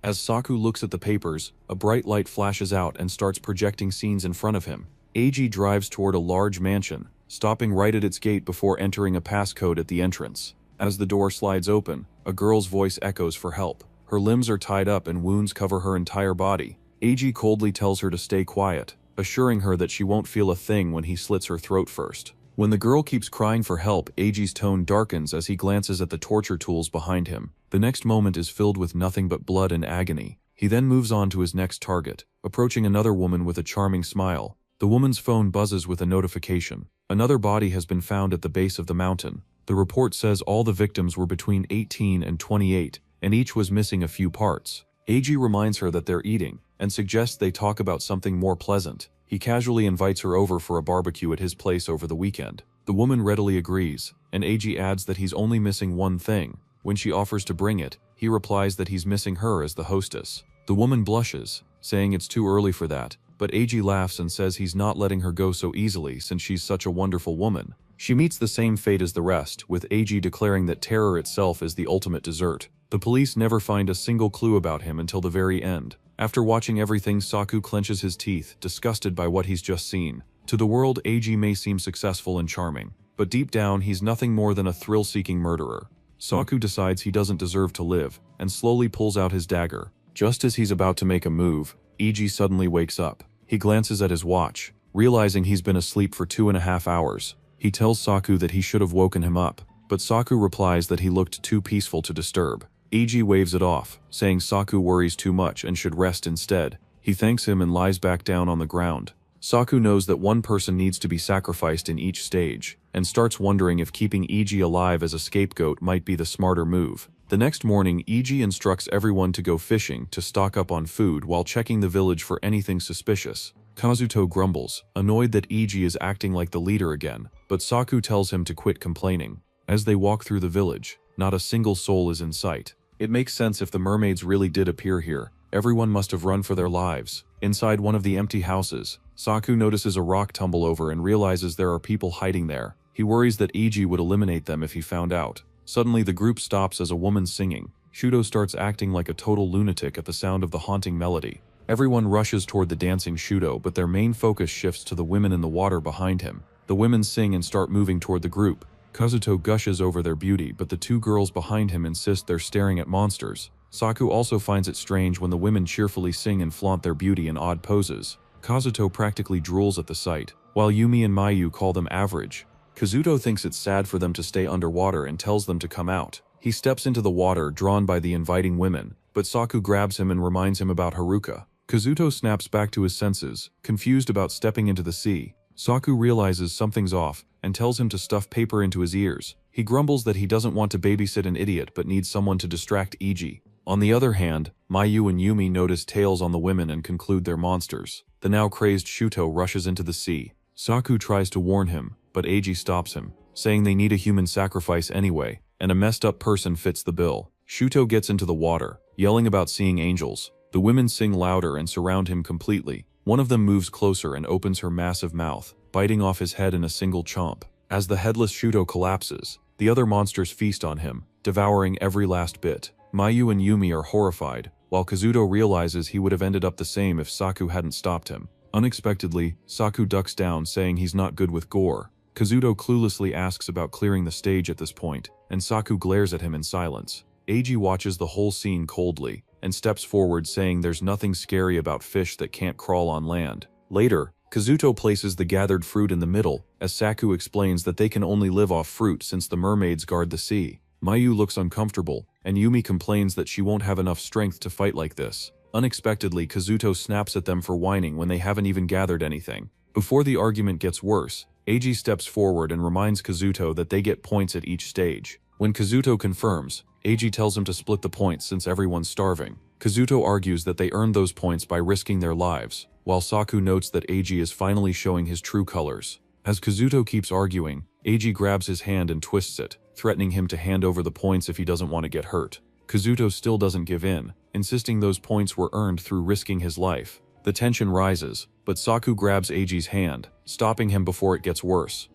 As Saku looks at the papers, a bright light flashes out and starts projecting scenes in front of him. Eiji drives toward a large mansion, stopping right at its gate before entering a passcode at the entrance. As the door slides open, a girl's voice echoes for help. Her limbs are tied up and wounds cover her entire body. Eiji coldly tells her to stay quiet, assuring her that she won't feel a thing when he slits her throat first. When the girl keeps crying for help, Eiji's tone darkens as he glances at the torture tools behind him. The next moment is filled with nothing but blood and agony. He then moves on to his next target, approaching another woman with a charming smile. The woman's phone buzzes with a notification. Another body has been found at the base of the mountain. The report says all the victims were between 18 and 28, and each was missing a few parts. Eiji reminds her that they're eating, and suggests they talk about something more pleasant. He casually invites her over for a barbecue at his place over the weekend. The woman readily agrees, and AG adds that he's only missing one thing. When she offers to bring it, he replies that he's missing her as the hostess. The woman blushes, saying it's too early for that, but AG laughs and says he's not letting her go so easily since she's such a wonderful woman. She meets the same fate as the rest, with AG declaring that terror itself is the ultimate dessert. The police never find a single clue about him until the very end. After watching everything, Saku clenches his teeth, disgusted by what he's just seen. To the world, AG may seem successful and charming, but deep down he's nothing more than a thrill-seeking murderer. Saku decides he doesn't deserve to live, and slowly pulls out his dagger. Just as he's about to make a move, EG suddenly wakes up. He glances at his watch, realizing he's been asleep for 2.5 hours. He tells Saku that he should have woken him up, but Saku replies that he looked too peaceful to disturb. EG waves it off, saying Saku worries too much and should rest instead. He thanks him and lies back down on the ground. Saku knows that one person needs to be sacrificed in each stage, and starts wondering if keeping EG alive as a scapegoat might be the smarter move. The next morning, EG instructs everyone to go fishing to stock up on food while checking the village for anything suspicious. Kazuto grumbles, annoyed that EG is acting like the leader again, but Saku tells him to quit complaining. As they walk through the village, not a single soul is in sight. It makes sense if the mermaids really did appear here. Everyone must have run for their lives. Inside one of the empty houses, Saku notices a rock tumble over and realizes there are people hiding there. He worries that EG would eliminate them if he found out. Suddenly the group stops as a woman singing. Shuto starts acting like a total lunatic at the sound of the haunting melody. Everyone rushes toward the dancing Shuto, but their main focus shifts to the women in the water behind him. The women sing and start moving toward the group. Kazuto gushes over their beauty, but the two girls behind him insist they're staring at monsters. Saku also finds it strange when the women cheerfully sing and flaunt their beauty in odd poses. Kazuto practically drools at the sight, while Yumi and Mayu call them average. Kazuto thinks it's sad for them to stay underwater and tells them to come out. He steps into the water, drawn by the inviting women, but Saku grabs him and reminds him about Haruka. Kazuto snaps back to his senses, confused about stepping into the sea. Saku realizes something's off, and tells him to stuff paper into his ears. He grumbles that he doesn't want to babysit an idiot but needs someone to distract EG. On the other hand, Mayu and Yumi notice tails on the women and conclude they're monsters. The now crazed Shuto rushes into the sea. Saku tries to warn him, but AG stops him, saying they need a human sacrifice anyway, and a messed up person fits the bill. Shuto gets into the water, yelling about seeing angels. The women sing louder and surround him completely. One of them moves closer and opens her massive mouth, biting off his head in a single chomp. As the headless Shuto collapses, the other monsters feast on him, devouring every last bit. Mayu and Yumi are horrified, while Kazuto realizes he would have ended up the same if Saku hadn't stopped him. Unexpectedly, Saku ducks down, saying he's not good with gore. Kazuto cluelessly asks about clearing the stage at this point, and Saku glares at him in silence. AG watches the whole scene coldly, and steps forward, saying there's nothing scary about fish that can't crawl on land. Later, Kazuto places the gathered fruit in the middle, as Saku explains that they can only live off fruit since the mermaids guard the sea. Mayu looks uncomfortable, and Yumi complains that she won't have enough strength to fight like this. Unexpectedly, Kazuto snaps at them for whining when they haven't even gathered anything. Before the argument gets worse, AG steps forward and reminds Kazuto that they get points at each stage. When Kazuto confirms, AG tells him to split the points since everyone's starving. Kazuto argues that they earned those points by risking their lives, while Saku notes that AG is finally showing his true colors. As Kazuto keeps arguing, AG grabs his hand and twists it, threatening him to hand over the points if he doesn't want to get hurt. Kazuto still doesn't give in, insisting those points were earned through risking his life. The tension rises, but Saku grabs AG's hand, stopping him before it gets worse.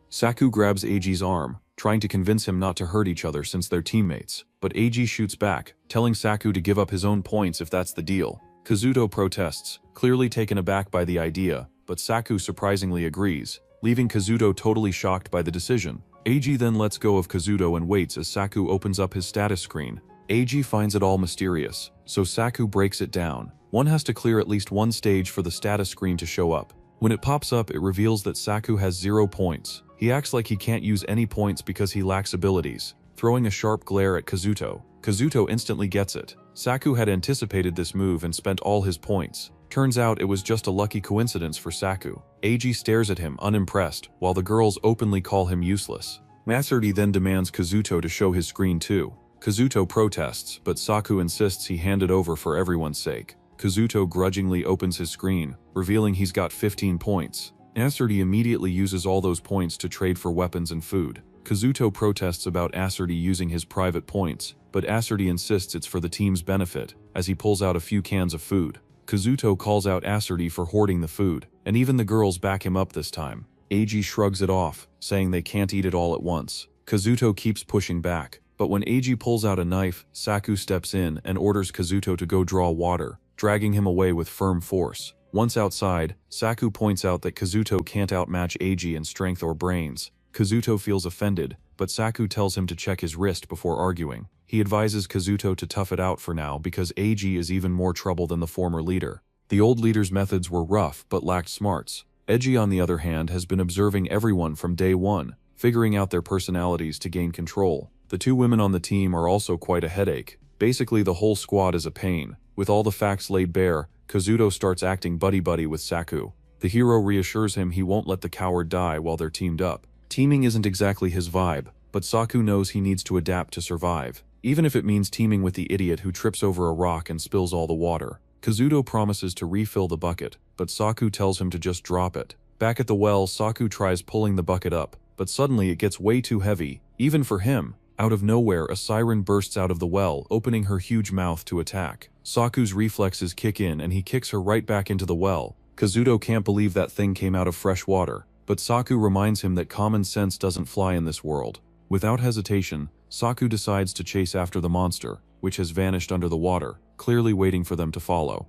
Saku grabs AG's arm, trying to convince him not to hurt each other since they're teammates, but AG shoots back, telling Saku to give up his own points if that's the deal. Kazuto protests, clearly taken aback by the idea, but Saku surprisingly agrees, leaving Kazuto totally shocked by the decision. AG then lets go of Kazuto and waits as Saku opens up his status screen. AG finds it all mysterious, so Saku breaks it down. One has to clear at least one stage for the status screen to show up. When it pops up, it reveals that Saku has 0 points. He acts like he can't use any points because he lacks abilities, throwing a sharp glare at Kazuto. Kazuto instantly gets it. Saku had anticipated this move and spent all his points. Turns out it was just a lucky coincidence for Saku. AG stares at him unimpressed, while the girls openly call him useless. Matsuri then demands Kazuto to show his screen too. Kazuto protests, but Saku insists he hand it over for everyone's sake. Kazuto grudgingly opens his screen, revealing he's got 15 points. Asura immediately uses all those points to trade for weapons and food. Kazuto protests about Asura using his private points, but Asura insists it's for the team's benefit, as he pulls out a few cans of food. Kazuto calls out Asura for hoarding the food, and even the girls back him up this time. Eiji shrugs it off, saying they can't eat it all at once. Kazuto keeps pushing back, but when Eiji pulls out a knife, Saku steps in and orders Kazuto to go draw water, dragging him away with firm force. Once outside, Saku points out that Kazuto can't outmatch Eiji in strength or brains. Kazuto feels offended, but Saku tells him to check his wrist before arguing. He advises Kazuto to tough it out for now because Eiji is even more trouble than the former leader. The old leader's methods were rough but lacked smarts. Eiji, on the other hand, has been observing everyone from day one, figuring out their personalities to gain control. The two women on the team are also quite a headache. Basically, the whole squad is a pain. With all the facts laid bare, Kazuto starts acting buddy-buddy with Saku. The hero reassures him he won't let the coward die while they're teamed up. Teaming isn't exactly his vibe, but Saku knows he needs to adapt to survive, even if it means teaming with the idiot who trips over a rock and spills all the water. Kazuto promises to refill the bucket, but Saku tells him to just drop it. Back at the well, Saku tries pulling the bucket up, but suddenly it gets way too heavy, even for him. Out of nowhere, a siren bursts out of the well, opening her huge mouth to attack. Saku's reflexes kick in and he kicks her right back into the well. Kazuto can't believe that thing came out of fresh water, but Saku reminds him that common sense doesn't fly in this world. Without hesitation, Saku decides to chase after the monster, which has vanished under the water, clearly waiting for them to follow.